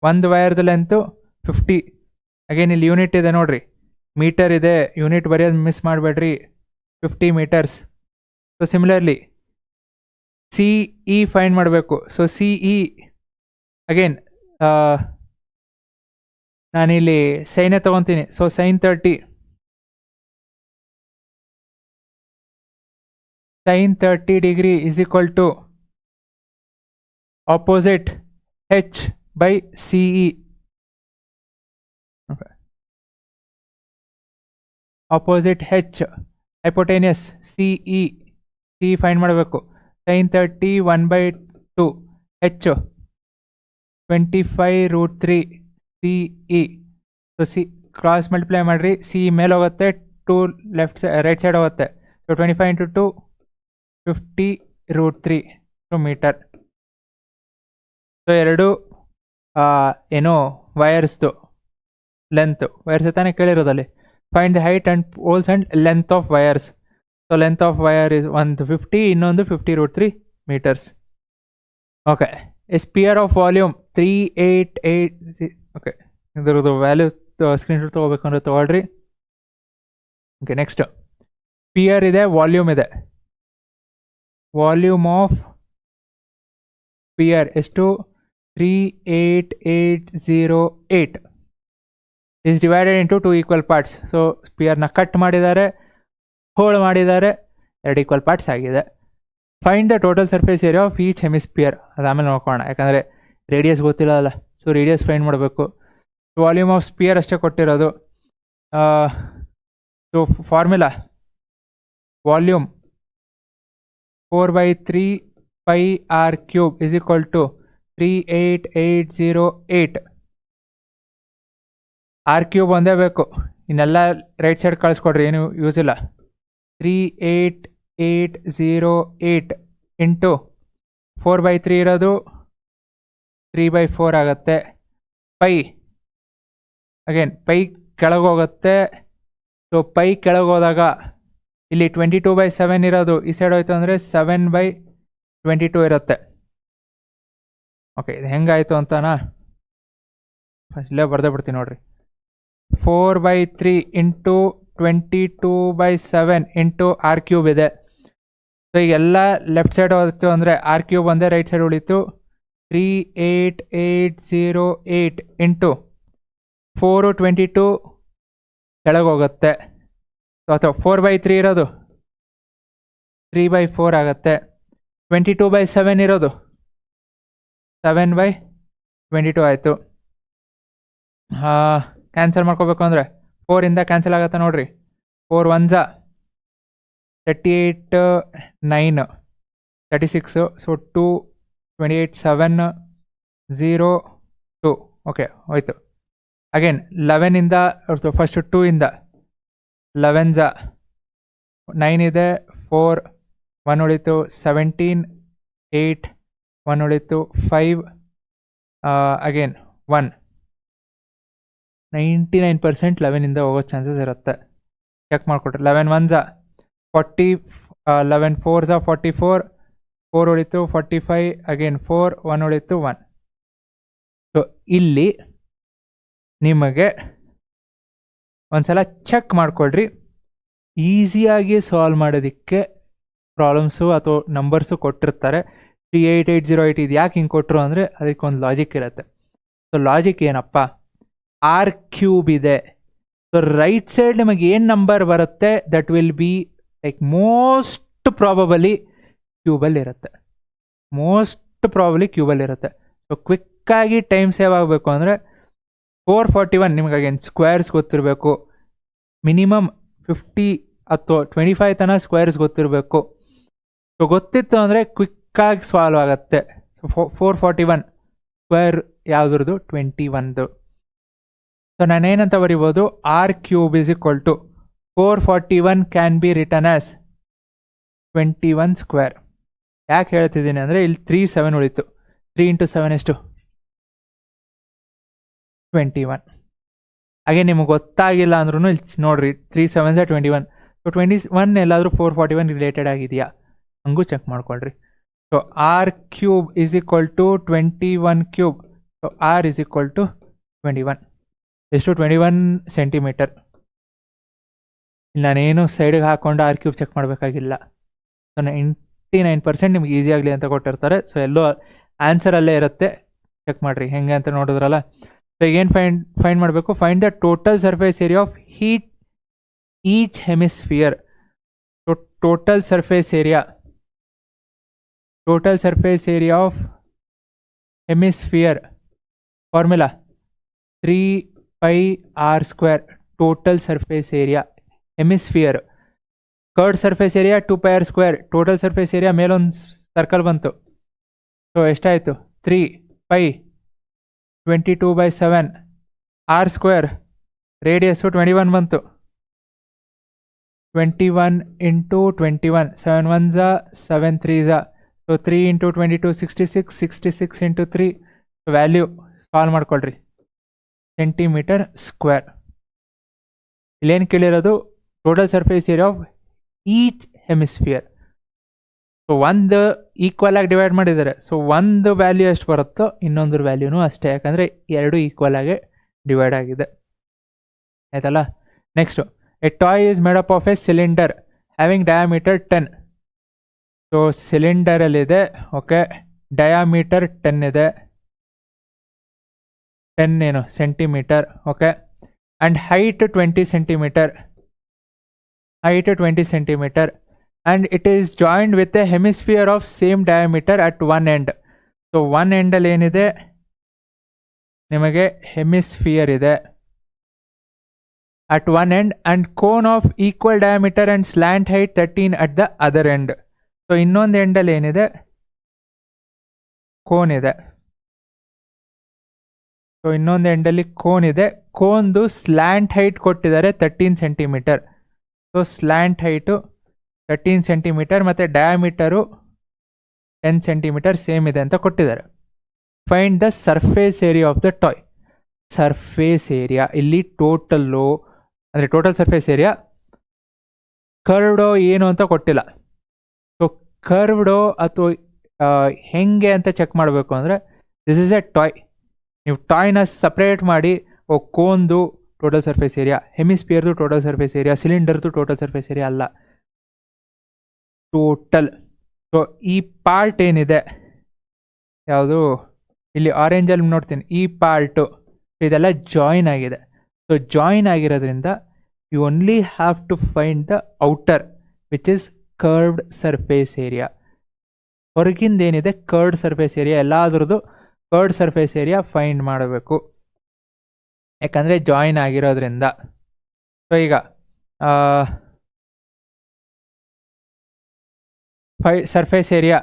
ಒಂದು ವೈರ್ದು ಲೆಂತು 50. ಅಗೇನ್ ಇಲ್ಲಿ ಯೂನಿಟ್ ಇದೆ ನೋಡ್ರಿ, ಮೀಟರ್ ಇದೆ, ಯೂನಿಟ್ ಬರೆಯೋದು ಮಿಸ್ ಮಾಡಬೇಡ್ರಿ. 50 metres. So similarly C E find ಮಾಡಬೇಕು. ಸೊ ಸಿ ಇ ಅಗೇನ್ ನಾನಿಲ್ಲಿ ಸೈನೇ ತೊಗೊತೀನಿ. So sine 30 degree is equal to opposite H by C E. Opposite H hypotenuse C find ಮಾಡಬೇಕು. Sine 30 1/2 H 25√3 C E. So C cross multiply ಮಾಡಿರಿ. C ಮೇಲೆ ಹೋಗುತ್ತೆ, 2 right side ಹೋಗುತ್ತೆ. So 25 into 2 50√3 metre. So ಎರಡು ಏನೋ ವೈರ್ಸ್ದು length, wires ತಾನೇ ಕೇಳಿರೋದಲ್ಲಿ. Find the height and poles and length of wires. So length of wire is ಒಂದು 50, ಇನ್ನೊಂದು 50√3 metres. Okay. A sphere of volume 388. Okay, ಇದ್ರದ್ದು ವ್ಯಾಲ್ಯೂ ಸ್ಕ್ರೀನ್ಶಾಟ್ ತೊಗೋಬೇಕಂದ್ರೆ ತೊಗೊಳ್ರಿ. ಓಕೆ, ನೆಕ್ಸ್ಟ್ ಸ್ಪಿಯರ್ ಇದೆ, ವಾಲ್ಯೂಮ್ ಇದೆ. ವಾಲ್ಯೂಮ್ ಆಫ್ ಸ್ಪಿಯರ್ ಎಷ್ಟು? 38808 is divided into 2 equal parts. So ಸ್ಪಿಯರ್ನ cut ಮಾಡಿದ್ದಾರೆ, ಹೋಲ್ ಮಾಡಿದ್ದಾರೆ, 2 ಈಕ್ವಲ್ ಪಾರ್ಟ್ಸ್ ಆಗಿದೆ. Find the total surface area of each hemisphere. ಅದಾದಮೇಲೆ ನೋಡ್ಕೋಣ, ಯಾಕಂದರೆ ರೇಡಿಯಸ್ ಗೊತ್ತಿಲ್ಲ. ಸೊ ರೇಡಿಯಸ್ ಫೈಂಡ್ ಮಾಡಬೇಕು. ವಾಲ್ಯೂಮ್ ಆಫ್ ಸ್ಪಿಯರ್ ಅಷ್ಟೇ ಕೊಟ್ಟಿರೋದು. So formula volume 4/3 πr³ is equal to 38808. r³ ಒಂದೇ ಬೇಕು, ಇನ್ನೆಲ್ಲ ರೈಟ್ ಸೈಡ್ ಕಳಿಸ್ಕೊಡ್ರಿ, ಏನು ಯೂಸ್ ಇಲ್ಲ. 38808 ಇಂಟು 4/3 ಇರೋದು 3/4 ಆಗುತ್ತೆ. ಪೈ ಅಗೇನ್ ಪೈ ಕೆಳಗೋಗುತ್ತೆ. ಸೊ ಪೈ ಕೆಳಗೋದಾಗ ಇಲ್ಲಿ 22/7 ಇರೋದು ಈ ಸೈಡ್ ಹೋಯ್ತು ಅಂದರೆ 7/22 ಇರುತ್ತೆ. ಓಕೆ, ಇದು ಹೆಂಗಾಯಿತು ಅಂತನಾ ಇಲ್ಲೇ ಬರ್ದೇ ಬಿಡ್ತೀನಿ ನೋಡ್ರಿ. 4/3 ಇಂಟು 22/7 ಇಂಟು R³ ಇದೆ. ಸೊ ಈಗ ಎಲ್ಲ ಲೆಫ್ಟ್ ಸೈಡ್ ಹೋಯ್ತು ಅಂದರೆ R³ ಒಂದೇ ರೈಟ್ ಸೈಡ್ ಉಳಿತು. 38808 ಇಂಟು 422 ಕೆಳಗೆ ಹೋಗುತ್ತೆ. ಅಥವಾ 4/3 ಇರೋದು 3/4 ಆಗುತ್ತೆ. 22/7 ಇರೋದು 7/22 ಆಯಿತು. ಕ್ಯಾನ್ಸಲ್ ಮಾಡ್ಕೋಬೇಕು ಅಂದರೆ 4ಇಂದ ಕ್ಯಾನ್ಸಲ್ ಆಗುತ್ತೆ ನೋಡ್ರಿ. 4 1s 38 9 36. ಸೊ 2 28 7 0 2. ಓಕೆ ಹೋಯ್ತು. ಅಗೇನ್ 11ಇಂದ ಫಸ್ಟ್ 2ಇಂದ 11s 9 ಇದೆ. 4 1 ಉಳಿತು. 17 8 1 ಉಳಿತು. 5 ಅಗೇನ್ 1. 99% 11ಇಂದ ಹೋಗೋ ಚಾನ್ಸಸ್ ಇರುತ್ತೆ. ಚೆಕ್ ಮಾಡಿಕೊಟ್ರೆ 11 1s 40 11 4s 44 4 ಉಳಿತು. 45 ಅಗೇನ್ 4 1 ಉಳಿತು 1. ಸೊ ಇಲ್ಲಿ ನಿಮಗೆ ಒಂದ್ಸಲ ಚೆಕ್ ಮಾಡಿಕೊಡ್ರಿ. ಈಸಿಯಾಗಿ ಸಾಲ್ವ್ ಮಾಡೋದಕ್ಕೆ ಪ್ರಾಬ್ಲಮ್ಸು ಅಥವಾ ನಂಬರ್ಸು ಕೊಟ್ಟಿರ್ತಾರೆ. 38808 ಇದು ಯಾಕೆ ಹಿಂಗೆ ಕೊಟ್ಟರು ಅಂದರೆ ಅದಕ್ಕೊಂದು ಲಾಜಿಕ್ ಇರುತ್ತೆ. ಸೊ ಲಾಜಿಕ್ ಏನಪ್ಪ, R³ ಇದೆ. ಸೊ ರೈಟ್ ಸೈಡ್ ನಿಮಗೆ ಏನು ನಂಬರ್ ಬರುತ್ತೆ that will be like most probably ಕ್ಯೂಬಲ್ಲಿರುತ್ತೆ. ಸೊ ಕ್ವಿಕ್ಕಾಗಿ ಟೈಮ್ ಸೇವ್ ಆಗಬೇಕು ಅಂದರೆ 441 ನಿಮಗೆ ಅಗೇನ್ ಸ್ಕ್ವೇರ್ಸ್ ಗೊತ್ತಿರಬೇಕು. ಮಿನಿಮಮ್ 50 ಅಥವಾ 25 ತನಕ ಸ್ಕ್ವೇರ್ಸ್ ಗೊತ್ತಿರಬೇಕು. ಸೊ ಗೊತ್ತಿತ್ತು ಅಂದರೆ ಕ್ವಿಕ್ಕಾಗಿ ಸಾಲ್ವ್ ಆಗುತ್ತೆ. ಸೊ 441 ಸ್ಕ್ವೇರ್ ಯಾವುದ್ರದ್ದು 21. ಸೊ ನಾನೇನಂತ ಬರಿಬೋದು, R³ = 441 can be written as 21 square. ಯಾಕೆ ಹೇಳ್ತಿದ್ದೀನಿ ಅಂದರೆ ಇಲ್ಲಿ 3 7 ಉಳಿತು. 3 × 7 ಎಷ್ಟು 21. ಹಾಗೆ ನಿಮಗೆ ಗೊತ್ತಾಗಿಲ್ಲ ಅಂದ್ರೂ ಇಲ್ಲಿ ನೋಡ್ರಿ 3 7s 21. ಸೊ 21 ಎಲ್ಲಾದರೂ 441 ರಿಲೇಟೆಡ್ ಆಗಿದೆಯಾ ಹಂಗೂ ಚೆಕ್ ಮಾಡ್ಕೊಳ್ರಿ. So R³ = 21³. ಸೊ R = 21 ಎಷ್ಟು 21 ಸೆಂಟಿಮೀಟರ್. ಇಲ್ಲಿ ನಾನೇನು ಸೈಡ್ಗೆ ಹಾಕ್ಕೊಂಡು R³ ಚೆಕ್ ಮಾಡಬೇಕಾಗಿಲ್ಲ. ಸೊ 99% ನಿಮ್ಗೆ ಈಸಿ ಆಗಲಿ ಅಂತ ಕೊಟ್ಟಿರ್ತಾರೆ. ಸೊ ಎಲ್ಲೋ ಆನ್ಸರಲ್ಲೇ ಇರುತ್ತೆ, ಚೆಕ್ ಮಾಡಿರಿ ಹೆಂಗೆ ಅಂತ ನೋಡಿದ್ರಲ್ಲ. ಸೊ ಏನು ಫೈಂಡ್ ಮಾಡಬೇಕು, find the total surface area of each hemisphere. So total surface area of hemisphere formula 3πr². Total surface area hemisphere. Curd surface area 2πr². Total surface area ಮೇಲೊಂದು circle ಬಂತು. So ಎಷ್ಟಾಯಿತು 3π 22/7 R² radius 21 ಬಂತು. 21 × 21 7 1s 7 3s. So 3 × 22 66. 66 × 3 value solve ಮಾಡ್ಕೊಳ್ರಿ centimetre square. ಇಲ್ಲೇನು ಕೇಳಿರೋದು total surface area of each hemisphere. So ಒಂದು equal ಆಗಿ divide ಮಾಡಿದ್ದಾರೆ. ಸೊ ಒಂದು ವ್ಯಾಲ್ಯೂ ಎಷ್ಟು ಬರುತ್ತೋ ಇನ್ನೊಂದ್ರ ವ್ಯಾಲ್ಯೂನು ಅಷ್ಟೇ, ಯಾಕಂದರೆ ಎರಡು ಈಕ್ವಲ್ ಆಗಿ ಡಿವೈಡ್ ಆಗಿದೆ. ಆಯ್ತಲ್ಲ. Next, a toy is made up of a cylinder having diameter 10. So ಸಿಲಿಂಡರಲ್ಲಿದೆ, ಓಕೆ, ಡಯಾಮೀಟರ್ 10 ಇದೆ. 10 ಏನು centimetre, okay, and height 20 centimetre. And it is joined with a hemisphere of same diameter at one end. So one end ಅಲ್ಲಿ ಏನಿದೆ ನಿಮಗೆ hemisphere ಇದೆ at one end and cone of equal diameter and slant height 13 at the other end. So ಇನ್ನೊಂದು ಎಂಡಲ್ಲಿ ಏನಿದೆ cone ಇದೆ. So ಇನ್ನೊಂದು ಎಂಡಲ್ಲಿ cone ಇದೆ. ಕೋನ್ದು slant height ಕೊಟ್ಟಿದ್ದಾರೆ 13 centimetre. So slant height 13 centimetre ಮತ್ತು ಡಯಾಮೀಟರು 10 ಸೆಂಟಿಮೀಟರ್ ಸೇಮ್ ಇದೆ ಅಂತ ಕೊಟ್ಟಿದ್ದಾರೆ. Find the surface area of the toy. Surface area ಇಲ್ಲಿ ಟೋಟಲ್ಲು ಅಂದರೆ ಟೋಟಲ್ ಸರ್ಫೇಸ್ ಏರಿಯಾ ಕರ್ವ್ಡೋ ಏನು ಅಂತ ಕೊಟ್ಟಿಲ್ಲ. ಸೊ ಕರ್ವ್ಡೋ ಅಥವಾ ಹೆಂಗೆ ಅಂತ ಚೆಕ್ ಮಾಡಬೇಕು ಅಂದರೆ ದಿಸ್ ಇಸ್ ಎ ಟಾಯ್. ನೀವು ಟಾಯ್ನ ಸಪ್ರೇಟ್ ಮಾಡಿ ಕೋನ್ದು ಟೋಟಲ್ ಸರ್ಫೇಸ್ ಏರಿಯಾ, ಹೆಮಿಸ್ಪಿಯರ್ದು ಟೋಟಲ್ ಸರ್ಫೇಸ್ ಏರಿಯಾ, ಸಿಲಿಂಡರ್ದು ಟೋಟಲ್ ಸರ್ಫೇಸ್ ಏರಿಯಾ ಅಲ್ಲ, ಟೋಟಲ್. ಸೊ ಈ ಪಾರ್ಟ್ ಏನಿದೆ ಯಾವುದು ಇಲ್ಲಿ ಆರೆಂಜಲ್ಲಿ ನೋಡ್ತೀನಿ, ಈ ಪಾರ್ಟು ಇದೆಲ್ಲ ಜಾಯಿನ್ ಆಗಿದೆ. ಸೊ ಜಾಯಿನ್ ಆಗಿರೋದ್ರಿಂದ you only have to find the outer which is curved surface area. ಹೊರಗಿಂದೇನಿದೆ ಕರ್ವ್ಡ್ ಸರ್ಫೇಸ್ ಏರಿಯಾ, ಎಲ್ಲಾದ್ರದ್ದು ಕರ್ವ್ಡ್ ಸರ್ಫೇಸ್ ಏರಿಯಾ ಫೈಂಡ್ ಮಾಡಬೇಕು, ಯಾಕಂದರೆ ಜಾಯಿನ್ ಆಗಿರೋದ್ರಿಂದ. ಸೊ ಈಗ surface area,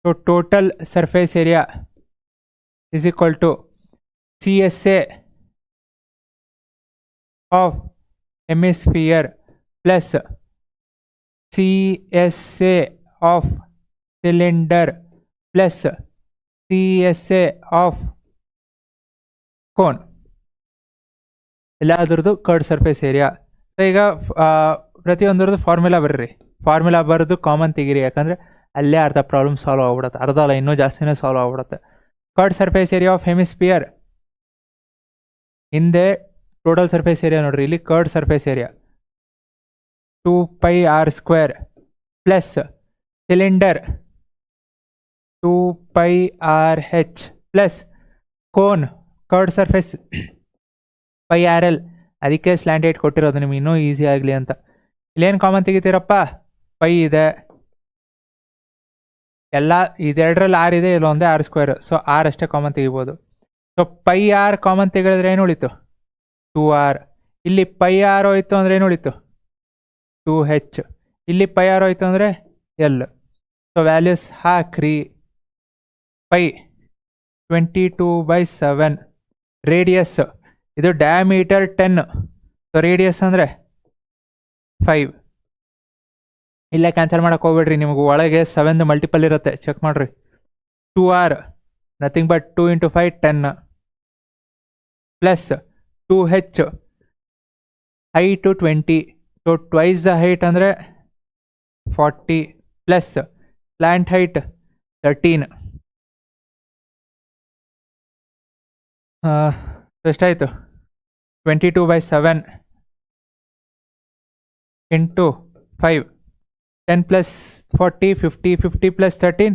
so total surface area is equal to CSA of hemisphere plus CSA of cylinder plus CSA of cone. ಎಲ್ಲಾದ್ರದ್ದು curved surface area. So ಈಗ ಪ್ರತಿಯೊಂದ್ರದ್ದು formula ಬರ್ರಿ, formula ಬರೆದು common ತೆಗೀರಿ, ಯಾಕಂದರೆ ಅಲ್ಲೇ ಅರ್ಧ ಪ್ರಾಬ್ಲಮ್ ಸಾಲ್ವ್ ಆಗ್ಬಿಡುತ್ತೆ, ಅರ್ಧ ಅಲ್ಲ ಇನ್ನೂ ಜಾಸ್ತಿನೇ ಸಾಲ್ವ್ ಆಗ್ಬಿಡುತ್ತೆ. Curd surface area of hemisphere, ಹಿಂದೆ ಟೋಟಲ್ ಸರ್ಫೇಸ್ ಏರಿಯಾ ನೋಡ್ರಿ, ಇಲ್ಲಿ curd surface area 2πr² plus cylinder 2πrh plus cone curved surface πrl. ಅದಕ್ಕೆ ಸ್ಲ್ಯಾಂಟ್ ಏಟ್ ಕೊಟ್ಟಿರೋದು ನಿಮ್ಗೆ ಇನ್ನೂ ಈಸಿ ಆಗಲಿ ಅಂತ. ಇಲ್ಲೇನು ಕಾಮನ್ ತೆಗಿತೀರಪ್ಪ, ಪೈ ಇದೆ, ಎಲ್ಲ ಇದೆರಡರಲ್ಲಿ ಆರ್ ಇದೆ, ಇಲ್ಲೊಂದೇ r², ಸೊ ಆರ್ ಅಷ್ಟೇ ಕಾಮನ್ ತೆಗಿಬೋದು. ಸೊ πr ಕಾಮನ್ ತೆಗೆದ್ರೆ ಏನು ಉಳಿತು 2r, ಇಲ್ಲಿ πr ಹೋಯ್ತು ಅಂದರೆ ಏನು ಉಳಿತು 2h, ಇಲ್ಲಿ πr ಹೋಯ್ತು ಅಂದರೆ l. ಸೊ ವ್ಯಾಲ್ಯೂಸ್ ಹಾಕ್ರಿ. ಪೈ 22/7, ರೇಡಿಯಸ್ ಇದು ಡಯಾಮೀಟರ್ 10, ಸೊ ರೇಡಿಯಸ್ ಅಂದರೆ 5. ಇಲ್ಲೇ ಕ್ಯಾನ್ಸಲ್ ಮಾಡೋಕೆ ಹೋಗ್ಬೇಡ್ರಿ, ನಿಮಗೆ ಒಳಗೆ 7 ಮಲ್ಟಿಪಲ್ ಇರುತ್ತೆ, ಚೆಕ್ ಮಾಡಿರಿ. 2r nothing but 2 × 5 10 plus 2h height 20, so twice the height ಅಂದರೆ 40 ಪ್ಲಸ್ ಸ್ಲ್ಯಾಂಟ್ ಹೈಟ್ 13. ಎಷ್ಟಾಯಿತು 22/7 ಇಂಟು 5, 10 ಪ್ಲಸ್ 40 50, 50 ಪ್ಲಸ್ 13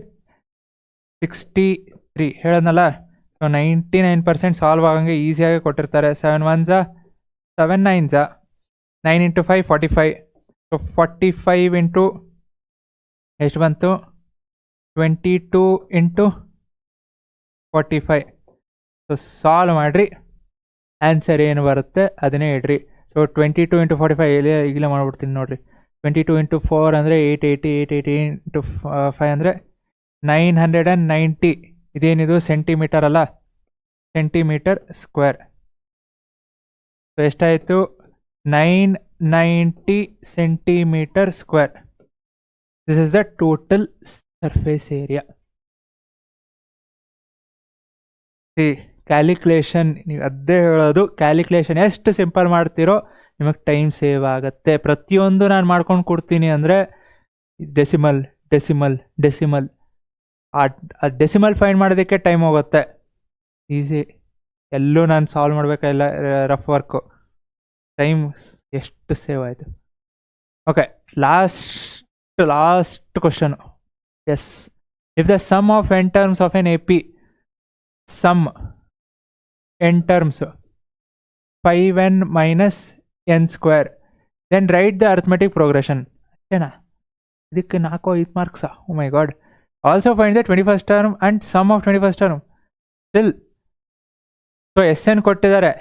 63 ಹೇಳೋದ್ನಲ್ಲ. ಸೊ 99% ಸಾಲ್ವ್ ಆಗಂಗೆ ಈಸಿಯಾಗಿ ಕೊಟ್ಟಿರ್ತಾರೆ. 7 1s 7 9s, 9 × 5 45, ಸೊ 45 ಇಂಟು ಎಷ್ಟು ಬಂತು 22 ಇಂಟು 45. ಸೊ ಸಾಲ್ವ್ ಮಾಡಿರಿ, ಆನ್ಸರ್ ಏನು ಬರುತ್ತೆ ಅದನ್ನೇ ಇಡ್ರಿ. ಸೊ 22 × 45 ಈಗಲೇ ಮಾಡ್ಬಿಡ್ತೀನಿ ನೋಡಿರಿ. 22 × 4 ಅಂದರೆ 880, 880 ಇಂಟು 5 ಅಂದರೆ 990. ಇದೇನಿದು ಸೆಂಟಿಮೀಟರ್ ಅಲ್ಲ, ಸೆಂಟಿಮೀಟರ್ ಸ್ಕ್ವೇರ್. ಸೊ ಎಷ್ಟಾಯಿತು 990 centimetre square. This is the total surface area. Calculation ನೀವು ಅದೇ ಹೇಳೋದು, ಕ್ಯಾಲ್ಕುಲೇಷನ್ ಎಷ್ಟು ಸಿಂಪಲ್ ಮಾಡ್ತೀರೋ ನಿಮಗೆ ಟೈಮ್ ಸೇವ್ ಆಗುತ್ತೆ. ಪ್ರತಿಯೊಂದು ನಾನು ಮಾಡ್ಕೊಂಡು ಕೊಡ್ತೀನಿ ಅಂದರೆ ಡೆಸಿಮಲ್ ಡೆಸಿಮಲ್ ಡೆಸಿಮಲ್, ಆ ಡೆಸಿಮಲ್ ಫೈಂಡ್ ಮಾಡೋದಕ್ಕೆ ಟೈಮ್ ಹೋಗುತ್ತೆ. ಈಸಿ, ಎಲ್ಲೂ ನಾನು ಸಾಲ್ವ್ ಮಾಡಬೇಕಿಲ್ಲ, ರಫ್ ವರ್ಕು, ಟೈಮ್ ಎಷ್ಟು ಸೇವ್ ಆಯಿತು. Okay, last question. Yes, if the sum of n terms of n AP, sum n terms 5n minus n², then write the arithmetic progression. ಅಷ್ಟೇನಾ? ಇದಕ್ಕೆ 4-5 ಮಾರ್ಕ್ಸಾ? Oh my god. Also find the 21st term and sum of 21st term. Still so SN ಕೊಟ್ಟಿದ್ದಾರೆ.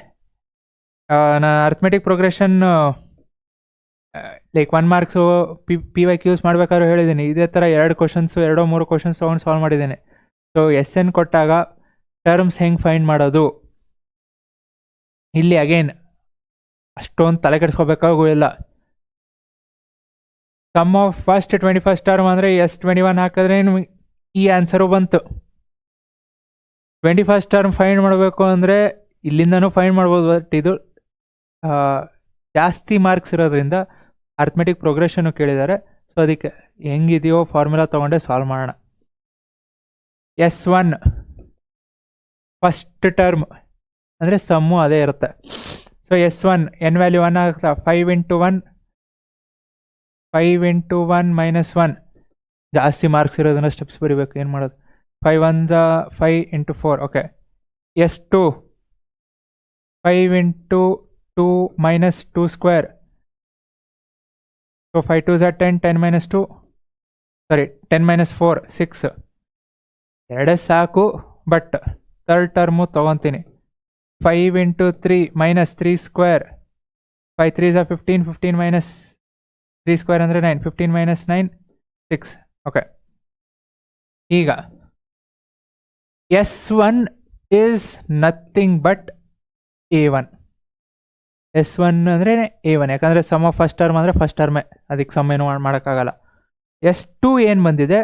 ನಾ arithmetic progression like 1 marks PYQs ಮಾಡ್ಬೇಕಾದ್ರೂ ಹೇಳಿದ್ದೀನಿ. ಇದೇ ಥರ 2 questions 2-3 questions ತೊಗೊಂಡು ಸಾಲ್ವ್ ಮಾಡಿದ್ದೀನಿ. ಸೊ SN ಕೊಟ್ಟಾಗ ಟರ್ಮ್ಸ್ ಹೆಂಗೆ ಫೈಂಡ್ ಮಾಡೋದು, ಇಲ್ಲಿ ಅಗೇನ್ ಅಷ್ಟೊಂದು ತಲೆ ಕೆಡಿಸ್ಕೋಬೇಕಾಗಿಲ್ಲ. Sum of first 21st term ಅಂದರೆ S21 ಹಾಕಿದ್ರೆ ಈ ಆನ್ಸರು ಬಂತು. 21st ಟರ್ಮ್ ಫೈಂಡ್ ಮಾಡಬೇಕು ಅಂದರೆ ಇಲ್ಲಿಂದನೂ ಫೈಂಡ್ ಮಾಡ್ಬೋದು, ಬಟ್ ಇದು ಜಾಸ್ತಿ ಮಾರ್ಕ್ಸ್ ಇರೋದ್ರಿಂದ ಅರ್ಥಮೆಟಿಕ್ ಪ್ರೋಗ್ರೆಷನ್ನು ಕೇಳಿದ್ದಾರೆ. ಸೊ ಅದಕ್ಕೆ ಹೆಂಗಿದೆಯೋ ಫಾರ್ಮುಲಾ ತೊಗೊಂಡೆ ಸಾಲ್ವ್ ಮಾಡೋಣ. S1 ಫಸ್ಟ್ ಟರ್ಮ್ ಅಂದರೆ ಸಮ್ಮು ಅದೇ ಇರುತ್ತೆ. ಸೊ S1 ಎನ್ ವ್ಯಾಲ್ಯೂ 1 ಆಗುತ್ತಾ, 5 ಇಂಟು 1 ಮೈನಸ್ 1. ಜಾಸ್ತಿ ಮಾರ್ಕ್ಸ್ ಇರೋದನ್ನ ಸ್ಟೆಪ್ಸ್ ಬರೀಬೇಕು, ಏನು ಮಾಡೋದು. 5 1 5 into 4. Okay. S2 5 into 2 minus 2 square. So 5 2 10, 10 minus 2 10 minus 4 6. ಎರಡೇ ಸಾಕು, ಬಟ್ ಥರ್ಡ್ ಟರ್ಮು ತೊಗೊತೀನಿ. 5 into 3 minus 3 square. 5 3 15, 15 minus 3 square ಅಂದರೆ 9, 15 ಮೈನಸ್ 9 6. ಓಕೆ. ಈಗ S1 is nothing but A1. S1 ಅಂದರೆ A1, ಯಾಕಂದರೆ ಸಮ್ ಆಫ್ ಫಸ್ಟ್ ಟರ್ಮ್ ಅಂದರೆ ಫಸ್ಟ್ ಟರ್ಮೇ, ಅದಕ್ಕೆ ಸಮ್ ಏನು ಮಾಡೋಕ್ಕಾಗಲ್ಲ. S2 ಏನು ಬಂದಿದೆ,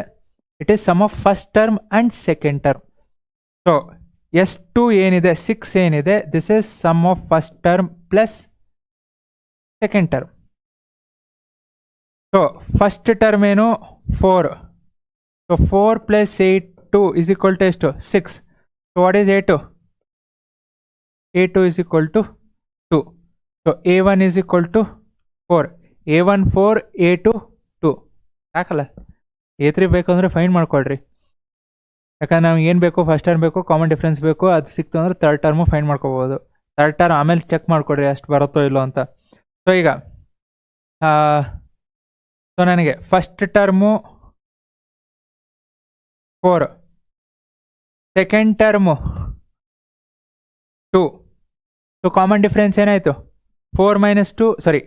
it is sum of first term and second term. So S2 ಏನಿದೆ, 6 ಏನಿದೆ, this is sum of first term plus second term. So first term ಏನು 4. So 4 plus 8 is equal to ಎಷ್ಟು, 6. So what is A2? A2 is equal to 2. So A1 is equal to 4. A1 4, A2 2. ಸಾಕಲ್ಲ. A3 ಬೇಕು ಅಂದರೆ fine ಮಾಡ್ಕೊಳ್ರಿ, ಯಾಕಂದ್ರೆ ನಮ್ಗೆ ಏನು ಬೇಕು, ಫಸ್ಟ್ ಟರ್ಮ್ ಬೇಕು, ಕಾಮನ್ ಡಿಫ್ರೆನ್ಸ್ ಬೇಕು. ಅದು ಸಿಕ್ತು ಅಂದರೆ ಥರ್ಡ್ ಟರ್ಮು ಫೈನ್ ಮಾಡ್ಕೋಬೋದು. ಥರ್ಡ್ ಟರ್ಮ್ ಆಮೇಲೆ ಚೆಕ್ ಮಾಡ್ಕೊಡ್ರಿ ಅಷ್ಟು ಬರುತ್ತೋ ಇಲ್ಲೋ ಅಂತ. ಸೊ ಈಗ ಸೊ ನನಗೆ first term 4, second term 2. So common difference ಏನಾಯಿತು, 4 minus 2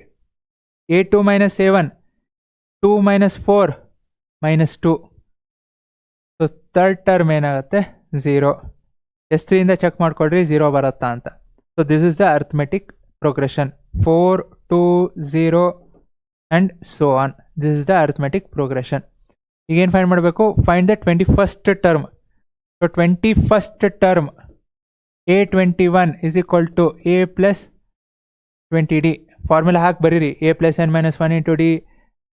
A2 minus A1, 2 minus 4 minus 2. So third term ಏನಾಗುತ್ತೆ, 0. S3 ಇಂದ ಚೆಕ್ ಮಾಡ್ಕೊಳ್ರಿ 0 ಬರುತ್ತಾ ಅಂತ. So this is the arithmetic progression, 4 2 0 and so on. This is the arithmetic progression. ಈಗೇನು find ಮಾಡಬೇಕು, find the 21st term. So 21st term A21 is equal to A plus 20D. Formula ಹಾಕಿ ಬರೀರಿ, A plus n minus 1 into D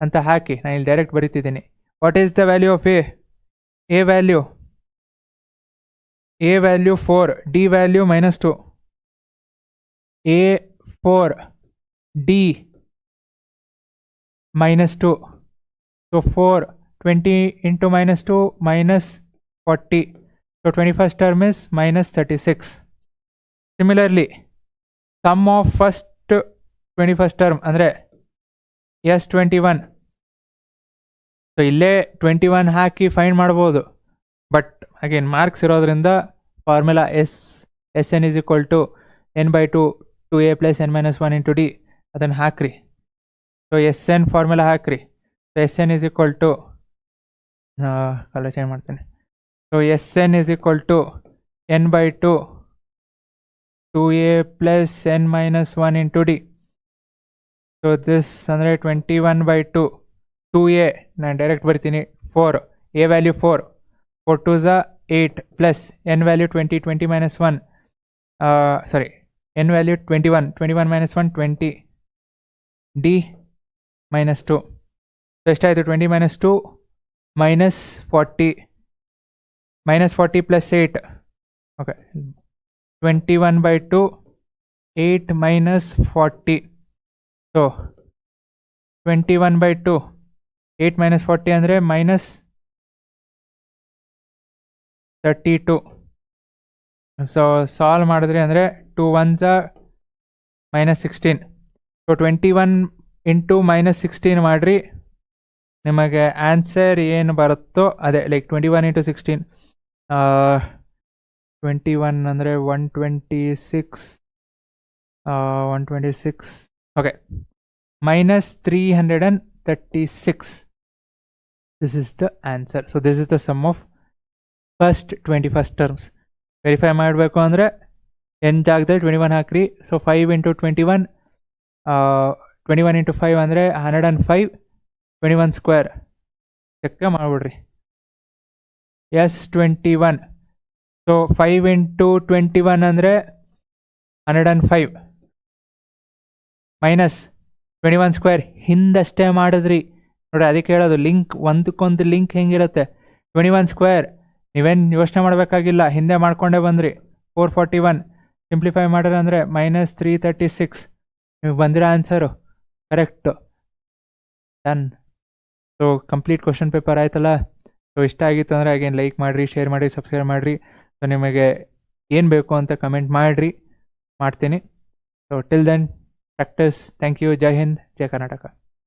ಅಂತ ಹಾಕಿ. ನಾನು ಇಲ್ಲಿ direct ಬರೀತಿದ್ದೀನಿ. What is the value of A value 4, D value minus 2. A 4, D minus 2. So 4, 20 into minus 2 minus 40. So 21st term is minus 36. Similarly, sum of first 21st term ಅಂದರೆ S21. So ಇಲ್ಲೇ 21 ಹಾಕಿ find ಮಾಡ್ಬೋದು, but again marks ಇರೋದ್ರಿಂದ formula Sn is equal to n by 2 2a plus n minus 1 into D ಅದನ್ನು ಹಾಕ್ರಿ. So Sn formula ಹಾಕ್ರಿ. So Sn is equal to colour change ಮಾಡ್ತೇನೆ. So Sn is equal to n by 2 2a plus n minus 1 into D. So this ಅಂದರೆ 21 by 2 2a ನಾನು direct ಬರ್ತೀನಿ. 4 a value 4 4 2s 8 plus n value 20 20 minus 1 n value 21 21 minus 1 20 D minus 2. So ಎಷ್ಟಾಯಿತು, 20 minus 2 minus 40 plus 8. Okay, 21 by 2 8 minus 40. So 21 by 2 8 minus 40 ಅಂದರೆ minus 32. So solve ಮಾಡಿದ್ರಿ ಅಂದರೆ 2 1s minus 16. So 21 into minus 16 ಮಾಡಿರಿ, ನಿಮಗೆ answer ಏನು ಬರುತ್ತೋ ಅದೇ, like 21 into 16 21 ಅಂದರೆ 126 okay, minus 336. This is the answer. So this is the sum of first 21st terms. Verify ಮಾಡಬೇಕು ಅಂದರೆ n ಜಾಗದಲ್ಲಿ 21 ಹಾಕ್ರಿ. ಸೊ 5 into 21 21 into 5 ಅಂದರೆ 105 21 ಸ್ಕ್ವೇರ್ ಚೆಕ್ ಮಾಡಿಬಿಡ್ರಿ. S21. ಸೊ 5 into 21 ಅಂದರೆ 105 ಮೈನಸ್ 21 ಸ್ಕ್ವೇರ್ ಹಿಂದಷ್ಟೇ ಮಾಡಿದ್ರಿ ನೋಡ್ರಿ, ಅದಕ್ಕೆ ಹೇಳೋದು ಲಿಂಕ್ ಒಂದಕ್ಕೊಂದು ಲಿಂಕ್ ಹೆಂಗಿರುತ್ತೆ. 21 ಸ್ಕ್ವೇರ್ ನೀವೇನು ಯೋಚನೆ ಮಾಡಬೇಕಾಗಿಲ್ಲ, ಹಿಂದೆ ಮಾಡ್ಕೊಂಡೇ ಬಂದ್ರಿ. 441 ಸಿಂಪ್ಲಿಫೈ ಮಾಡಿದ್ರೆ ಅಂದರೆ -336 ನಿಮಗೆ ಬಂದಿರೋ answer correct. Done. So complete question paper ಆಯ್ತಲ್ಲ. ಸೊ ಇಷ್ಟ ಆಗಿತ್ತು ಅಂದರೆ ಅಗೇನ್ ಲೈಕ್ ಮಾಡಿರಿ, ಶೇರ್ ಮಾಡಿ, ಸಬ್ಸ್ಕ್ರೈಬ್ ಮಾಡಿರಿ. ಸೊ ನಿಮಗೆ ಏನು ಬೇಕು ಅಂತ ಕಮೆಂಟ್ ಮಾಡಿರಿ, ಮಾಡ್ತೀನಿ. So till then practice. Thank you. ಜೈ ಹಿಂದ್, ಜೈ ಕರ್ನಾಟಕ.